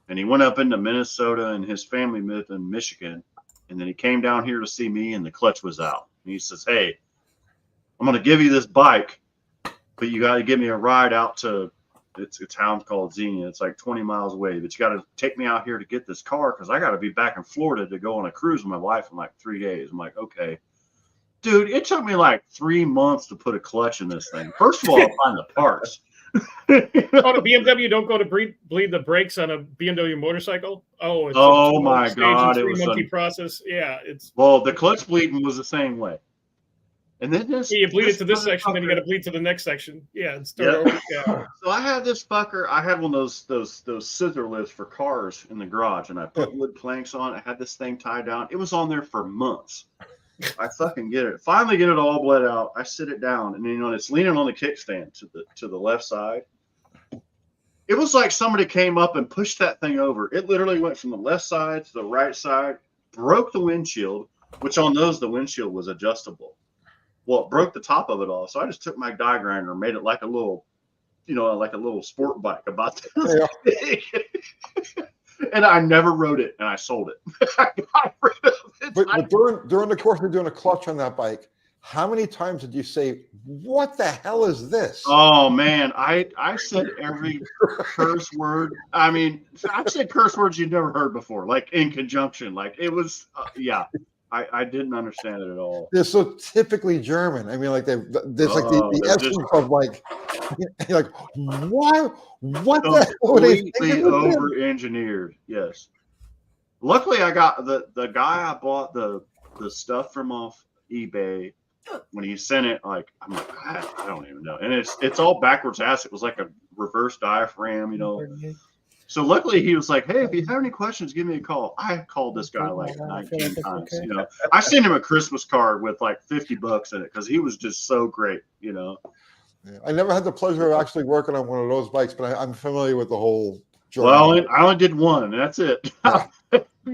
S2: and he went up into Minnesota, and his family lived in Michigan. And then he came down here to see me, and the clutch was out. And he says, "Hey, I'm going to give you this bike, but you got to give me a ride out to it's a town called Xenia. It's like 20 miles away, but you got to take me out here to get this car because I got to be back in Florida to go on a cruise with my wife in like 3 days." I'm like, okay. Dude, it took me like 3 months to put a clutch in this thing. First of all, I'll find the parts.
S3: Oh, the BMW don't go to bleed the brakes on a BMW motorcycle. Oh, it's
S2: Oh
S3: a
S2: my
S3: stage
S2: God,
S3: and
S2: it was
S3: 3-month process. Yeah, it's
S2: Well, the clutch bleeding was the same way. And then this,
S3: you bleed it
S2: this
S3: to this section, then you got
S2: motherfucker-
S3: to bleed to the next section. Yeah, and start
S2: Yeah.
S3: over. Yeah.
S2: So I had this fucker. I had one of those scissor lifts for cars in the garage, and I put wood planks on. I had this thing tied down. It was on there for months. I fucking get it. Finally, get it all bled out. I sit it down, and it's leaning on the kickstand to the left side. It was like somebody came up and pushed that thing over. It literally went from the left side to the right side, broke the windshield, which on those the windshield was adjustable. Well, it broke the top of it all. So I just took my die grinder and made it like a little, like a little sport bike about this big. And I never rode it, and I sold it. I got rid of it.
S6: But during the course of doing a clutch on that bike, how many times did you say, "What the hell is this"?
S2: Oh man, I said every curse word. I mean, I've said curse words you've never heard before, like in conjunction. Like it was, yeah. I didn't understand it at all.
S6: They're so typically German. I mean, like there's like the
S2: they're
S6: essence
S2: just-
S6: of like, you're like, what the hell are they
S2: Completely
S6: thinking?
S2: over-engineered. Yes. Luckily, I got the guy I bought the stuff from off eBay. When he sent it, like I'm like, I don't even know, and it's all backwards ass. It was like a reverse diaphragm, So luckily he was like, "Hey, if you have any questions, give me a call." I called this guy like 19 times. I sent him a Christmas card with like $50 in it because he was just so great.
S6: Yeah, I never had the pleasure of actually working on one of those bikes, but I'm familiar with the whole. German.
S2: Well, I only did one, and that's it.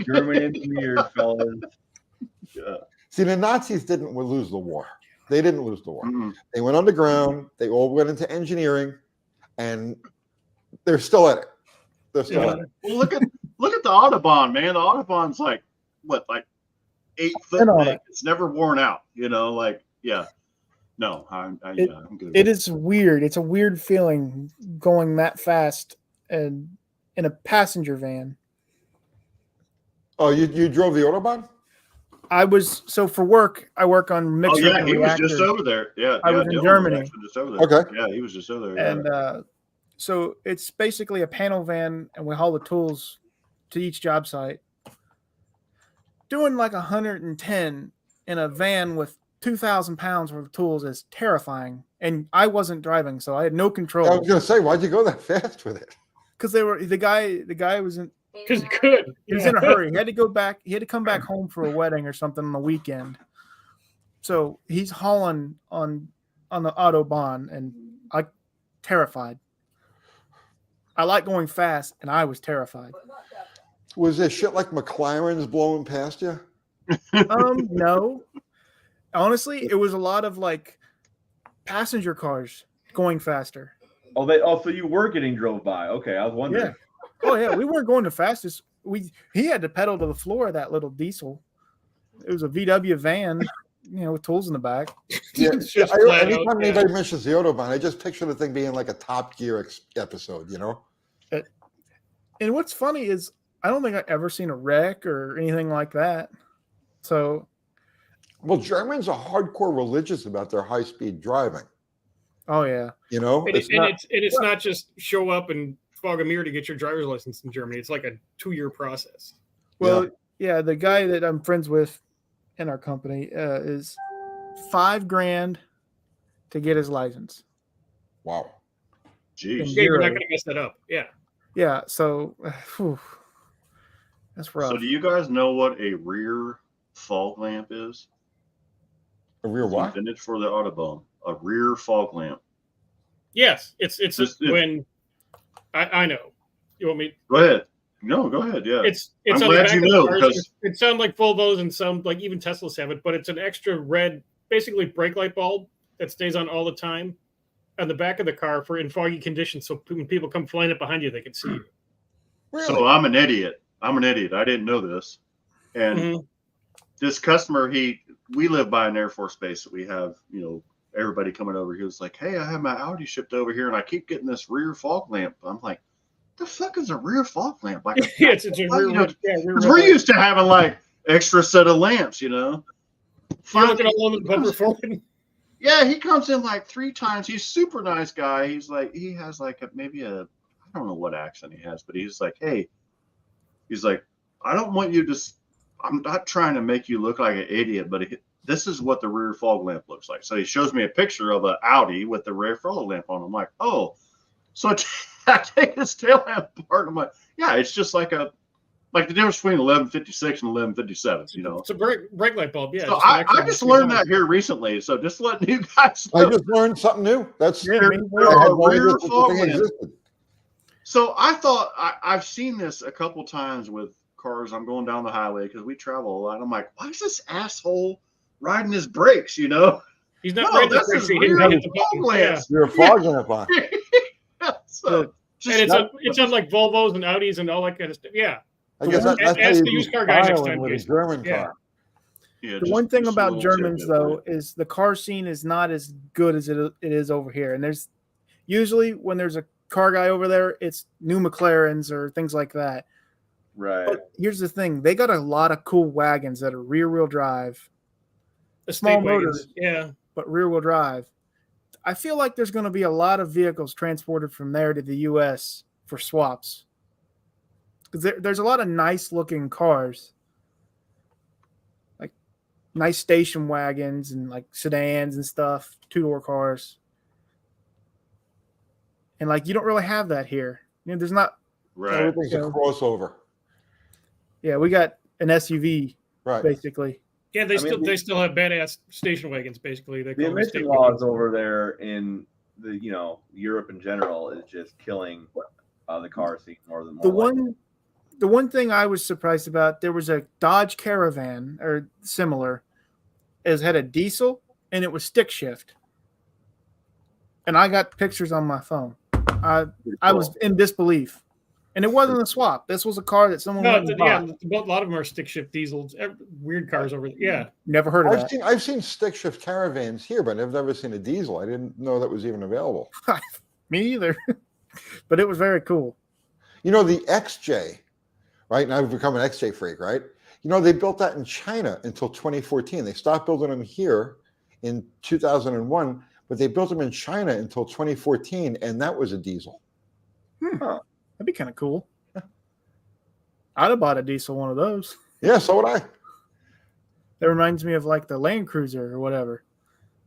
S1: German engineered, fellas.
S2: Yeah.
S6: See, the Nazis didn't lose the war. They didn't lose the war.
S2: Mm-mm.
S6: They went underground. They all went into engineering, and they're still at it. They're still at it.
S2: Well, look at the Autobahn, man. The Autobahn's like 8 foot
S4: on
S2: thick.
S4: it.
S2: It's never worn out. Like yeah. No, I'm good.
S4: It is weird. It's a weird feeling going that fast and in a passenger van.
S6: Oh, you drove the Autobahn?
S4: For work, I work on
S2: Oh
S4: mixer
S2: yeah,
S4: and
S2: he was
S4: reactors.
S2: just over there. Yeah,
S4: I was in
S2: Dylan was
S4: Germany.
S2: actually just over there.
S6: Okay.
S2: Yeah, he was just over there. Yeah.
S4: And so it's basically a panel van, and we haul the tools to each job site. Doing like 110 in a van with 2,000 pounds worth of tools is terrifying. And I wasn't driving, so I had no
S6: I
S4: control.
S6: was going to say, why'd you go that fast with it?
S4: Because the guy was in
S3: Because you could.
S4: he was in a hurry. He had to go back. He had to come back home for a wedding or something on the weekend. So he's hauling on the Autobahn, and I terrified. I like going fast, and I was terrified.
S6: Was there shit like McLaren's blowing past you?
S4: No. Honestly, it was a lot of like passenger cars going faster.
S1: So you were getting drove by. Okay, I was wondering.
S4: Yeah. Oh yeah, we weren't going the fastest. He had to pedal to the floor of that little diesel. It was a VW van, with tools in the back.
S6: Yeah.
S3: It's just flat
S6: Anytime
S3: out, yeah.
S6: anybody mentions the Autobahn, I just picture the thing being like a Top Gear episode,
S4: And what's funny is I don't think I've ever seen a wreck or anything like that. So,
S6: Well, Germans are hardcore religious about their high-speed driving.
S4: oh yeah,
S3: It's not just show up and fog a mirror to get your driver's license in Germany. It's like a 2-year process.
S4: well, yeah. The guy that I'm friends with in our company is $5,000 to get his license.
S6: Wow.
S2: Jeez.
S3: Yeah, you're not
S4: Zero.
S3: going to mess that up. Yeah.
S4: Yeah, so that's rough.
S2: So do you guys know what a rear fog lamp is?
S6: A rear
S2: It's
S6: what?
S2: invented for the Autobahn. A rear fog lamp.
S3: Yes, it's
S2: Just-
S3: when I know. You want me?
S2: Go ahead. No, go ahead. Yeah.
S3: It's
S2: I'm
S3: on the
S2: glad
S3: back
S2: you
S3: of the
S2: know,
S3: cars.
S2: because-
S3: It sounds like Volvos and some like even Teslas have it, but it's an extra red, basically brake light bulb that stays on all the time on the back of the car for in foggy conditions. So when people come flying up behind you, they can see you.
S6: Really?
S2: So I'm an idiot. I didn't know this. And
S3: Mhm.
S2: this customer, we live by an Air Force base that we have, everybody coming over. He was like, "Hey, I have my Audi shipped over here and I keep getting this rear fog lamp." I'm like, the fuck is a rear fog lamp? Like,
S3: Yeah, it's a rear.
S2: You know,
S3: Yeah, rear
S2: because
S3: red
S2: we're
S3: light.
S2: used to having like extra set of lamps,
S3: You're looking all over the bumper forward.
S2: Yeah, he comes in like 3 times. He's super nice guy. He has like maybe I don't know what accent he has, but he's like, "Hey," he's like, "I don't want you to, I'm not trying to make you look like an idiot, but this is what the rear fog lamp looks like." So he shows me a picture of an Audi with the rear fog lamp on. I'm like, "Oh," so I take his tail lamp apart. I'm like, "Yeah, it's just like the difference between 1156 and 1157s,
S3: It's a brake light bulb. Yeah.
S2: So
S3: just an
S2: I
S3: extra
S2: just
S3: one.
S2: learned that here recently. So just letting you guys
S6: I
S2: know.
S6: just learned something new. That's
S4: Yeah,
S2: There-
S4: me
S2: there
S6: I
S4: too.
S6: had
S2: are
S6: no idea
S2: rear
S6: such a
S2: fog
S6: thing
S2: lamps.
S6: existed.
S2: So I thought I've seen this a couple times with cars. I'm going down the highway because we travel a lot. I'm like, why is this asshole riding his brakes?
S3: He's not
S2: No,
S3: ready
S2: that's
S3: to
S2: his
S3: he didn't
S2: rear
S3: hit the
S2: fog
S3: button. Yeah.
S2: lamps.
S6: You're a fog lamp on.
S2: So just
S3: And it's on like Volvos and Audis and all that kind of stuff. Yeah.
S6: I guess that's
S3: Ask
S6: how
S3: the
S6: you
S3: used
S6: do
S3: car guy next
S6: styling
S3: time,
S6: with a
S3: Jason.
S6: German
S3: Yeah.
S6: car.
S2: yeah,
S4: The
S2: just-
S4: one thing
S2: just a
S4: about
S2: little
S4: Germans,
S2: tidbit for
S4: though, is the car scene is not as good as it is over here. And there's usually when there's a car guy over there, it's new McLarens or things like that.
S1: Right.
S4: But here's the thing: they got a lot of cool wagons that are rear-wheel drive,
S3: The
S4: Small
S3: state wagons.
S4: motors.
S3: Yeah.
S4: but rear-wheel drive. I feel like there's going to be a lot of vehicles transported from there to the U.S. for swaps because there's a lot of nice-looking cars, like nice station wagons and like sedans and stuff, two-door cars. And like you don't really have that here. There's not.
S2: Right.
S6: Everything's a crossover.
S4: Yeah, we got an SUV
S6: Right.
S4: basically.
S3: Yeah, they
S1: mean,
S3: still have badass station wagons. Basically, they
S1: The
S3: call them
S1: emission
S3: state
S1: laws
S3: wagons.
S1: over there in the Europe in general is just killing the car scene more than
S4: The one thing I was surprised about, there was a Dodge Caravan or similar, it had a diesel and it was stick shift. And I got pictures on my phone. I was in disbelief. And it wasn't a swap. This was a car that someone
S3: No,
S4: went and
S3: yeah,
S4: bought.
S3: a lot of them are stick shift diesels. Weird cars over there. Yeah,
S4: Never heard of that.
S6: I've seen stick shift caravans here, but I've never seen a diesel. I didn't know that was even available.
S4: Me either. But it was very cool.
S6: The XJ, right? Now I've become an XJ freak, right? They built that in China until 2014. They stopped building them here in 2001, but they built them in China until 2014, and that was a diesel.
S4: That'd be kind of cool. I'd have bought a diesel one of those.
S6: Yeah, so would I.
S4: That reminds me of like the Land Cruiser or whatever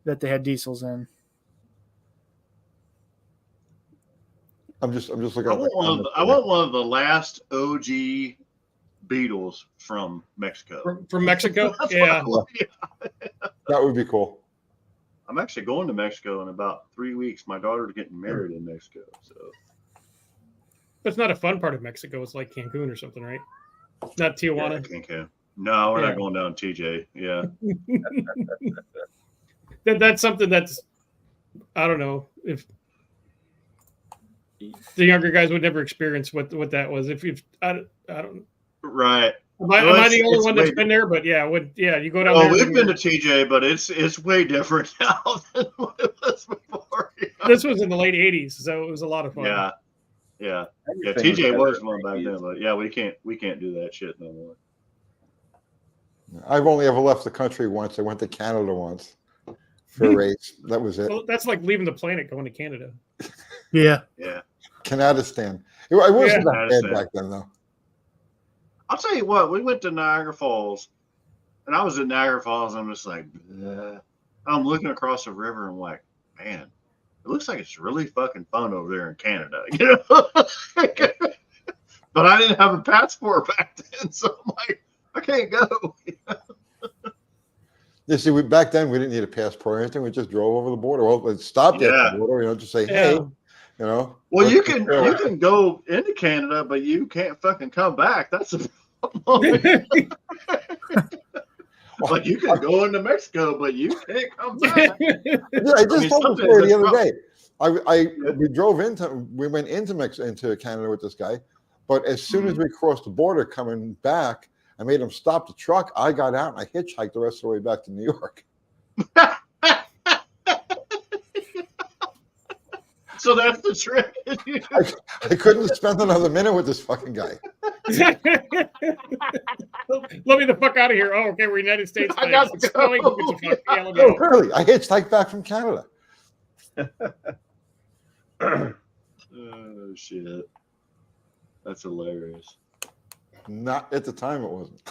S4: that they had diesels in.
S6: I'm just looking
S2: I
S6: at
S2: want one of the last OG Beetles from Mexico.
S3: from Mexico.
S2: That's what I
S3: Yeah,
S2: want.
S6: That would be cool.
S2: I'm actually going to Mexico in about 3 weeks. My daughter's getting married in Mexico, so
S3: That's not a fun part of Mexico. It's like Cancun or something, right? Not
S2: yeah,
S3: Tijuana.
S2: Cancun. No, we're
S3: Yeah.
S2: not going down TJ. Yeah,
S3: That's something that's, I don't know if the younger guys would never experience what that was. If I don't.
S2: right.
S3: Am I the only one that's been there? But yeah, you go down
S2: Oh,
S3: there.
S2: we've been to TJ, but it's way different now than what it was before.
S3: This was in the late '80s, so it was a lot of fun.
S2: Yeah.
S1: Everything
S2: TJ
S1: better
S2: was
S1: in
S2: one
S1: the
S2: back
S1: 80s.
S2: then, but yeah, we can't do that shit no more.
S6: I've only ever left the country once. I went to Canada once for a race. That was it.
S3: Well, that's like leaving the planet going to Canada.
S4: Yeah.
S2: Yeah.
S6: Canadistan. It wasn't that bad
S2: Canadistan.
S6: back then, though.
S2: I'll tell you what, we went to Niagara Falls, and I was at Niagara Falls, and I'm just like, bleh. I'm looking across the river, and I'm like, man, it looks like it's really fucking fun over there in Canada, you know? But I didn't have a passport back then, so I'm like, I can't go.
S6: You see, back then we didn't need a passport or anything. We just drove over the border. Well, it stopped at
S2: Yeah.
S6: the border, just say,
S3: Yeah.
S6: hey, Well,
S2: you can go into Canada, but you can't fucking come back. That's the problem. Like you can go into Mexico, but you can't come back.
S6: Yeah, I just told the
S2: something
S6: story the
S2: that's
S6: other day. We went into Canada with this guy, but as soon as we crossed the border coming back, I made him stop the truck. I got out and I hitchhiked the rest of the way back to New York.
S2: So that's the trick.
S6: I couldn't spend another minute with this fucking guy.
S3: Let me the fuck out of here. Oh, okay, we're United States.
S2: I got to
S3: It's
S2: go.
S3: snowing. Get the fuck- yeah, let me
S6: No,
S3: go.
S6: really, I hitchhiked back from Canada.
S2: Oh shit, that's hilarious.
S6: Not at the time, it wasn't.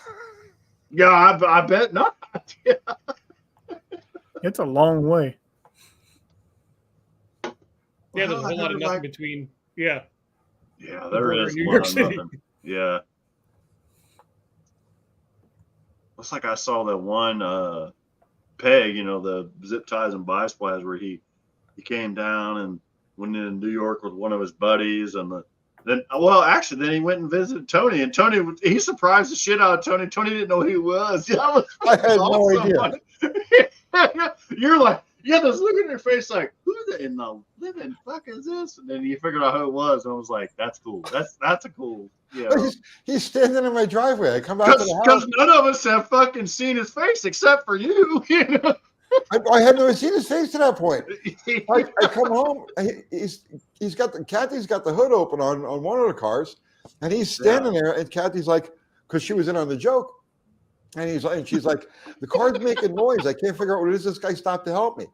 S2: Yeah, I bet not.
S4: It's a long way.
S3: Yeah, there's a whole lot of nothing
S2: Like-
S3: between. Yeah.
S2: Yeah, there is
S3: New
S2: a lot
S3: York
S2: of
S3: City.
S2: nothing. Yeah. Looks like I saw that one Peg, the zip ties and bi-splies where he came down and went into New York with one of his buddies, and then he went and visited Tony, and Tony, he surprised the shit out of Tony. Tony didn't know who he was. That was
S6: I had no
S2: awesome.
S6: idea.
S2: You're like, you had this look in your face like, who in the living fuck is this? And then you figured out who it was, and I was like, that's cool. That's a cool,
S6: He's standing in my driveway. I come out to the house.
S2: Because none of us have fucking seen his face except for you.
S6: I had never seen his face to that point. I come home. Kathy's got the hood open on one of the cars, and he's standing there. And Kathy's like, because she was in on the joke, and she's like, the car's making noise. I can't figure out what it is. This guy stopped to help me.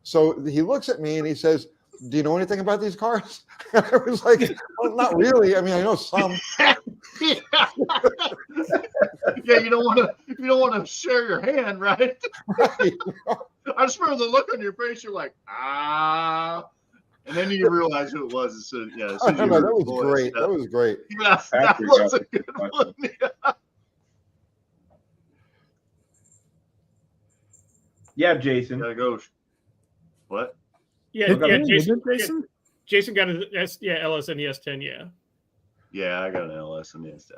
S6: So he looks at me and he says, "Do you know anything about these cars?" And I was like, "Well, not really. I mean, I know some."
S2: Yeah, you don't want to share your hand, right?
S6: Right.
S2: I just remember the look on your face. You're like, ah, and then you realize who it was. As soon as you
S6: That
S2: heard
S6: was
S2: the voice.
S6: great. That was great.
S2: Yeah, that
S1: Patrick
S2: was a
S1: got
S2: good
S1: the
S2: one. Yeah.
S1: Yeah, Jason.
S2: Gotta go. What?
S3: Yeah,
S1: Okay.
S3: yeah.
S4: Did Jason?
S3: Jason got his LS and ES10. Yeah.
S2: Yeah, I got an LS and yes.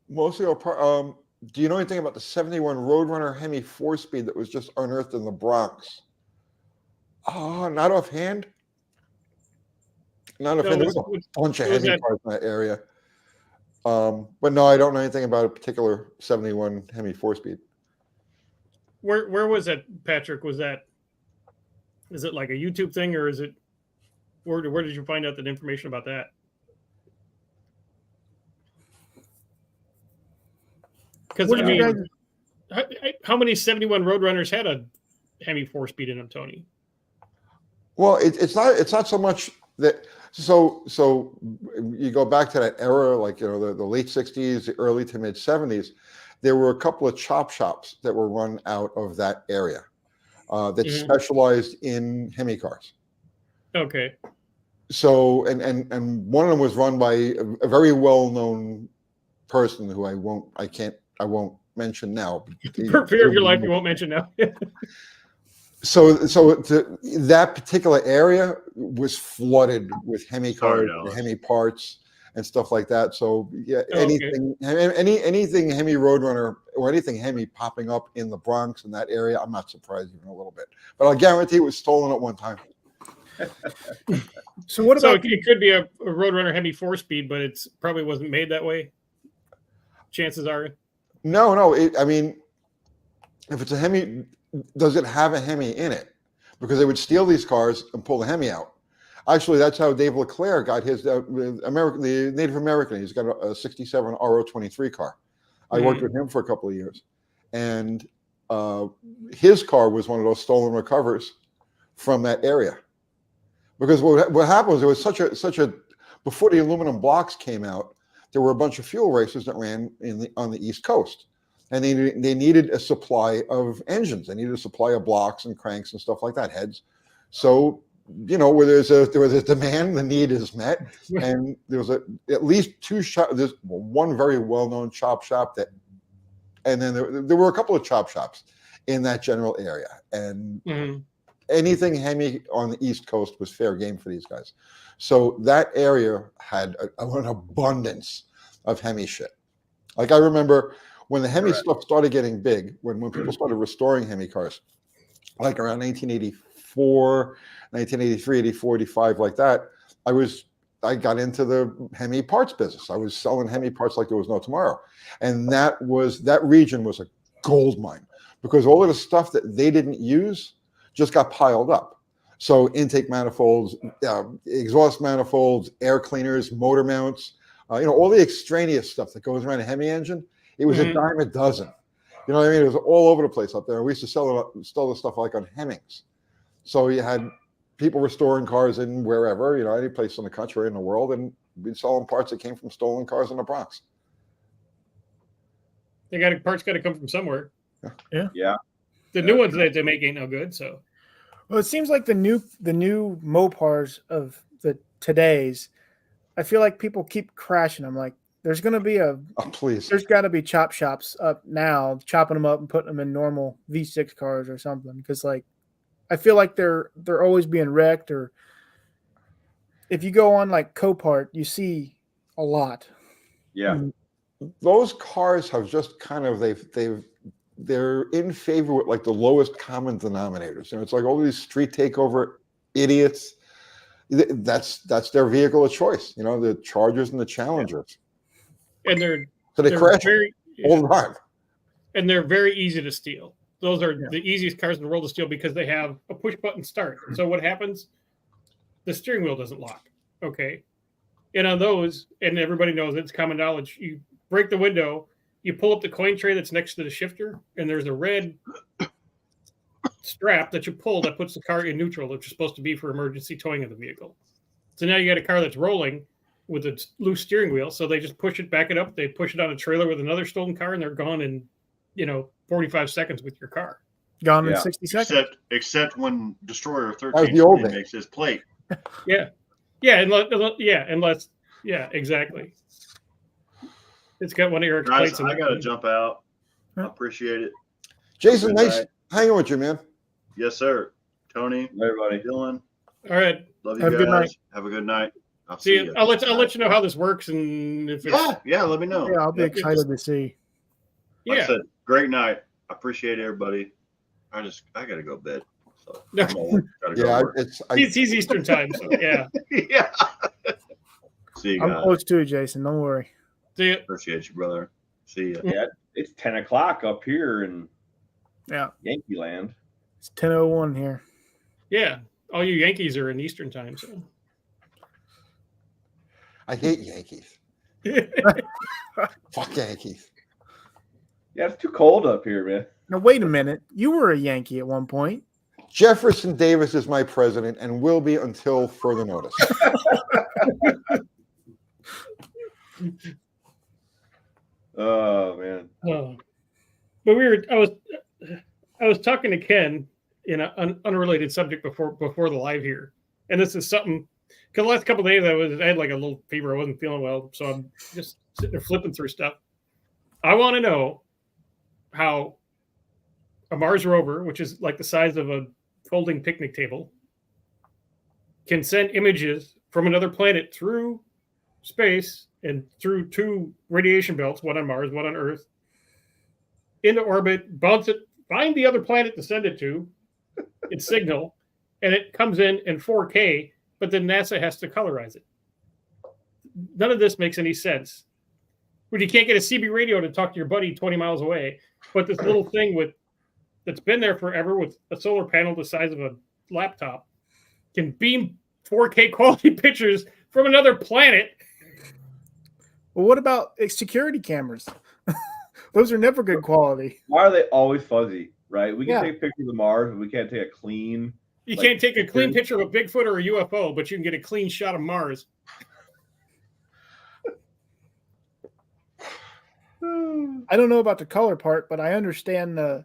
S6: Mostly, do you know anything about the '71 Roadrunner Hemi 4-speed that was just unearthed in the Bronx? Oh, not offhand. Not offhand. There was a bunch of
S3: was
S6: Hemi
S3: that?
S6: cars in that area. But no, I don't know anything about a particular '71 Hemi 4-speed.
S3: Where was that, Patrick? Is it like a YouTube thing, or is it where did you find out that information about that? Because
S4: What
S3: I
S4: did you
S3: mean,
S4: guys-
S3: how many 71 Roadrunners had a Hemi 4-speed in them, Tony?
S6: Well, it's not so much that. So you go back to that era, like the late '60s, the early to mid '70s. There were a couple of chop shops that were run out of that area that specialized in Hemi cars.
S3: Okay.
S6: So and one of them was run by a very well known person who I won't mention now.
S3: For fear of your life, you won't mention now.
S6: So that particular area was flooded with Hemi
S2: Sorry,
S6: cars,
S2: Dallas.
S6: Hemi parts, and stuff like that. So yeah,
S3: Oh, okay.
S6: anything Hemi Roadrunner or anything Hemi popping up in the Bronx in that area, I'm not surprised even a little bit. But I guarantee it was stolen at one time.
S4: So what
S3: So
S4: about
S3: it could be a Roadrunner Hemi 4-speed, but it's probably wasn't made that way. Chances are.
S6: No. I mean, if it's a Hemi, does it have a Hemi in it? Because they would steal these cars and pull the Hemi out. Actually, that's how Dave Leclerc got his the Native American. He's got a 67 RO23 car. I worked with him for a couple of years. And his car was one of those stolen recovers from that area. Because what happened was there was such a before the aluminum blocks came out, there were a bunch of fuel races that ran on the East Coast. And they needed a supply of engines. They needed a supply of blocks and cranks and stuff like that, heads. So, you know, where there was a demand, the need is met. And there was at least two shops. There's one very well-known chop shop and then there were a couple of chop shops in that general area. And anything Hemi on the East Coast was fair game for these guys. So that area had an abundance of Hemi shit. Like I remember when the Hemi stuff started getting big, when people started restoring Hemi cars, like around 1984, 1983, 84, 85, like that, I got into the Hemi parts business. I was selling Hemi parts like there was no tomorrow. And that region was a gold mine because all of the stuff that they didn't use just got piled up. So intake manifolds, exhaust manifolds, air cleaners, motor mounts, all the extraneous stuff that goes around a Hemi engine. It was a dime a dozen. You know what I mean? It was all over the place up there. We used to sell the stuff like on Hemmings. So you had people restoring cars in wherever, any place in the country or in the world, and we'd sell them parts that came from stolen cars in the Bronx.
S3: Parts got to come from somewhere.
S1: Yeah.
S3: The new ones that they make ain't no good. So,
S4: well, it seems like the new Mopars of the today's. I feel like people keep crashing them. Like there's going to be
S6: please.
S4: There's got to be chop shops up now, chopping them up and putting them in normal V6 cars or something. Because like, I feel like they're always being wrecked. Or if you go on like Copart, you see a lot.
S1: Yeah.
S6: Those cars have just kind of they're in favor with like the lowest common denominators. It's like all these street takeover idiots. That's their vehicle of choice. The Chargers and the Challengers.
S3: And
S6: they crash all the time.
S3: And they're very easy to steal. Those are the easiest cars in the world to steal because they have a push button start. So what happens? The steering wheel doesn't lock. Okay. And on those, and everybody knows it's common knowledge, you break the window, you pull up the coin tray that's next to the shifter, and there's a red strap that you pull that puts the car in neutral, which is supposed to be for emergency towing of the vehicle. So now you got a car that's rolling with a loose steering wheel. So they just push it, back it up. They push it on a trailer with another stolen car, and they're gone in, 45 seconds with your car.
S4: Gone in 60 seconds.
S2: Except when Destroyer
S6: That was
S2: 13
S6: the old
S2: makes his plate.
S3: Yeah, exactly. It's got one of Eric's
S2: Guys,
S3: plates.
S2: I got to jump out. I
S4: Yep.
S2: appreciate it.
S6: Jason,
S2: Good
S6: nice
S2: night.
S6: hanging with you, man.
S2: Yes, sir. Tony,
S1: Everybody.
S2: Dylan,
S3: All right.
S2: love you
S4: Have a good
S2: guys.
S4: night.
S2: Have a good night. I'll
S3: See
S2: see
S3: you.
S2: you.
S3: I'll let you know how this works and if it's
S2: Yeah, let me know.
S4: Yeah, I'll be excited to see.
S2: Like I
S3: yeah.
S2: said, great night. I appreciate everybody. I got to go to bed. So
S3: No.
S2: gotta go
S6: Yeah,
S2: to work.
S3: He's Eastern time, so yeah.
S2: Yeah. See you
S4: I'm
S2: guys.
S4: close to Jason. Don't worry.
S3: See you.
S2: Appreciate you, brother. See ya.
S1: Yeah, it's 10 o'clock up here in
S4: Yeah,
S1: Yankee land.
S4: it's 10:01 here.
S3: Yeah. All you Yankees are in Eastern time, so
S6: I hate Yankees. Fuck Yankees.
S1: Yeah, it's too cold up here, man.
S4: Now wait a minute. You were a Yankee at one point.
S6: Jefferson Davis is my president and will be until further notice.
S1: Oh man.
S3: But I was talking to Ken in an unrelated subject before the live here, and this is something because the last couple of days I had like a little fever. I wasn't feeling well, so I'm just sitting there flipping through stuff. I want to know how a Mars rover, which is like the size of a folding picnic table, can send images from another planet through space and through two radiation belts, one on Mars, one on Earth, into orbit, bounce it, find the other planet to send it to, its signal, and it comes in 4K, but then NASA has to colorize it. None of this makes any sense. When you can't get a CB radio to talk to your buddy 20 miles away, but this little thing that's been there forever with a solar panel the size of a laptop can beam 4K quality pictures from another planet.
S4: Well, what about security cameras? Those are never good quality.
S1: Why are they always fuzzy? Right? We can
S4: Yeah.
S1: take pictures of Mars, but we can't take a clean.
S3: You
S1: Like,
S3: can't take a clean picture of a Bigfoot or a UFO, but you can get a clean shot of Mars.
S4: I don't know about the color part, but I understand the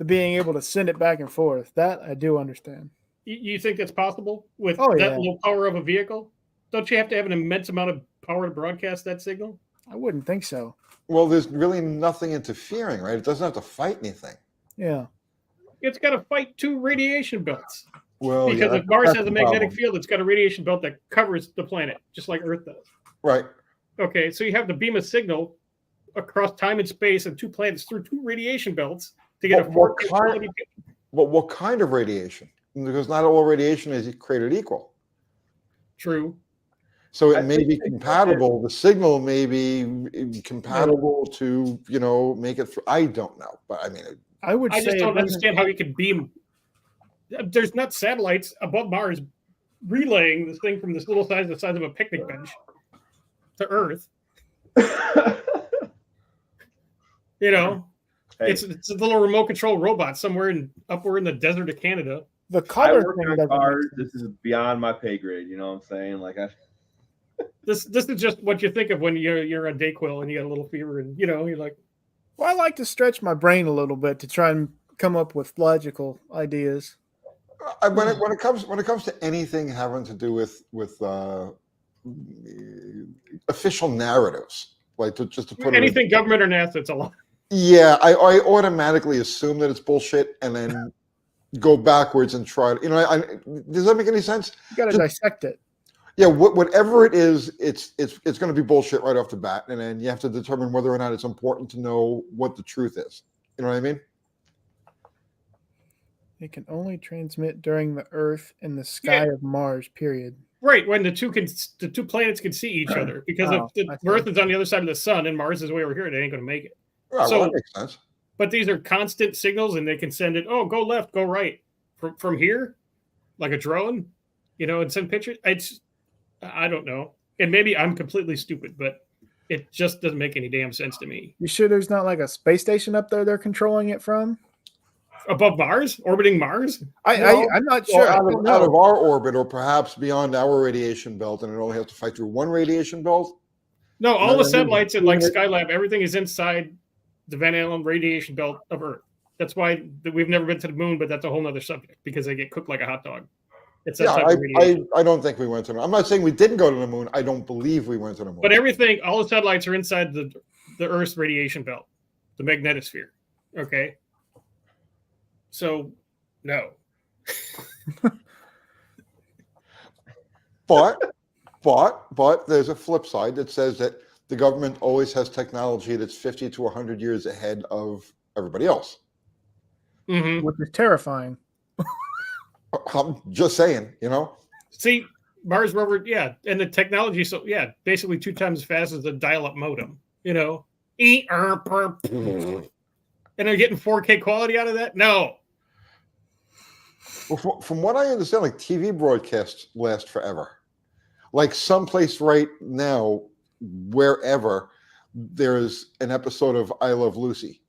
S4: being able to send it back and forth. That I do understand.
S3: You think that's possible with
S4: Oh,
S3: that
S4: yeah.
S3: low power of a vehicle? Don't you have to have an immense amount of power to broadcast that signal?
S4: I wouldn't think so.
S6: Well, there's really nothing interfering, right? It doesn't have to fight anything.
S4: Yeah.
S3: It's got to fight two radiation belts.
S6: Well,
S3: Because
S6: yeah,
S3: if Mars
S6: that's
S3: has a
S6: the
S3: magnetic
S6: problem.
S3: field, it's got a radiation belt that covers the planet, just like Earth does.
S6: Right.
S3: Okay, so you have to beam a signal across time and space and two planets through two radiation belts to get a
S6: What
S3: 4K
S6: kind-
S3: quality picture.
S6: But what kind of radiation? Because not all radiation is created equal.
S3: True.
S6: So it
S1: I
S6: may
S1: think
S6: be
S1: they-
S6: compatible. The signal may be compatible to, make it through. I don't know. But I mean,
S4: I would
S3: I
S4: say
S3: just
S4: it
S3: don't
S4: doesn't-
S3: understand how you could beam. There's not satellites above Mars relaying this thing from this little size, the size of a picnic bench, to Earth. You know,
S1: Hey,
S3: it's a little remote control robot somewhere up in the desert of Canada.
S4: the
S1: I
S4: color
S1: work
S4: thing
S1: on
S4: doesn't make
S1: cars.
S4: sense.
S1: This is beyond my pay grade. You know what I'm saying? Like
S3: This is just what you think of when you're on Dayquil and you got a little fever and you're like,
S4: Well, I like to stretch my brain a little bit to try and come up with logical ideas.
S6: when it comes to anything having to do with official narratives, like just to put
S3: anything government or NASA, it's a lot.
S6: Yeah, I automatically assume that it's bullshit and then go backwards and try to, does that make any sense?
S4: You got to
S6: Just-
S4: dissect it.
S6: Yeah, whatever it is, it's going to be bullshit right off the bat, and then you have to determine whether or not it's important to know what the truth is. You know what I mean?
S4: It can only transmit during the Earth and the sky of Mars. Period.
S3: Right, when the two planets can see each other, because
S4: Oh,
S3: if
S4: I
S3: the
S4: see.
S3: Earth is on the other side of the sun and Mars is way over here, they ain't going to make it.
S6: Yeah,
S3: So-
S6: well, that makes sense.
S3: But these are constant signals, and they can send it. Oh, go left, go right, from here, like a drone, and send pictures. I don't know, and maybe I'm completely stupid, but it just doesn't make any damn sense to me.
S4: You sure there's not like a space station up there they're controlling it from?
S3: Above Mars, orbiting Mars.
S4: I'm not sure.
S6: Well,
S4: I
S6: out,
S4: don't
S6: of, out
S4: know.
S6: of our orbit, or perhaps beyond our radiation belt, and it only has to fight through one radiation belt.
S3: No, all
S6: No,
S3: the
S6: no,
S3: satellites in like
S6: no.
S3: Skylab, everything is inside the Van Allen radiation belt of Earth. That's why we've never been to the moon, but that's a whole nother subject because they get cooked like a hot dog. It's that
S6: Yeah,
S3: type of radiation.
S6: I don't think we went to the moon. I'm not saying we didn't go to the moon. I don't believe we went to the moon.
S3: But everything, all the satellites are inside the Earth's radiation belt, the magnetosphere. Okay. So, no.
S6: But there's a flip side that says that the government always has technology that's 50 to 100 years ahead of everybody else.
S3: Mm-hmm.
S4: Which is terrifying.
S6: I'm just saying,
S3: See, Mars rover, yeah, and the technology, so yeah, basically 2 times as fast as the dial-up modem. And they're getting 4K quality out of that? No.
S6: Well, from what I understand, like TV broadcasts last forever. Like someplace right now, wherever, there's an episode of I Love Lucy.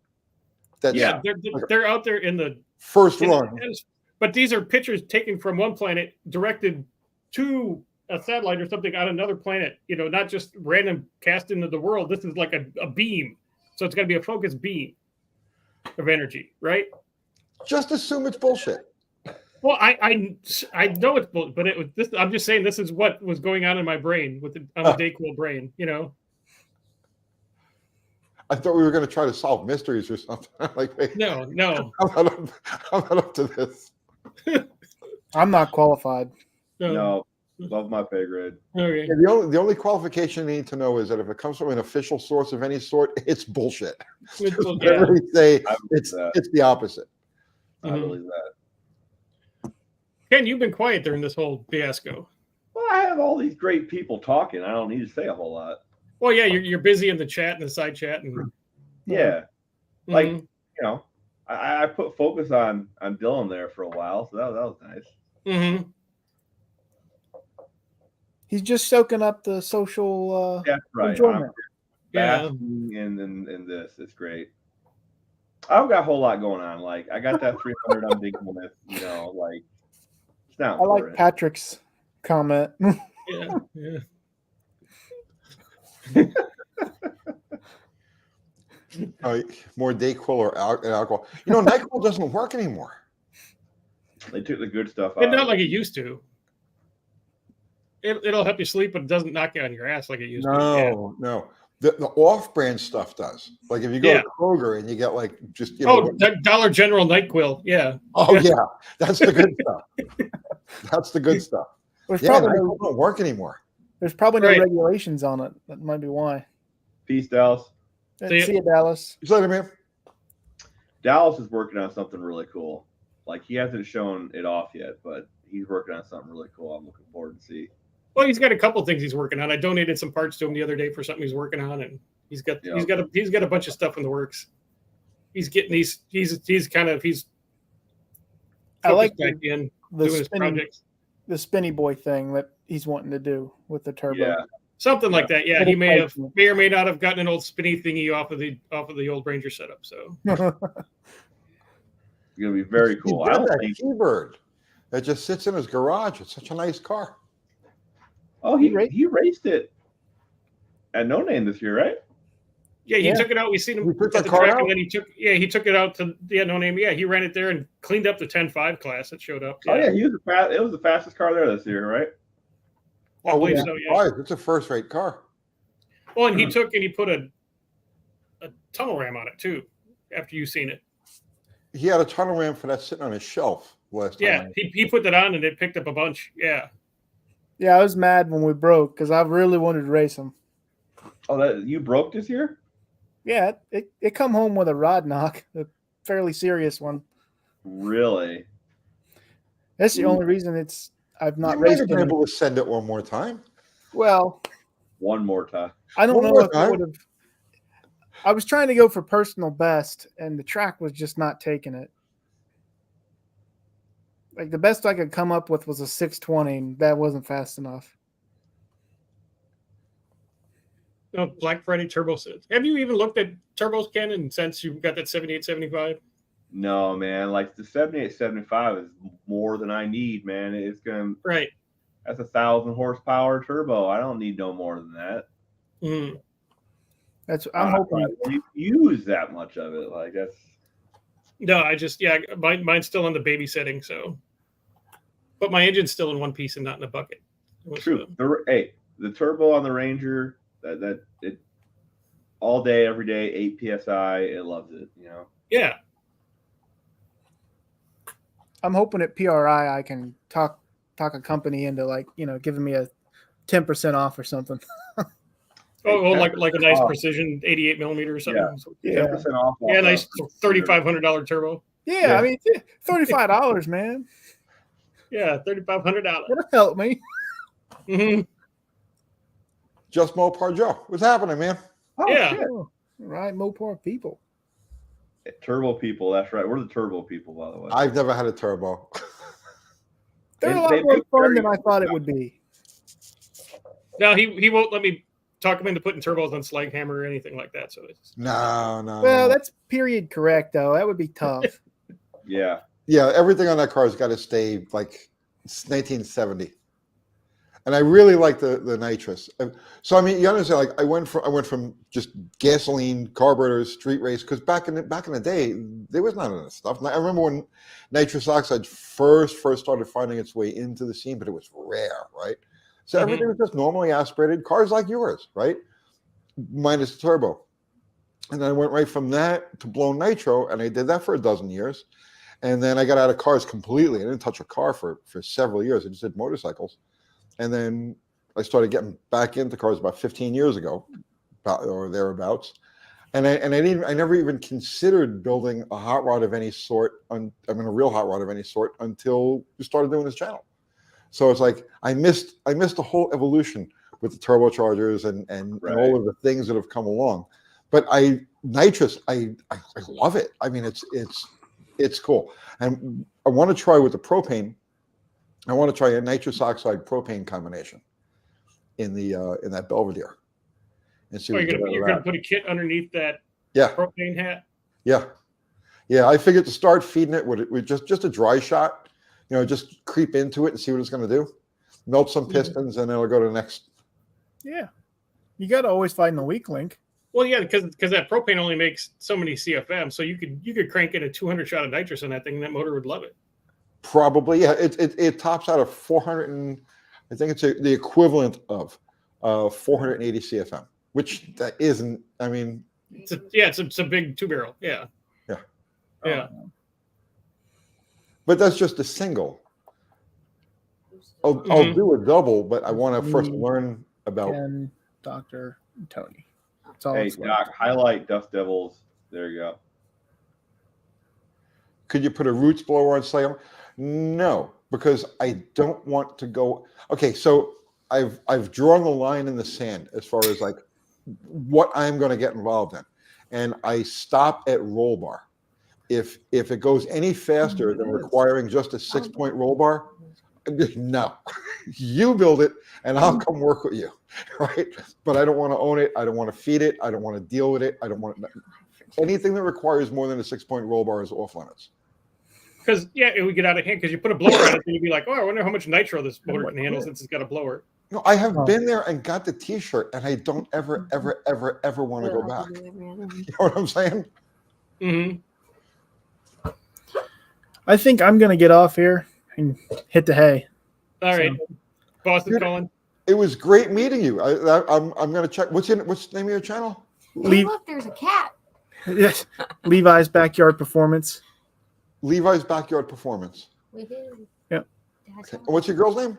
S6: That's
S3: Yeah, they're out there in the
S6: first
S3: in
S6: run.
S3: the- but these are pictures taken from one planet directed to a satellite or something on another planet, not just random cast into the world. This is like a beam. So it's got to be a focused beam of energy, right?
S6: Just assume it's bullshit.
S3: Well, I know it's bullshit, but I'm just saying this is what was going on in my brain on the Dayquil brain,
S6: I thought we were going to try to solve mysteries or something. Like, wait,
S3: No, no,
S6: I'm not up to this.
S4: I'm not qualified.
S3: no.
S1: No, love my pay grade.
S3: Okay.
S6: Yeah, the only qualification you need to know is that if it comes from an official source of any sort, it's bullshit.
S3: It's-
S6: Just
S3: yeah.
S6: literally say
S1: I believe that.
S6: it's the opposite.
S1: I
S3: Mhm.
S1: believe that.
S3: Ken, you've been quiet during this whole fiasco.
S1: Well, I have all these great people talking. I don't need to say a whole lot.
S3: Well, yeah, you're busy in the chat and the side chat, and
S1: Yeah, like
S3: Mhm.
S1: you know, I put focus on Dylan there for a while, so that was nice.
S3: Mhm.
S4: He's just soaking up the social
S1: That's right.
S4: enjoyment.
S1: I'm
S3: Yeah.
S1: basking in this. It's great. I don't got a whole lot going on. Like I got that 300 I'm digging with. You know, like it's not
S4: I like
S1: important.
S4: Patrick's comment.
S3: Yeah. Yeah.
S6: More Dayquil or alcohol. You know, NyQuil doesn't work anymore.
S1: They took the good stuff
S3: It's
S1: out.
S3: not like it used to. It'll help you sleep, but it doesn't knock you on your ass like it used to. Yeah.
S6: No. The off-brand stuff does. Like if you go
S3: Yeah.
S6: to Kroger and you get like just you know,
S3: Oh, Dollar General NyQuil. Yeah.
S6: oh yeah, that's the good stuff. That's the good stuff.
S4: There's
S6: Yeah,
S4: probably
S6: NyQuil don't work anymore.
S4: there's probably no
S3: Right.
S4: regulations on it. That might be why.
S1: Peace, Dallas.
S3: See
S4: See you, Dallas.
S6: You said it, man.
S1: Dallas is working on something really cool. Like he hasn't shown it off yet, but he's working on something really cool. I'm looking forward to see.
S3: Well, he's got a couple things he's working on. I donated some parts to him the other day for something he's working on, and he's got a bunch of stuff in the works. He's getting these. He's
S4: I like
S3: focused back in
S4: the
S3: doing his projects.
S4: spinny boy thing that he's wanting to do with the turbo.
S1: Yeah,
S3: Something like that. Yeah,
S4: But
S3: he
S4: it's
S3: may
S4: like-
S3: or may not have gotten an old spinny thingy off of the old Ranger setup. So
S1: it's gonna be very cool.
S6: He
S1: I
S6: did
S1: don't
S6: that
S1: think.
S6: T-Bird that just sits in his garage. It's such a nice car.
S1: Oh, he raced it at No Name this year, right?
S3: yeah, he
S4: Yeah.
S3: took it out. We seen him
S6: He took
S3: at
S6: that
S3: the
S6: car
S3: track,
S6: out?
S3: and then he took it out to No Name. Yeah, he ran it there and cleaned up the 10.5 class that showed up.
S1: Oh yeah, he was it was the fastest car there this year, right?
S3: I believe
S6: yeah.
S3: so. Yeah.
S6: It's a first-rate car.
S3: Well, and he put a tunnel ram on it too. After you seen it,
S6: He had a tunnel ram for that sitting on his shelf last time.
S3: yeah, he put that on and it picked up a bunch. Yeah,
S4: Yeah, I was mad when we broke because I really wanted to race him.
S1: Oh, that you broke this year?
S4: Yeah, it come home with a rod knock, a fairly serious one.
S1: Really?
S4: That's the only reason I've not
S6: You might
S4: raced
S6: have been
S4: him.
S6: able to send it one more time.
S4: Well,
S1: One more time.
S4: I don't
S6: One
S4: know
S6: more
S4: if I
S6: time?
S4: would have. I was trying to go for personal best, and the track was just not taking it. Like the best I could come up with was a 620, and that wasn't fast enough.
S3: no, Black Friday turbo sets. Have you even looked at turbos, Ken? And since you got that 7875,
S1: No, man. Like the 7875 is more than I need, man. It's gonna
S3: right?
S1: that's 1,000 horsepower turbo. I don't need no more than that.
S3: Mm.
S4: I'm hoping.
S1: You use that much of it. Like that's
S3: No, mine's still on the baby setting. So, but my engine's still in one piece and not in a bucket. It was,
S1: true. The turbo on the Ranger that it all day, every day, 8 psi. It loves it. You know.
S3: yeah.
S4: I'm hoping at PRI I can talk a company into giving me a 10% off or something.
S3: Like a nice
S1: Oh.
S3: precision 88 millimeter or something.
S4: Yeah.
S1: 10% off.
S3: Yeah, nice $3,500 turbo.
S4: Yeah, I mean $35, man.
S3: Yeah, $3,500.
S4: That'll help me.
S3: Mm-hmm.
S6: Just Mopar Joe. What's happening, man?
S1: Oh,
S3: Yeah.
S1: shit.
S4: All right, Mopar people.
S1: Turbo people. That's right. We're the turbo people, by the way.
S6: I've never had a turbo.
S4: They're a
S1: They
S4: lot more
S1: make
S4: fun
S1: very
S4: than I
S1: good
S4: thought it
S1: stuff.
S4: would be.
S3: Now he won't let me talk him into putting turbos on Slaghammer or anything like that. So it's
S6: No.
S4: Well, that's period correct though. That would be tough.
S1: Yeah.
S6: Yeah, everything on that car's got to stay like 1970. And I really like the nitrous. So I mean, you understand? Like I went from just gasoline carburetors, street race, because back in the day there was none of this stuff. I remember when nitrous oxide first started finding its way into the scene, but it was rare, right? So everything was just normally aspirated. Cars like yours, right? Minus the turbo. And then I went right from that to blown nitro, and I did that for a dozen years. And then I got out of cars completely. I didn't touch a car for several years. I just did motorcycles. And then I started getting back into cars about 15 years ago, or thereabouts. And I never even considered building a hot rod of any sort. A real hot rod of any sort until we started doing this channel. So it's like I missed the whole evolution with the turbochargers and all of the things that have come along. But nitrous, I love it. I mean, it's cool. And I want to try with the propane. I want to try a nitrous oxide propane combination in that Belvedere. And see
S3: you're going to put a kit underneath that propane hat?
S6: Yeah. I figured to start feeding it with just a dry shot, just creep into it and see what it's going to do. Melt some pistons and then it'll go to the next.
S4: Yeah. You got to always find the weak link.
S3: Well, yeah, because that propane only makes so many CFM, so you could crank in a 200 shot of nitrous on that thing, and that motor would love it.
S6: Probably, yeah. It tops out of 400, and I think it's the equivalent of 480 CFM, which that isn't. I mean,
S3: it's a big 2-barrel. Yeah.
S6: But that's just a single. I'll do a double, but I want to first learn about
S4: Dr. Tony.
S1: Hey, Doc, highlight Dust Devils. There you go.
S6: Could you put a roots blower on Slam? No, because I don't want to go. Okay, so I've drawn the line in the sand as far as like what I'm going to get involved in, and I stop at roll bar. If it goes any faster than requiring just a 6-point roll bar, no, you build it and I'll come work with you, right? But I don't want to own it. I don't want to feed it. I don't want to deal with it. I don't want anything that requires more than a 6-point roll bar is off limits.
S3: Because it would get out of hand. Because you put a blower on it, and you'd be like, "Oh, I wonder how much nitro this motor can handle since it's got a blower."
S6: No, I have been there and got the T-shirt, and I don't ever want to go back. You know what I'm saying?
S3: Mm-hmm.
S4: I think I'm gonna get off here and hit the hay.
S3: All right, Boston calling.
S6: It was great meeting you. I'm gonna check. What's the name of your channel?
S5: Look, there's a cat.
S4: Yes, Levi's Backyard Performance.
S6: Levi's Backyard Performance.
S5: We do.
S4: Yep.
S6: Okay. What's your girl's name?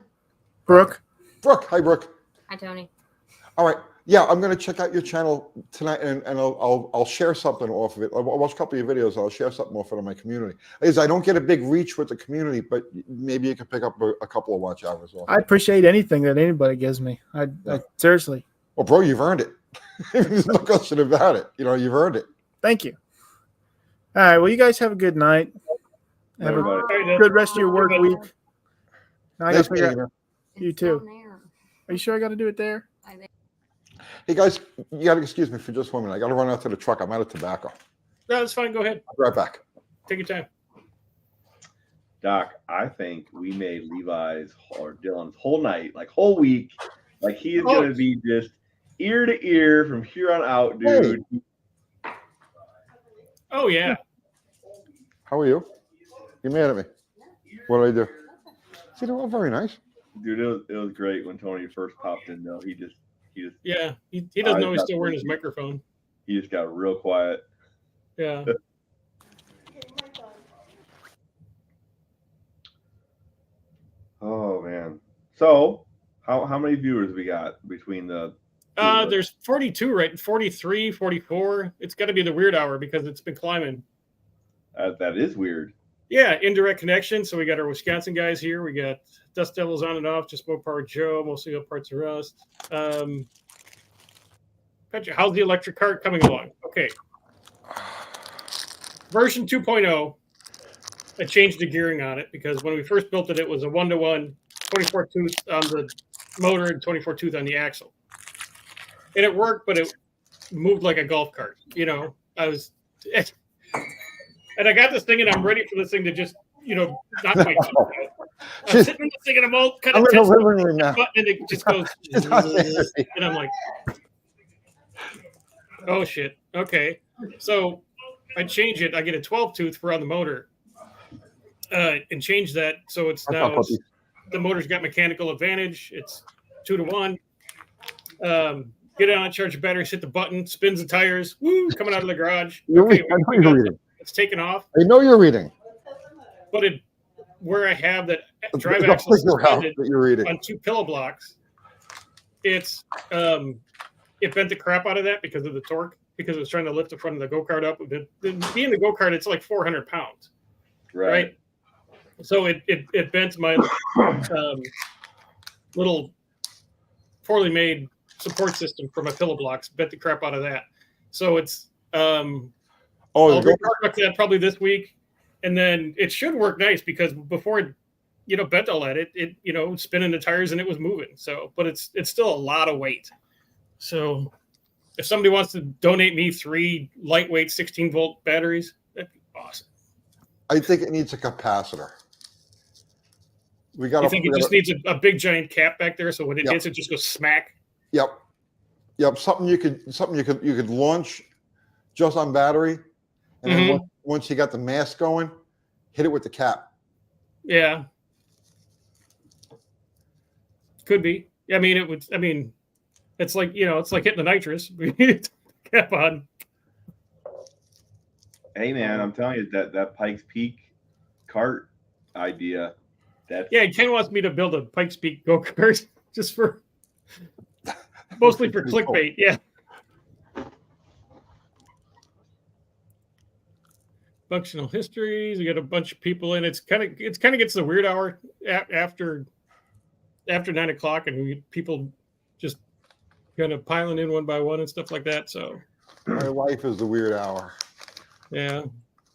S4: Brooke.
S6: Brooke. Hi, Brooke.
S5: Hi, Tony.
S6: All right. Yeah, I'm going to check out your channel tonight, and I'll share something off of it. I'll watch a couple of your videos. I'll share something off it on my community. I don't get a big reach with the community, but maybe you can pick up a couple of watch hours.
S4: I appreciate anything that anybody gives me. I seriously.
S6: Well, bro, you've earned it. There's no question about it. You've earned it.
S4: Thank you. All right. Well, you guys have a good night. Have a good rest of your work week. Now I gotta figure out. You too. Are you sure I got to do it there?
S6: Hey guys, you got to excuse me for just 1 minute. I got to run out to the truck. I'm out of tobacco.
S3: No, that's fine. Go ahead.
S6: I'll be right back.
S3: Take your time.
S1: Doc, I think we made Levi's or Dylan's whole night, like whole week, like he is going to be just ear to ear from here on out, dude.
S6: Hey.
S3: Oh yeah.
S6: How are you? You're mad at me. What did I do? See, they're all very nice.
S1: Dude, it was great when Tony first popped in. Though he just
S3: yeah, he doesn't know he's still wearing his microphone.
S1: He just got real quiet.
S3: Yeah.
S1: Oh man. So how many viewers we got between the
S3: there's 42, right? 43, 44. It's got to be the weird hour because it's been climbing.
S1: That is weird.
S3: Yeah, indirect connection. So we got our Wisconsin guys here. We got Dust Devils on and off, just more power Joe, mostly up parts of Rust. How's the electric cart coming along? Okay. Version 2.0, I changed the gearing on it because when we first built it, it was a 1-to-1, 24 tooth on the motor and 24 tooth on the axle. And it worked, but it moved like a golf cart. And I got this thing, and I'm ready for this thing to just, knock my teeth out. I'm sitting in this thing, and I'm all kind of
S6: in the living room now.
S3: And it just goes, and I'm like, oh, shit. Okay. So I change it. I get a 12-tooth for on the motor and change that. So the motor's got mechanical advantage. It's 2-to-1. get it on, charge the batteries, hit the button, spins the tires, woo, coming out of the garage.
S6: You're
S3: Okay,
S6: reading. I know you're reading.
S3: it's taken off.
S6: I know you're reading.
S3: But where I have that drive
S6: I'll
S3: axle
S6: figure out
S3: suspended
S6: that you're reading.
S3: on 2 pillow blocks, it bent the crap out of that because of the torque, because it was trying to lift the front of the go-kart up. Being the go-kart, it's like 400 pounds, right? So it bent my little poorly made support system for my pillow blocks, bent the crap out of that. So it's I'll rework that probably this week, and then it should work nice because before it bent all that, it spinning the tires and it was moving. So, but it's still a lot of weight. So if somebody wants to donate me 3 lightweight 16-volt batteries, that'd be awesome.
S6: I think it needs a capacitor. We got.
S3: You think it just needs a big giant cap back there, so when it hits, it just goes smack.
S6: Yep. Something you could launch just on battery, and then once you got the mass going, hit it with the cap.
S3: Yeah. Could be. I mean, it would. I mean, it's like it's like hitting the nitrous. Cap on.
S1: Hey man, I'm telling you that Pikes Peak cart idea.
S3: Ken wants me to build a Pikes Peak go-kart just for mostly for clickbait. Yeah. Functional histories. We got a bunch of people in. It's kind of gets the weird hour after 9 o'clock, and people just kind of piling in one by one and stuff like that. So
S6: my wife is the weird hour.
S3: Yeah.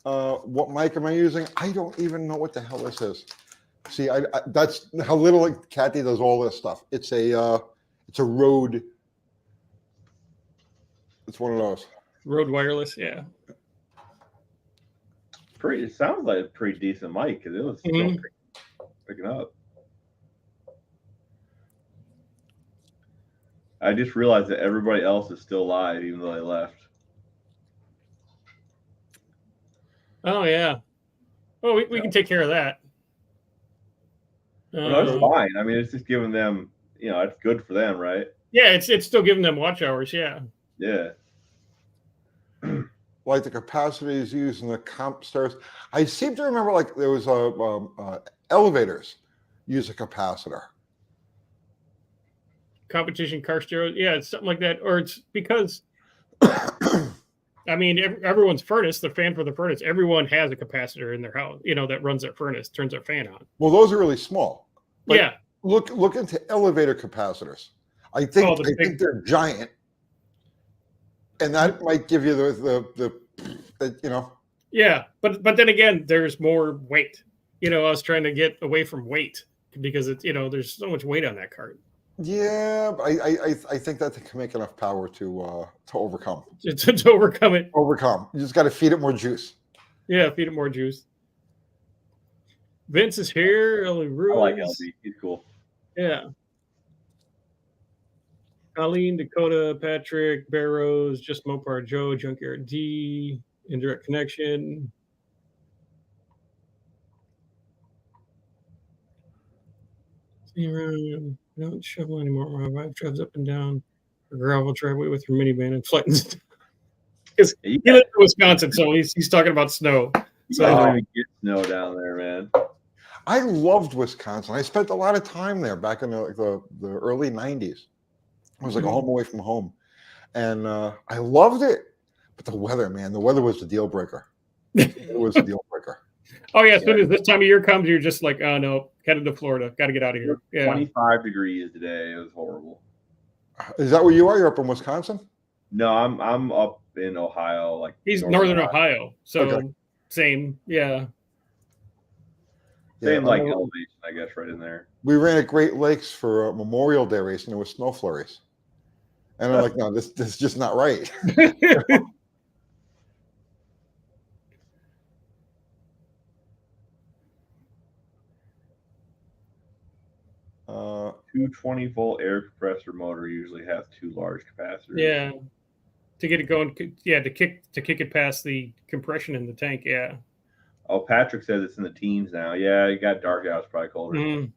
S6: What mic am I using? I don't even know what the hell this is. See, I that's how little Kathy does all this stuff. It's a Rode. It's one of those.
S3: Rode wireless, yeah.
S1: It sounds like a pretty decent mic because it was still picking up. I just realized that everybody else is still live, even though they left.
S3: Oh yeah. Oh, we can take care of that.
S1: Well, that's fine. I mean, it's just giving them, it's good for them, right?
S3: Yeah, it's still giving them watch hours. Yeah.
S1: Yeah.
S6: Like the capacity is used in the comp stairs. I seem to remember like there was elevators use a capacitor.
S3: Competition car stereo. Yeah, it's something like that. Or it's because, I mean, everyone's furnace, the fan for the furnace, everyone has a capacitor in their house, that runs their furnace, turns their fan on.
S6: Well, those are really small. But
S3: yeah.
S6: Look into elevator capacitors. I think they're giant. And that might give you the
S3: Yeah, but then again, there's more weight. I was trying to get away from weight because it's there's so much weight on that cart.
S6: Yeah, but I think that they can make enough power to overcome.
S3: To overcome it.
S6: Overcome. You just got to feed it more juice.
S3: Yeah, feed it more juice. Vince is here. Ellie Ruiz.
S1: I like LB. He's cool.
S3: Yeah. Colleen, Dakota, Patrick, Barrows, Just Mopar Joe, Junkyard D, Indirect Connection. Don't shovel anymore. My wife drives up and down a gravel driveway with her minivan and flattens. Because he lives in Wisconsin, so he's talking about snow. So
S1: I don't even get snow down there, man.
S6: I loved Wisconsin. I spent a lot of time there back in the early 90s. It was like a home away from home. And I loved it. But the weather, man, the weather was the deal breaker. It was a deal breaker.
S3: Oh, yeah. As soon as this time of year comes, you're just like, oh, no, headed to Florida. Got to get out of here. Yeah.
S1: 25 degrees today. It was horrible.
S6: Is that where you are? You're up in Wisconsin?
S1: No, I'm up in Ohio. Like
S3: he's northern Ohio. So same. Yeah.
S1: Same like elevation, I guess, right in there.
S6: We ran at Great Lakes for Memorial Day race, and there was snow flurries. And I'm like, no, this is just not right.
S1: 220-volt air compressor motor usually has 2 large capacitors.
S3: Yeah, to get it going. Yeah, to kick it past the compression in the tank. Yeah.
S1: Oh, Patrick says it's in the teens now. Yeah, it got dark out. It's probably colder.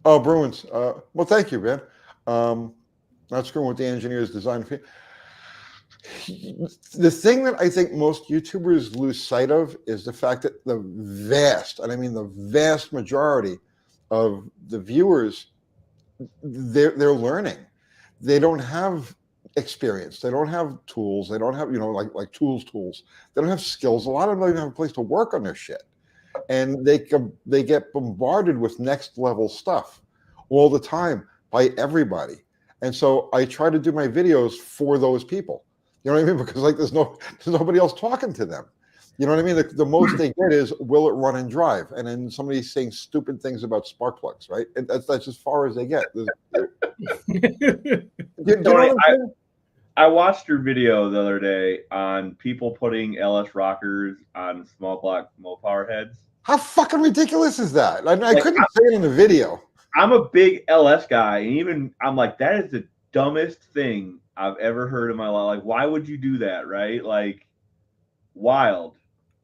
S6: Oh, Bruins. Well, thank you, man. not screwing with the engineer's design. The thing that I think most YouTubers lose sight of is the fact that the vast, and I mean the vast majority of the viewers, they're learning. They don't have experience. They don't have tools. They don't have, like tools. They don't have skills. A lot of them don't even have a place to work on their shit. And they get bombarded with next level stuff all the time by everybody. And so I try to do my videos for those people. You know what I mean? Because like there's nobody else talking to them. You know what I mean? The most they get is, will it run and drive? And then somebody's saying stupid things about spark plugs, right? And that's as far as they get.
S1: I watched your video the other day on people putting LS rockers on small block Mopar heads.
S6: How fucking ridiculous is that? I couldn't say it in the video.
S1: I'm a big LS guy, and even I'm like, that is the dumbest thing I've ever heard in my life. Like, why would you do that, right? Like, wild.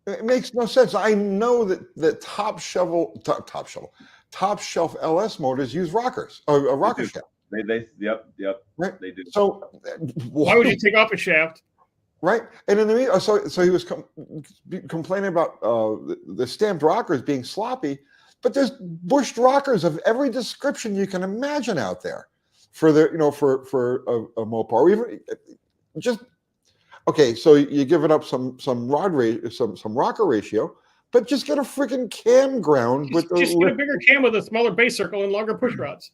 S6: It makes no sense. I know that top shelf LS motors use rockers, a rocker shaft.
S1: Yep.
S6: Right.
S1: They do.
S6: So
S3: why would you take off a shaft?
S6: Right. And in the meantime, so he was complaining about the stamped rockers being sloppy, but there's bushed rockers of every description you can imagine out there for the for a Mopar. Or even just okay. So you give it up some rocker ratio, but just get a freaking cam ground
S3: Just get a bigger cam with a smaller base circle and longer push rods.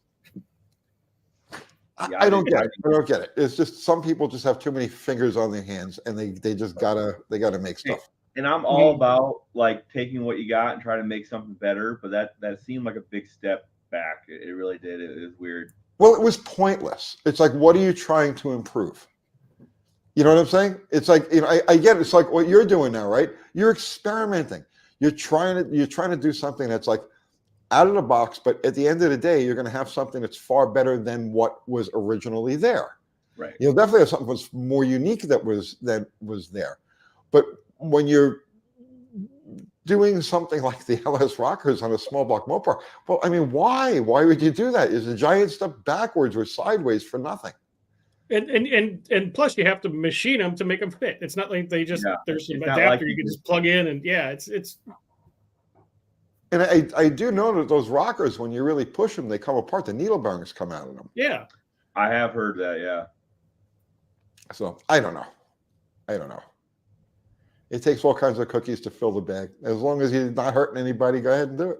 S6: I don't get it. I don't get it. It's just some people just have too many fingers on their hands, and they just gotta make stuff.
S1: And I'm all about like taking what you got and trying to make something better, but that seemed like a big step back. It really did. It was weird.
S6: Well, it was pointless. It's like, what are you trying to improve? You know what I'm saying? It's like, I get it. It's like what you're doing now, right? You're experimenting. You're trying to do something that's like out of the box, but at the end of the day, you're going to have something that's far better than what was originally there.
S1: Right.
S6: You'll definitely have something that's more unique that was there. But when you're doing something like the LS rockers on a small block Mopar, well, I mean, why? Why would you do that? It's a giant step backwards or sideways for nothing.
S3: And plus, you have to machine them to make them fit. It's not like there's some adapter you can just plug in, and it's.
S6: And I do know that those rockers, when you really push them, they come apart. The needle bearings come out of them.
S3: Yeah.
S1: I have heard that, yeah.
S6: So I don't know. It takes all kinds of cookies to fill the bag. As long as you're not hurting anybody, go ahead and do it.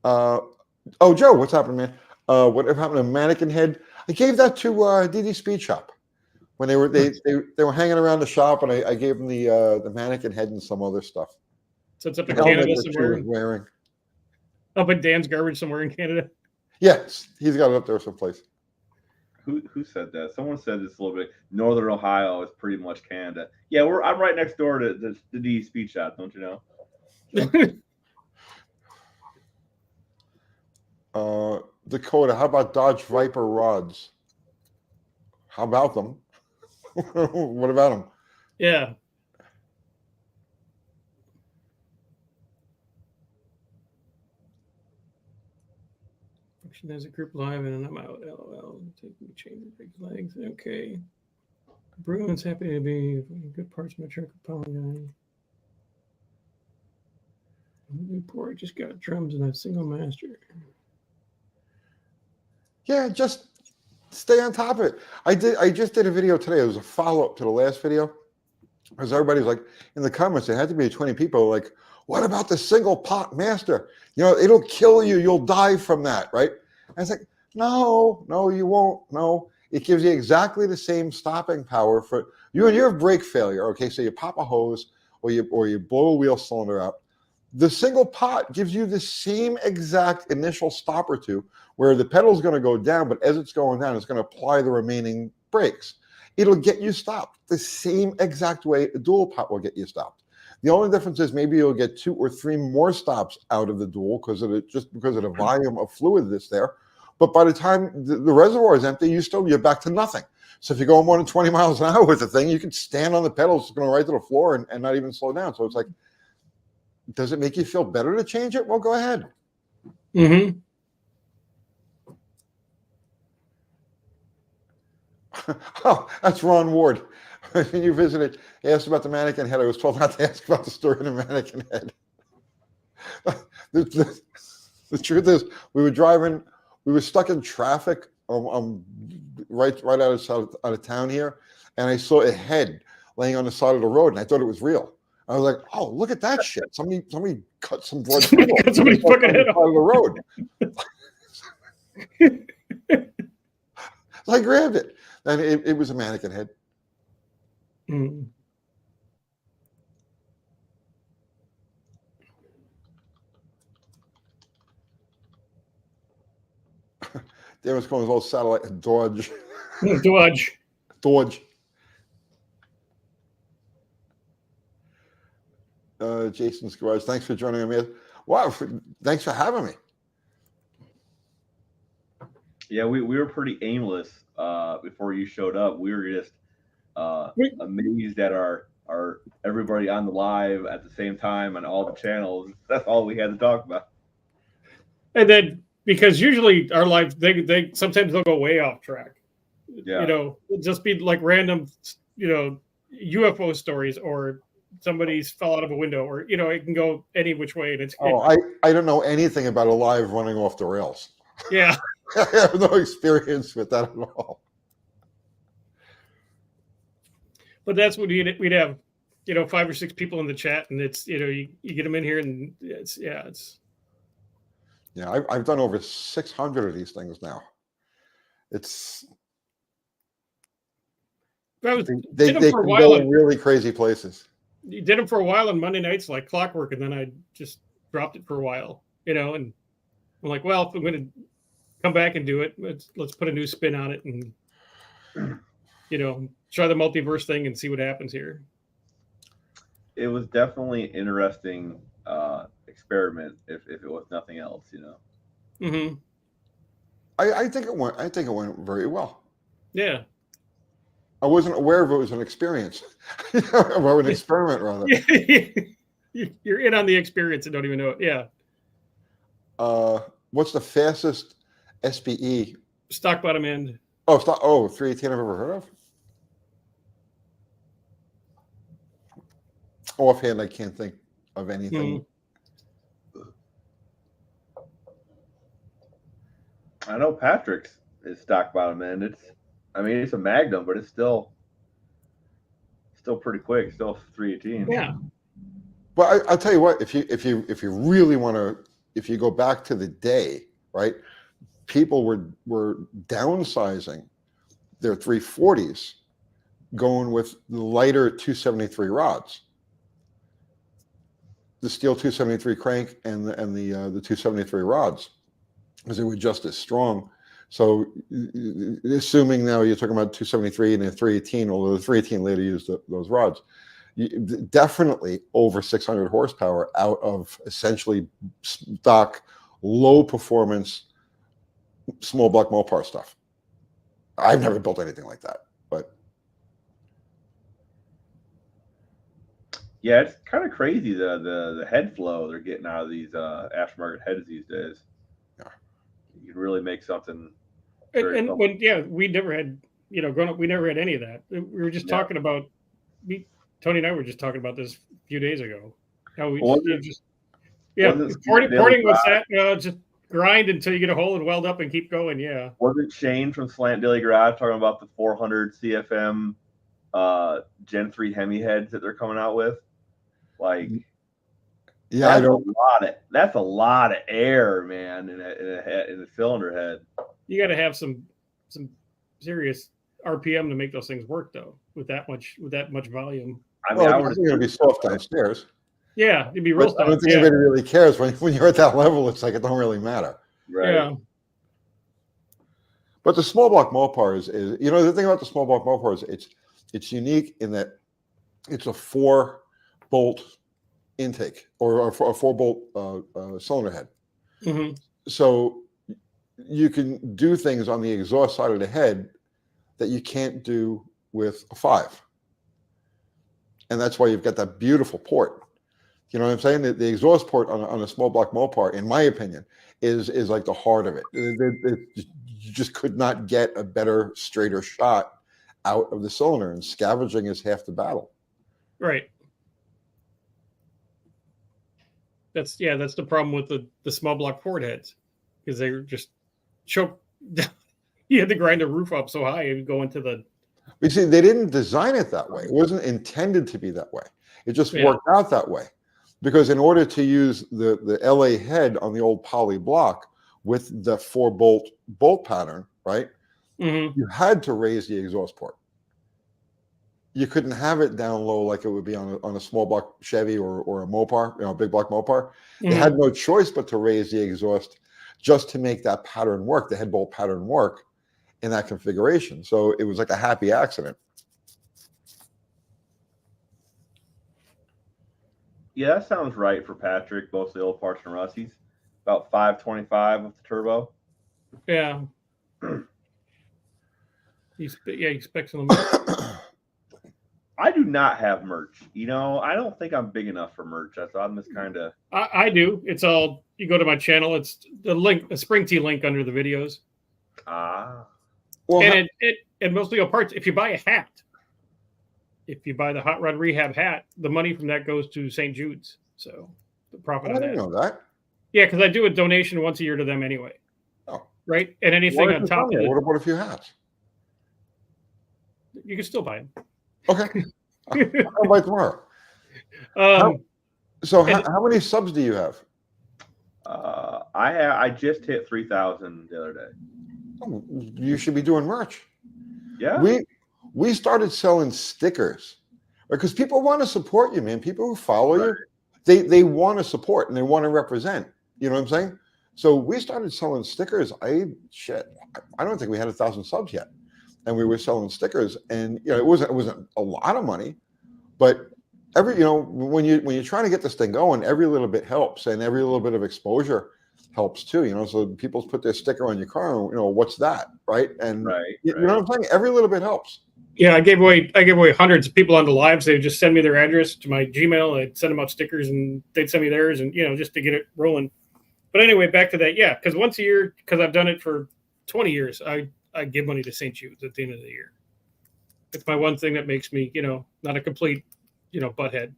S6: Oh, Joe, what's happening, man? Whatever happened to Mannequin Head? I gave that to DD Speed Shop when they were hanging around the shop, and I gave them the Mannequin Head and some other stuff.
S3: So it's up in Canada somewhere. Up in Dan's garbage somewhere in Canada.
S6: Yes, he's got it up there someplace.
S1: Who said that? Someone said this a little bit. Northern Ohio is pretty much Canada. Yeah, I'm right next door to the D Speed Shop. Don't you
S6: know? Dakota, how about Dodge Viper rods? How about them? What about them?
S3: Yeah. There's a group live and I'm out. LOL. Taking change the big legs. Okay. Bruin's happy to be good parts mature component guy. Newport just got drums and a single master.
S6: Yeah, just stay on top of it. I just did a video today. It was a follow-up to the last video. Because everybody's like, in the comments, there had to be 20 people like, what about the single pot master? It'll kill you. You'll die from that, right? I was like, no, you won't. No, it gives you exactly the same stopping power for you and your brake failure. Okay, so you pop a hose or you blow a wheel cylinder out. The single pot gives you the same exact initial stop or two where the pedal's going to go down, but as it's going down, it's going to apply the remaining brakes. It'll get you stopped the same exact way a dual pot will get you stopped. The only difference is maybe you'll get 2 or 3 more stops out of the dual because of the volume of fluid that's there. But by the time the reservoir is empty, you're back to nothing. So if you go more than 20 miles an hour with the thing, you can stand on the pedals, it's going right to the floor and not even slow down. So it's like, does it make you feel better to change it? Well, go ahead.
S3: Mm-hmm.
S6: Oh, that's Ron Ward. When you visited, he asked about the mannequin head. I was told not to ask about the story of the mannequin head. The truth is, we were stuck in traffic right out of town here, and I saw a head laying on the side of the road, and I thought it was real. I was like, "Oh, look at that shit! Somebody cut some blood
S3: Cut somebody's fucking head
S6: off the road." So I grabbed it, and it was a mannequin head.
S3: Mm.
S6: Darren's calling his old satellite a Dodge.
S3: Dodge.
S6: Jason's Garage. Thanks for joining me. Wow, thanks for having me.
S1: Yeah, we were pretty aimless before you showed up. We were just amazed at our everybody on the live at the same time on all the channels. That's all we had to talk about.
S3: And then because usually our lives, they sometimes they'll go way off track.
S1: Yeah.
S3: You know, it'll just be like random, you know, UFO stories or somebody's fell out of a window, or you know, it can go any which way. And
S6: I don't know anything about a live running off the rails.
S3: Yeah.
S6: I have no experience with that at all.
S3: But that's what we'd have, you know, 5 or 6 people in the chat, and it's, you know, you get them in here, and it's.
S6: Yeah, I've done over 600 of these things now. They can go really crazy places.
S3: You did them for a while on Monday nights like clockwork, and then I just dropped it for a while, you know, and I'm like, well, if I'm going to come back and do it, let's put a new spin on it and, you know, try the multiverse thing and see what happens here.
S1: It was definitely an interesting experiment, if it was nothing else, you know.
S3: Mm-hmm.
S6: I think it went very well.
S3: Yeah.
S6: I wasn't aware of it was an experience, or an experiment rather.
S3: You're in on the experience and don't even know it. Yeah.
S6: What's the fastest SBE?
S3: Stock bottom end.
S6: 318 I've ever heard of. Offhand, I can't think of anything.
S1: I know Patrick's is stock bottom end. It's a Magnum, but it's still pretty quick. Still 318.
S3: Yeah.
S6: Well, I'll tell you what. If you really want to, if you go back to the day, right? People were downsizing their 340s, going with the lighter 273 rods, the steel 273 crank and the 273 rods, because they were just as strong. So, assuming now you're talking about 273 and a 318, although the 318 later used those rods, definitely over 600 horsepower out of essentially stock, low performance, small block Mopar stuff. I've never built anything like that, but
S1: yeah, it's kind of crazy the head flow they're getting out of these aftermarket heads these days.
S6: Yeah,
S1: you can really make something.
S3: And when we never had, you know, growing up, we never had any of that. We were just talking about, Tony and I were just talking about this a few days ago. How we porting was that, just grind until you get a hole and weld up and keep going. Yeah.
S1: Wasn't Shane from Slant Daily Garage talking about the 400 CFM Gen 3 Hemi heads that they're coming out with? Like,
S6: yeah, I don't.
S1: That's a lot of air, man, in a cylinder head.
S3: You got to have some serious RPM to make those things work, though, with that much volume.
S6: I mean, I think it'll be soft downstairs.
S3: Yeah, it'd be real soft.
S6: I don't think anybody really cares when you're at that level. It's like it don't really matter.
S1: Right.
S3: Yeah.
S6: But the small block Mopar is you know, the thing about the small block Mopar is it's unique in that it's a 4-bolt intake or a 4-bolt cylinder head.
S3: Mm-hmm.
S6: So you can do things on the exhaust side of the head that you can't do with a 5. And that's why you've got that beautiful port. You know what I'm saying? The exhaust port on a small block Mopar, in my opinion, is like the heart of it. You just could not get a better, straighter shot out of the cylinder, and scavenging is half the battle.
S3: Right. That's the problem with the small block Ford heads, because they were just choke. You had to grind the roof up so high and go into the.
S6: You see, they didn't design it that way. It wasn't intended to be that way. It just worked out that way, because in order to use the LA head on the old poly block with the 4-bolt pattern, right?
S3: Mm-hmm.
S6: You had to raise the exhaust port. You couldn't have it down low like it would be on a small block Chevy or a Mopar, a big block Mopar. They had no choice but to raise the exhaust just to make that pattern work, the head bolt pattern work in that configuration. So it was like a happy accident.
S1: Yeah, that sounds right for Patrick. Both the old parts and Rusty's. About 525 with the turbo.
S3: Yeah. He expects them.
S1: I do not have merch. I don't think I'm big enough for merch. I'm just kind of.
S3: I do. It's all, you go to my channel. It's the link, the Spring Tea link under the videos.
S6: Well,
S3: And and mostly parts. If you buy a hat, if you buy the Hot Rod Rehab hat, the money from that goes to St. Jude's. So the profit
S6: I
S3: on
S6: didn't
S3: that.
S6: know that.
S3: Yeah, because I do a donation once a year to them anyway.
S6: Oh.
S3: Right? And anything on top of it,
S6: What about a few hats?
S3: you can still buy them.
S6: Okay. I'll buy tomorrow. So how many subs do you have?
S1: I just hit 3,000 the other day.
S6: Oh, you should be doing merch.
S1: Yeah.
S6: We started selling stickers because people want to support you, man. People who follow you, they want to support and they want to represent. You know what I'm saying? So we started selling stickers. I don't think we had 1,000 subs yet, and we were selling stickers. And it wasn't a lot of money, but when you're trying to get this thing going, every little bit helps, and every little bit of exposure helps too. So people put their sticker on your car, and what's that, right? And you know what I'm saying? Every little bit helps.
S3: Yeah, I gave away hundreds of people on the lives. They would just send me their address to my Gmail. I'd send them out stickers, and they'd send me theirs, and just to get it rolling. But anyway, back to that. Yeah, because once a year, because I've done it for 20 years, I give money to St. Jude's at the end of the year. It's my one thing that makes me, not a complete, butthead.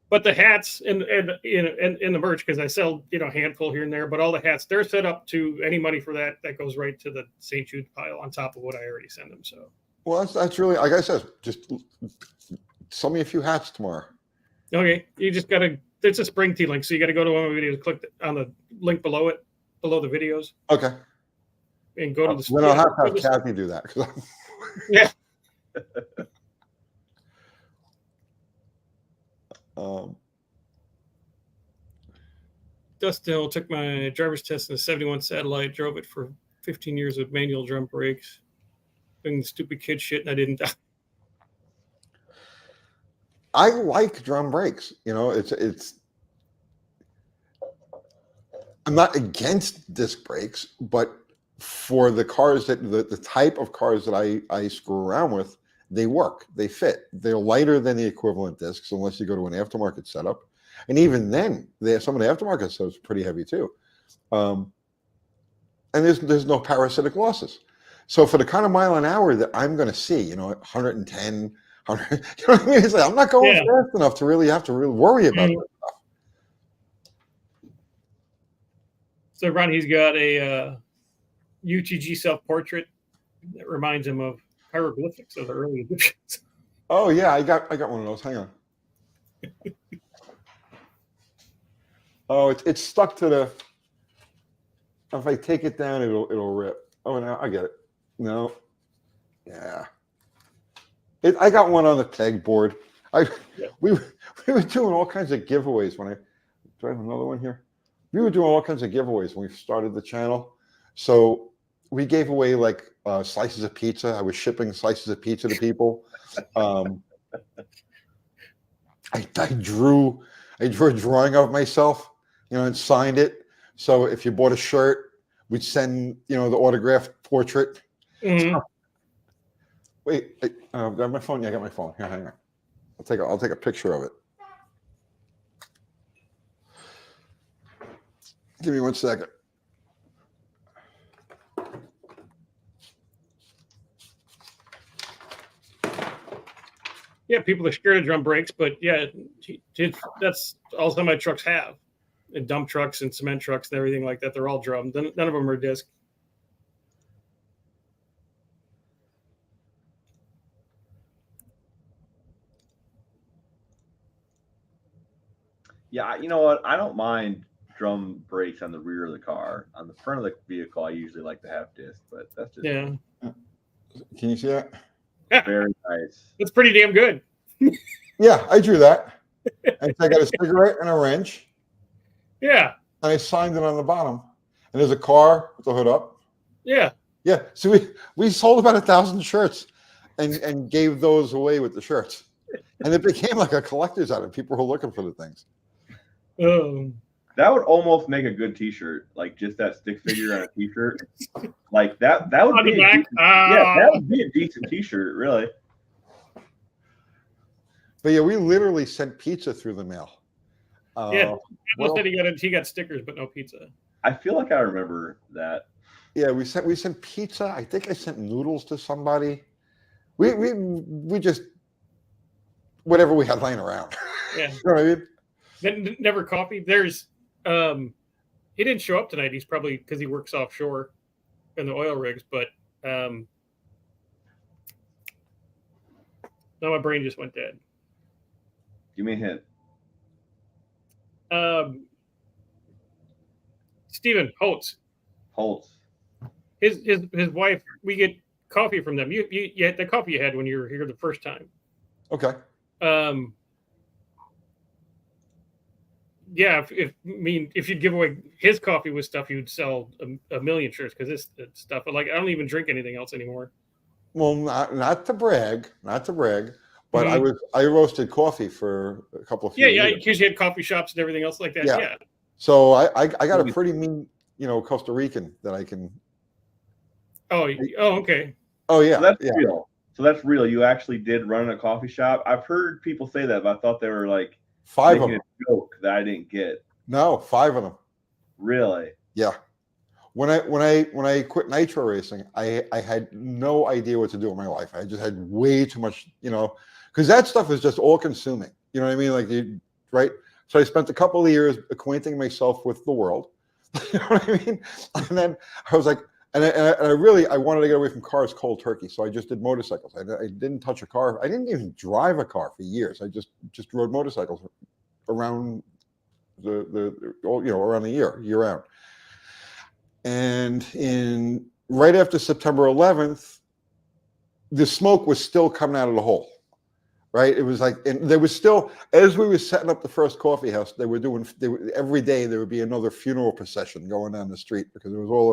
S3: But the hats and the merch, because I sell, a handful here and there, but all the hats, they're set up to any money for that goes right to the St. Jude pile on top of what I already send them. So,
S6: well, that's really, like I said, just sell me a few hats tomorrow.
S3: Okay, you just gotta. There's a Spring Tea link, so you got to go to one of my videos, click on the link below the videos.
S6: Okay.
S3: And go to the.
S6: Then I'll have to have Kathy do that.
S3: Yeah. Dustin Hill took my driver's test in a 71 Satellite, drove it for 15 years with manual drum brakes, doing stupid kid shit, and I didn't die.
S6: I like drum brakes. It's. I'm not against disc brakes, but for the cars that the type of cars that I screw around with, they work, they fit. They're lighter than the equivalent discs, unless you go to an aftermarket setup, and even then, some of the aftermarket setups are pretty heavy too. And there's no parasitic losses. So for the kind of mile an hour that I'm going to see, 110. 100, you know what I mean? It's like, I'm not going fast enough to really have to worry about this stuff.
S3: So Ron, he's got a UTG self-portrait that reminds him of hieroglyphics of the early Egyptians.
S6: Oh yeah, I got one of those. Hang on. Oh, it's stuck to the. If I take it down, it'll rip. Oh, no, I get it. No, yeah. I got one on the pegboard. We were doing all kinds of giveaways when do I have another one here? We were doing all kinds of giveaways when we started the channel. So we gave away like slices of pizza. I was shipping slices of pizza to people. I drew a drawing of myself, and signed it. So if you bought a shirt, we'd send the autographed portrait.
S3: Mm-hmm.
S6: Wait, I got my phone. Yeah, I got my phone. Here, hang on. I'll take a picture of it. Give me 1 second.
S3: Yeah, people are scared of drum brakes, but yeah, that's all semi trucks have. And dump trucks and cement trucks and everything like that, they're all drum. None of them are disc.
S1: Yeah, you know what? I don't mind drum brakes on the rear of the car. On the front of the vehicle, I usually like to have disc, but that's just
S3: Yeah,
S6: Can you see that?
S1: very nice.
S3: it's pretty damn good.
S6: Yeah, I drew that. And I got a cigarette and a wrench,
S3: Yeah,
S6: and I signed it on the bottom. And there's a car with the hood up.
S3: yeah.
S6: Yeah, so we sold about 1,000 shirts and gave those away with the shirts. And it became like a collector's item. People were looking for the things.
S1: That would almost make a good T-shirt, like just that stick figure on a T-shirt. Like that would
S3: On the
S1: be a
S3: back,
S1: decent, yeah, that would be a decent T-shirt, really.
S6: But yeah, we literally sent pizza through the mail.
S3: Yeah.
S6: Well,
S3: Said he got stickers, but no pizza.
S1: I feel like I remember that.
S6: yeah, we sent pizza. I think I sent noodles to somebody. We just whatever we had laying around.
S3: Yeah.
S6: You know what I mean?
S3: Then never coffee. There's he didn't show up tonight. He's probably because he works offshore in the oil rigs, but now my brain just went dead.
S1: Give me a hint.
S3: Stephen Holtz, his wife. We get coffee from them. You had the coffee you had when you were here the first time.
S6: Okay.
S3: Yeah, if you'd give away his coffee with stuff, you'd sell a million shirts because this stuff. Like I don't even drink anything else anymore.
S6: Well, not to brag, but I roasted coffee for a couple of years.
S3: Yeah, because you had coffee shops and everything else like that. Yeah.
S6: So I got a pretty mean, Costa Rican that I can.
S3: Oh, okay.
S6: Oh yeah,
S1: So that's real. So that's real. You actually did run a coffee shop. I've heard people say that, but I thought they were like
S6: 5 of
S1: making
S6: them.
S1: a joke that I didn't get.
S6: No, 5 of them.
S1: Really?
S6: Yeah. When I quit nitro racing, I had no idea what to do in my life. I just had way too much, because that stuff is just all consuming. You know what I mean? Like right? So I spent a couple of years acquainting myself with the world. You know what I mean? And then I was like, and I wanted to get away from cars cold turkey. So I just did motorcycles. I didn't touch a car. I didn't even drive a car for years. I just rode motorcycles around around the year round. And right after September 11th, the smoke was still coming out of the hole. Right, it was like, and there was still, as we were setting up the first coffee house, every day there would be another funeral procession going down the street because it was all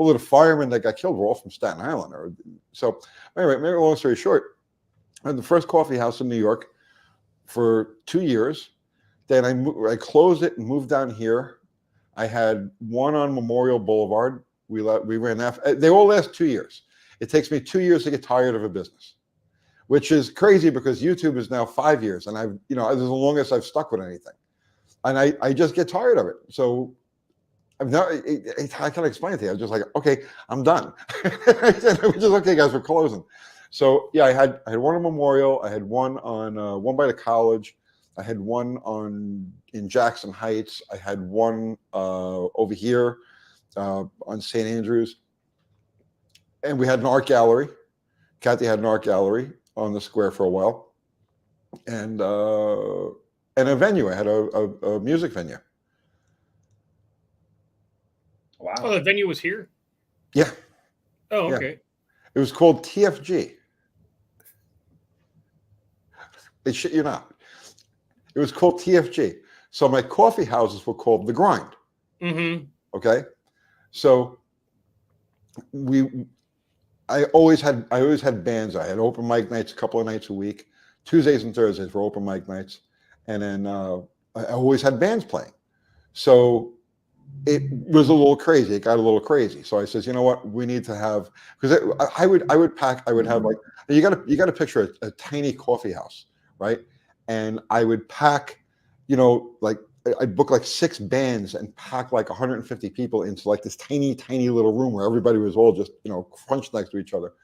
S6: of the firemen that got killed were all from Staten Island. So anyway, make a long story short, I had the first coffee house in New York for 2 years. Then I closed it and moved down here. I had one on Memorial Boulevard. We ran that. They all last 2 years. It takes me 2 years to get tired of a business, which is crazy because YouTube is now 5 years, and this is the longest I've stuck with anything, and I just get tired of it. So I can't explain it to you. I was just like, okay, I'm done. I said, just okay, guys, we're closing. So yeah, I had one on Memorial. I had one on one by the college. I had one in Jackson Heights. I had one over here on St. Andrews, and we had an art gallery. Kathy had an art gallery on the square for a while, and a venue. I had a music venue.
S1: Wow.
S3: Oh, the venue was here?
S6: Yeah.
S3: Oh,
S6: Yeah.
S3: okay.
S6: It was called TFG. They shit you not. It was called TFG. So my coffee houses were called The Grind.
S3: Mm-hmm.
S6: Okay. So I always had bands. I had open mic nights a couple of nights a week. Tuesdays and Thursdays were open mic nights. And then I always had bands playing. So it was a little crazy. It got a little crazy. So I says, you know what, we need to have, because I would have like, you got to picture a tiny coffee house, right? And I would pack, like I'd book like 6 bands and pack like 150 people into like this tiny, tiny little room where everybody was all just, crunched next to each other.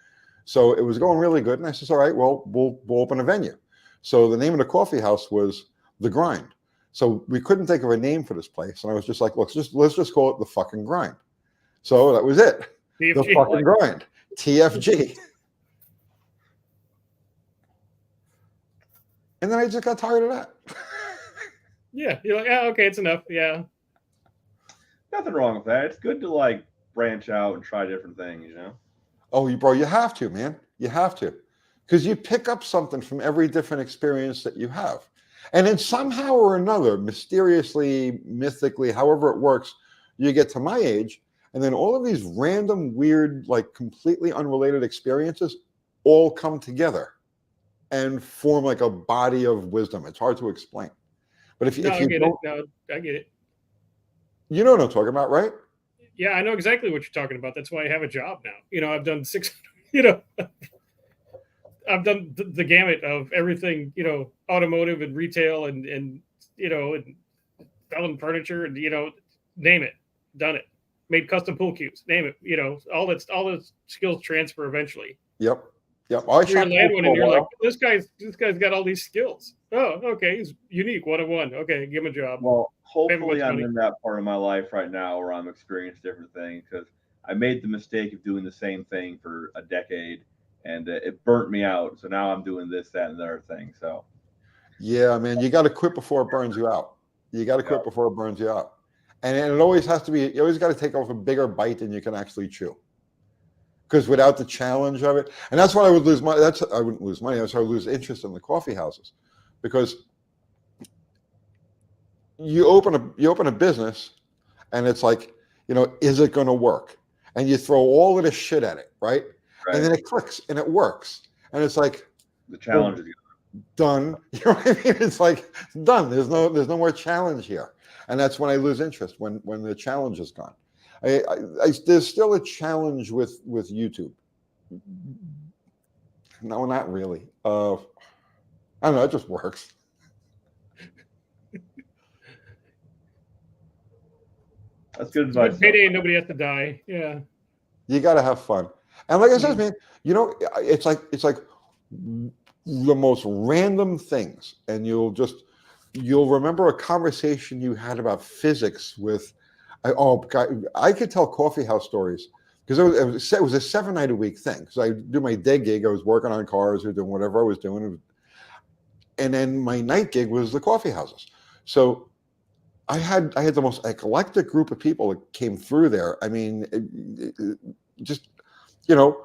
S6: So it was going really good. And I says, all right, well, we'll open a venue. So the name of the coffee house was The Grind. So we couldn't think of a name for this place, and I was just like, let's just call it The Fucking Grind. So that was it. The
S3: TFG.
S6: Fucking Grind. TFG. And then I just got tired of that.
S3: Yeah, you're like, oh, okay, it's enough. Yeah,
S1: Nothing wrong with that. It's good to like branch out and try different things, you know.
S6: Oh, you have to, man. You have to. Because you pick up something from every different experience that you have. And then somehow or another, mysteriously, mythically, however it works, you get to my age, and then all of these random, weird, like completely unrelated experiences all come together and form like a body of wisdom. It's hard to explain. But if you
S3: I get
S6: don't,
S3: it. No, I get it.
S6: you know what I'm talking about, right?
S3: Yeah, I know exactly what you're talking about. That's why I have a job now. You know, I've done 6. You know, I've done the gamut of everything. You know, automotive and retail and you know, and selling furniture and you know, name it, done it. Made custom pool cues, name it. You know, all the skills transfer eventually.
S6: Yep. I
S3: You're
S6: shot
S3: land
S6: pool
S3: one
S6: for
S3: and
S6: a
S3: you're like,
S6: while.
S3: this guy's got all these skills. Oh, okay, he's unique, 1 of 1. Okay, give him a job.
S1: Well, hopefully
S3: much
S1: I'm
S3: money.
S1: in that part of my life right now where I'm experiencing different things because I made the mistake of doing the same thing for a decade and it burnt me out. So now I'm doing this, that, and the other thing. So
S6: Yeah, man, you got to quit before it burns you out. You got to quit before it burns you out. And it always has to be, you always got to take off a bigger bite than you can actually chew. Because without the challenge of it, and that's why I would lose money. I wouldn't lose money. That's why I would lose interest in the coffee houses. Because you open a business and it's like, you know, is it going to work? And you throw all of this shit at it, right? And then it clicks and it works. And it's like
S1: the challenge is
S6: done. You know what I mean? It's like done. There's no more challenge here. And that's when I lose interest, when the challenge is gone. There's still a challenge with YouTube. No, not really. I don't know. It just works.
S1: That's good
S3: It's
S1: advice.
S3: good payday and nobody has to die. Yeah.
S6: You got to have fun. And like I said, man, you know, it's like the most random things, and you'll remember a conversation you had about physics with. I could tell coffee house stories because it was a 7-night-a-week thing. Because I do my day gig, I was working on cars or doing whatever I was doing, and then my night gig was the coffee houses. So I had the most eclectic group of people that came through there. I mean, just you know,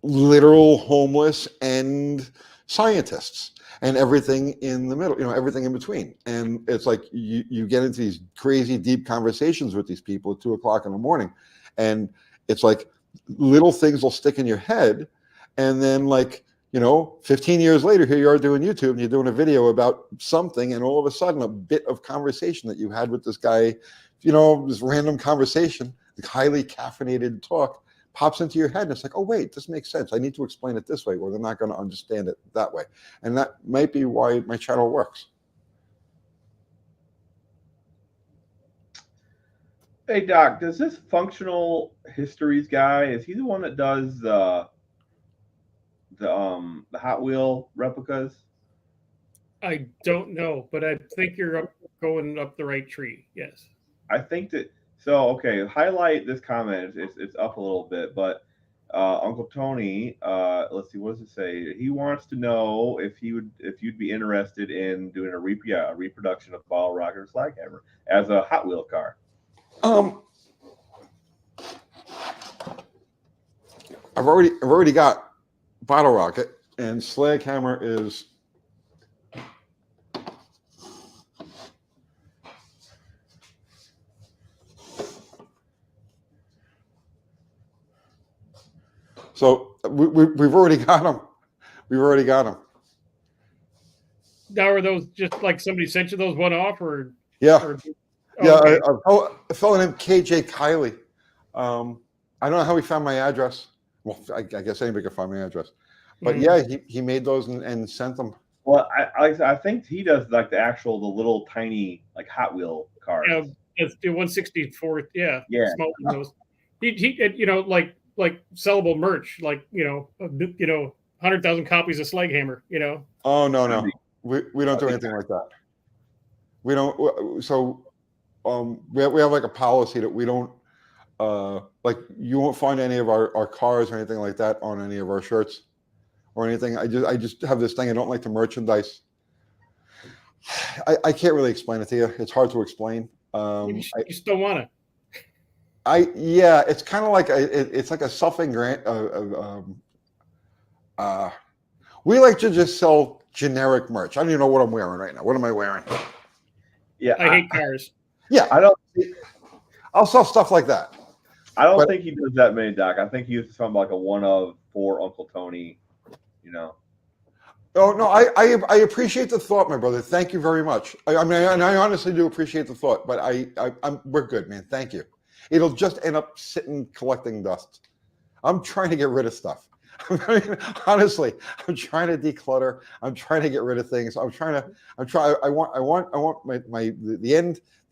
S6: literal homeless and scientists and everything in the middle, you know, everything in between. And it's like you get into these crazy deep conversations with these people at 2:00 in the morning. And it's like little things will stick in your head. And then like, you know, 15 years later, here you are doing YouTube and you're doing a video about something. And all of a sudden a bit of conversation that you had with this guy, you know, this random conversation, like highly caffeinated talk pops into your head and it's like, oh wait, this makes sense. I need to explain it this way or they're not going to understand it that way. And that might be why my channel works.
S1: Hey Doc, does this functional histories guy, is he the one that does the Hot Wheel replicas?
S3: I don't know, but I think you're going up the right tree. Yes.
S1: I think that so. Okay, highlight this comment. It's up a little bit, but Uncle Tony, let's see, what does it say? He wants to know if you'd be interested in doing a reproduction of Bottle Rocket Slaghammer as a Hot Wheel car.
S6: I've already got Bottle Rocket, and Slaghammer is so we've already got them. We've already got them.
S3: Now are those just like somebody sent you those one off or?
S6: Yeah. Yeah,
S3: okay.
S6: a fellow named KJ Kiley. I don't know how he found my address. Well, I guess anybody can find my address. But yeah, he made those and sent them.
S1: Well, I think he does like the little tiny like Hot Wheel cars.
S3: Yeah, it's the 164th. Yeah,
S1: Yeah.
S3: Smaller than those. He you know like sellable merch, like 100,000 copies of Slaghammer. You know.
S6: Oh no. We don't do anything like that. We don't. So we have like a policy that we don't like. You won't find any of our cars or anything like that on any of our shirts or anything. I just have this thing. I don't like the merchandise. I can't really explain it to you. It's hard to explain.
S3: You just don't want to.
S6: Yeah, it's kind of like it's like a self-ingrained. We like to just sell generic merch. I don't even know what I'm wearing right now. What am I wearing?
S1: Yeah,
S3: I hate cars.
S6: Yeah,
S1: I don't.
S6: I'll sell stuff like that.
S1: I don't
S6: But-
S1: think he does that many, Doc. I think he uses something like a one of for Uncle Tony. You know.
S6: Oh no, I appreciate the thought, my brother. Thank you very much. I mean, and I honestly do appreciate the thought. But we're good, man. Thank you. It'll just end up sitting collecting dust. I'm trying to get rid of stuff. I mean, honestly, I'm trying to declutter. I'm trying to get rid of things. I want the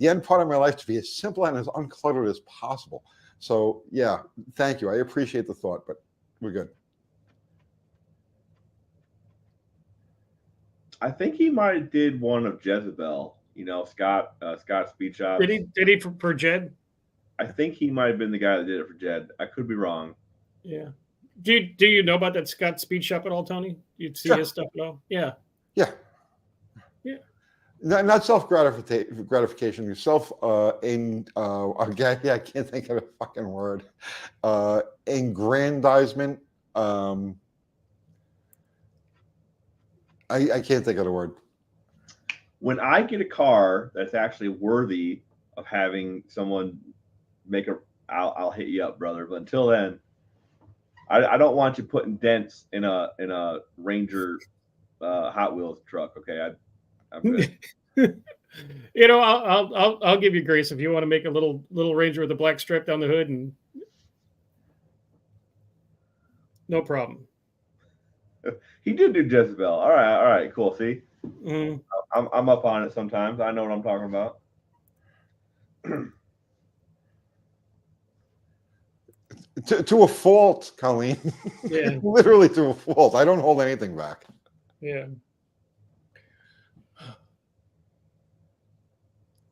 S6: end part of my life to be as simple and as uncluttered as possible. So yeah, thank you. I appreciate the thought, but we're good.
S1: I think he might have did one of Jezebel. You know, Scott Speed Shop.
S3: Did he for Jed?
S1: I think he might have been the guy that did it for Jed. I could be wrong.
S3: Yeah. Do you know about that Scott Speed Shop at all, Tony? You'd see
S6: Sure.
S3: his stuff at all? Yeah.
S6: Yeah.
S3: Yeah.
S6: Not self gratification. Yourself again. Yeah, I can't think of a fucking word. Aggrandizement. I can't think of the word.
S1: When I get a car that's actually worthy of having someone make I'll hit you up, brother. But until then, I don't want you putting dents in a Ranger Hot Wheels truck. Okay, I'm good.
S3: You know, I'll give you grace if you want to make a little Ranger with a black stripe down the hood, and no problem.
S1: He did do Jezebel. All right, cool. See,
S3: Mm.
S1: I'm up on it sometimes. I know what I'm talking about.
S6: To a fault, Colleen.
S3: Yeah.
S6: Literally to a fault. I don't hold anything back.
S3: Yeah.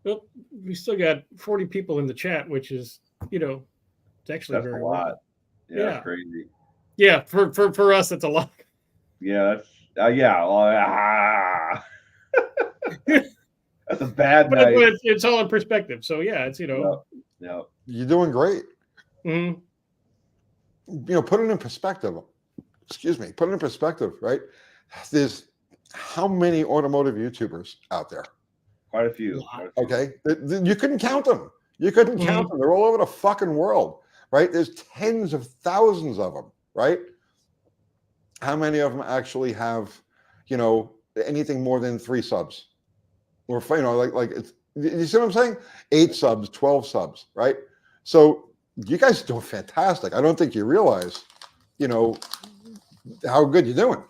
S3: Well, we still got 40 people in the chat, which is, it's actually
S1: That's
S3: very
S1: a lot.
S3: low.
S1: Yeah,
S3: Yeah.
S1: That's crazy.
S3: Yeah, for us, that's a lot.
S1: Yeah, that's that's a bad
S3: But
S1: night.
S3: it's all in perspective. So yeah, it's
S1: No.
S6: You're doing great.
S3: Mhm.
S6: Put it in perspective. Excuse me. Put it in perspective, right? There's how many automotive YouTubers out there?
S1: Quite a few.
S6: Okay, you couldn't count them. You couldn't count them. They're all over the fucking world, right? There's tens of thousands of them, right? How many of them actually have, anything more than 3 subs? Or like it's, you see what I'm saying? 8 subs, 12 subs, right? So you guys are doing fantastic. I don't think you realize, how good you're doing.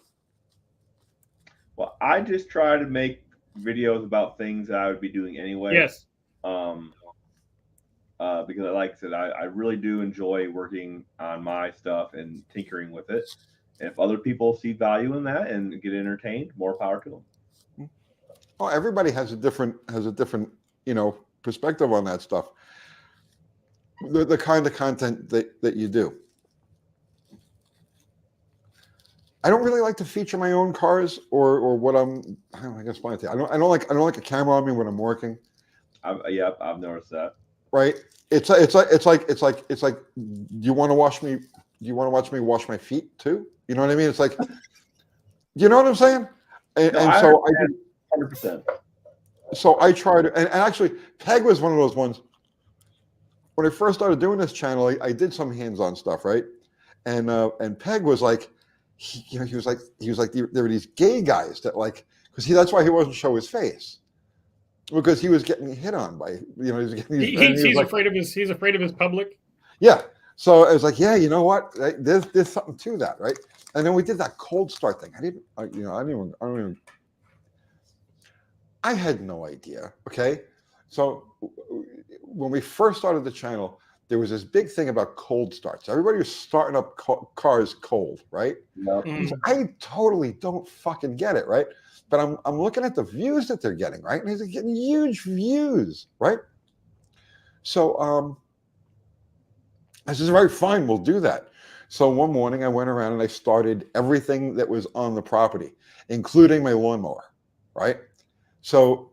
S1: Well, I just try to make videos about things that I would be doing anyway.
S3: Yes.
S1: Because like I said, I really do enjoy working on my stuff and tinkering with it. And if other people see value in that and get entertained, more power to them.
S6: Well, everybody has a different, perspective on that stuff. The kind of content that you do. I don't really like to feature my own cars or what I don't know, I guess explain it to you. I don't like a camera on me when I'm working.
S1: I've noticed that.
S6: Right? It's like do you want to watch me wash my feet too? You know what I mean? It's like, you know what I'm saying? And so I
S1: 100%.
S6: So I try to, and actually, Peg was one of those ones. When I first started doing this channel, I did some hands-on stuff, right? And Peg was like, he was like, there were these gay guys that that's why he wasn't show his face, because he was getting hit on by,
S3: he's afraid of his public.
S6: Yeah. So I was like, yeah, you know what? There's something to that, right? And then we did that cold start thing. I had no idea. Okay. So when we first started the channel, there was this big thing about cold starts. Everybody was starting up cars cold, right?
S1: No.
S3: Mm.
S6: I totally don't fucking get it, right? But I'm looking at the views that they're getting, right? And they're getting huge views, right? So I said, very fine, we'll do that. So one morning I went around and I started everything that was on the property, including my lawnmower, right? So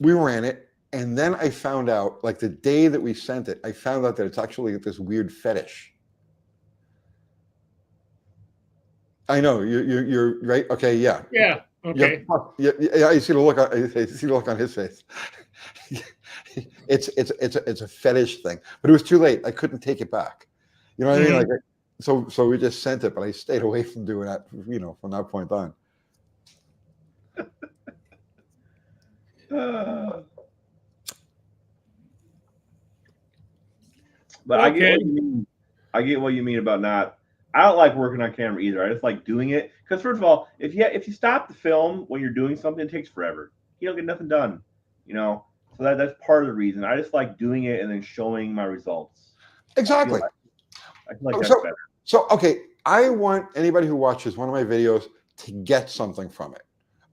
S6: we ran it. And then I found out, like the day that we sent it, I found out that it's actually this weird fetish. I know you're right. Okay, yeah.
S3: Yeah. Okay.
S6: Yeah. I see the look. I see the look on his face. It's a fetish thing, but it was too late. I couldn't take it back. You know what I mean? Like, so we just sent it, but I stayed away from doing that. You know, from that point on.
S1: But I get what you mean. I get what you mean about not. I don't like working on camera either. I just like doing it because, first of all, if you stop the film when you're doing something, it takes forever. You don't get nothing done. You know, so that's part of the reason. I just like doing it and then showing my results.
S6: Exactly.
S1: I feel like that's better.
S6: So okay, I want anybody who watches one of my videos to get something from it.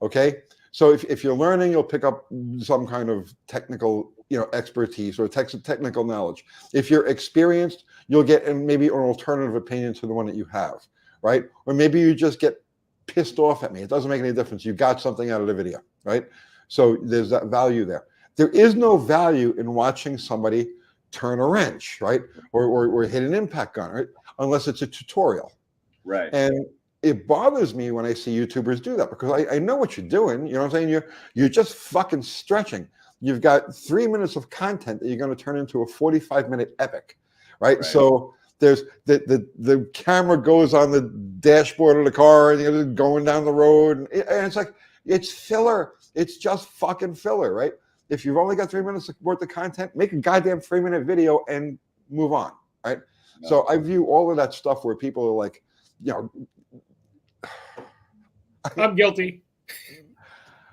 S6: Okay, so if you're learning, you'll pick up some kind of technical, expertise or technical knowledge. If you're experienced, you'll get maybe an alternative opinion to the one that you have, right? Or maybe you just get pissed off at me. It doesn't make any difference. You got something out of the video, right? So there's that value there. There is no value in watching somebody turn a wrench, right? Or hit an impact gun, right? Unless it's a tutorial.
S1: Right.
S6: And it bothers me when I see YouTubers do that because I know what you're doing. You know what I'm saying? You're just fucking stretching. You've got 3 minutes of content that you're going to turn into a 45-minute epic, right? So there's the camera goes on the dashboard of the car and you're going down the road. And it's like, it's filler. It's just fucking filler, right? If you've only got 3 minutes worth of content, make a goddamn 3-minute video and move on, right? No. So I view all of that stuff where people are like,
S3: I'm guilty.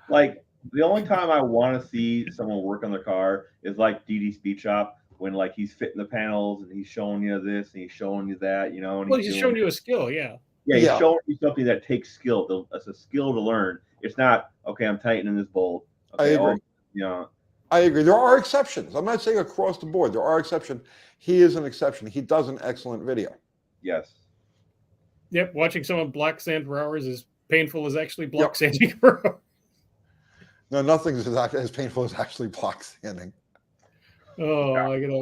S1: Like, the only time I want to see someone work on the car is like DD Speed Shop when like he's fitting the panels and he's showing you this and he's showing you that, And
S3: he's showing you a skill, yeah.
S1: Yeah, he's showing you something that takes skill. It's a skill to learn. It's not okay. I'm tightening this bolt. Okay,
S6: I agree. I agree. There are exceptions. I'm not saying across the board. There are exceptions. He is an exception. He does an excellent video.
S1: Yes.
S3: Yep. Watching someone block sand for hours is painful as actually block sanding for hours.
S6: No, nothing's as painful as actually block sanding.
S3: Oh,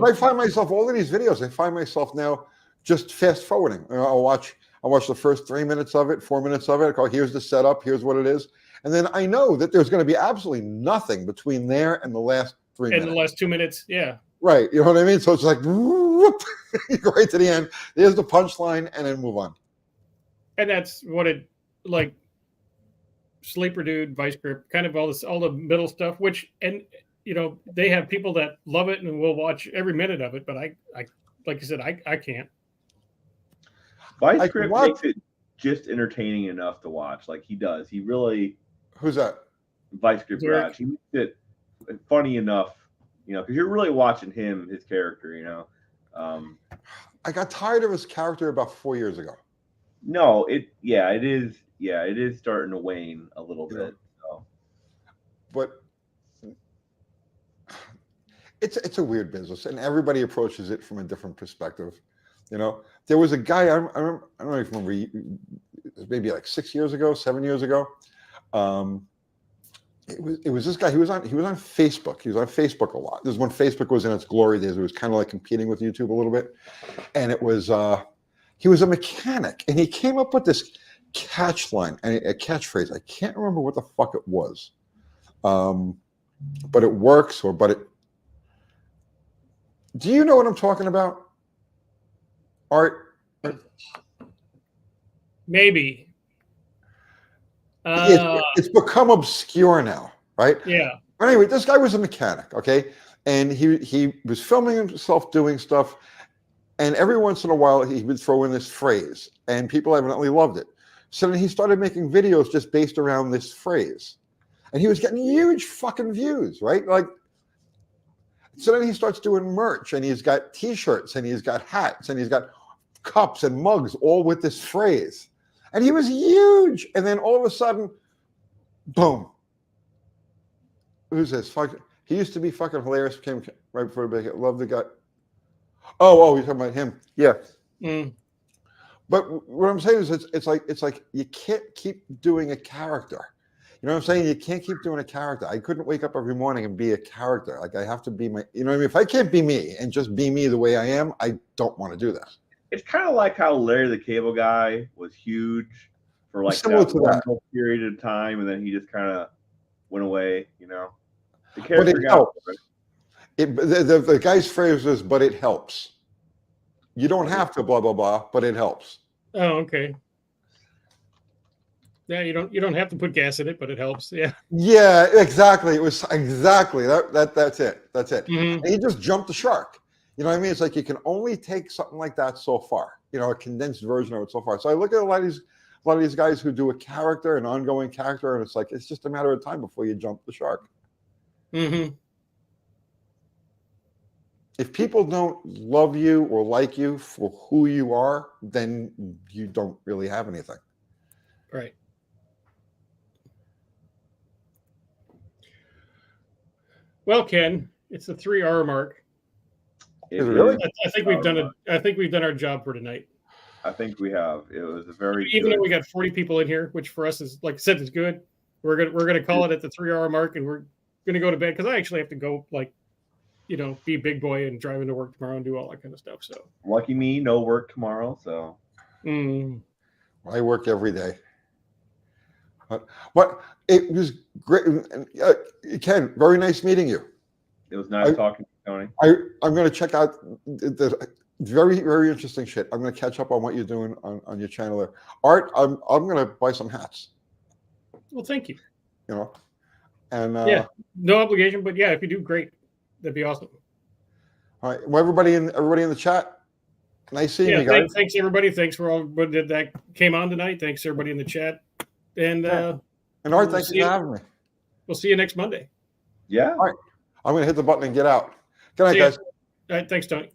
S6: I find myself all of these videos. I find myself now just fast forwarding. I'll watch the first 3 minutes of it, 4 minutes of it. I go, here's the setup. Here's what it is, and then I know that there's going to be absolutely nothing between there and the last 3 minutes.
S3: And the last 2 minutes, yeah.
S6: Right. You know what I mean? So it's like, whoop, you go right to the end. There's the punchline, and then move on.
S3: And that's what it like. Sleeper Dude, Vice Grip, kind of all the middle stuff, which, and they have people that love it and will watch every minute of it, but I like you said, I can't.
S1: Vice Grip makes it just entertaining enough to watch. Like he does. He really.
S6: Who's that?
S1: Vice Grip Garage. He makes it funny enough, because you're really watching his character,
S6: I got tired of his character about 4 years ago.
S1: No, it is. Yeah, it is starting to wane a little bit. So.
S6: But it's a weird business, and everybody approaches it from a different perspective. There was a guy I don't know if you remember, maybe like 7 years ago. It was this guy. He was on Facebook. He was on Facebook a lot. This is when Facebook was in its glory days. It was kind of like competing with YouTube a little bit, and it was he was a mechanic, and he came up with this catchline and a catchphrase. I can't remember what the fuck it was, but it works. Do you know what I'm talking about, Art?
S3: Maybe.
S6: It's become obscure now, right?
S3: Yeah.
S6: But anyway, this guy was a mechanic, okay, and he was filming himself doing stuff, and every once in a while he would throw in this phrase, and people evidently loved it. So then he started making videos just based around this phrase. And he was getting huge fucking views, right? Like So then he starts doing merch, and he's got T-shirts, and he's got hats, and he's got cups and mugs, all with this phrase. And he was huge. And then all of a sudden, boom. Who's this? He used to be fucking hilarious. Came right before the big. Love the guy. Oh, you're talking about him? Yeah.
S3: Mm.
S6: But what I'm saying is, it's like you can't keep doing a character. You know what I'm saying? You can't keep doing a character. I couldn't wake up every morning and be a character. Like I have to be my. You know what I mean? If I can't be me and just be me the way I am, I don't want to do that.
S1: It's kind of like how Larry the Cable Guy was huge for like
S6: Similar
S1: that
S6: to
S1: one
S6: that.
S1: whole period of time, and then he just kind of went away. You know, the
S6: But
S1: character
S6: it
S1: got
S6: helps. The guy's phrase was, "But it helps." You don't have to blah blah blah, but it helps.
S3: Oh, okay. Yeah, you don't have to put gas in it, but it helps. Yeah.
S6: Yeah, exactly. It was exactly that's it. That's it.
S3: Mhm.
S6: And he just jumped the shark. You know what I mean? It's like you can only take something like that so far. You know, a condensed version of it so far. So I look at a lot of these guys who do a character, an ongoing character, and it's like it's just a matter of time before you jump the shark.
S3: Mm-hmm.
S6: If people don't love you or like you for who you are, then you don't really have anything.
S3: Right. Well, Ken, it's the 3 hour mark.
S1: It
S6: Is it really?
S1: is-
S3: I think we've done it. I think we've done our job for tonight.
S1: I think we have. It was a very
S3: Even
S1: good.
S3: though we got 40 people in here, which for us is, like I said, is good. We're gonna call it at the 3 hour mark, and we're gonna go to bed because I actually have to go, like, you know, be a big boy and drive into work tomorrow and do all that kind of stuff. So,
S1: Lucky me, no work tomorrow. So
S6: I work every day. But it was great. Ken, very nice meeting you.
S1: it was nice talking to you, Tony.
S6: I'm going to check out the very, very interesting shit. I'm going to catch up on what you're doing on your channel there. Art, I'm going to buy some hats,
S3: well, thank you.
S6: you know. And
S3: Yeah, no obligation, but yeah, if you do, great. That'd be awesome.
S6: all right. Well, everybody in the chat, nice seeing
S3: Yeah,
S6: you guys.
S3: thanks everybody. Thanks for all that came on tonight. Thanks everybody in the chat, and
S6: Yeah. And Art,
S3: we'll
S6: thank
S3: see
S6: you for
S3: you.
S6: having me.
S3: we'll see you next Monday.
S1: Yeah.
S6: I'm going to hit the button and get out. Good night,
S3: See ya.
S6: guys.
S3: All right, thanks, Tony.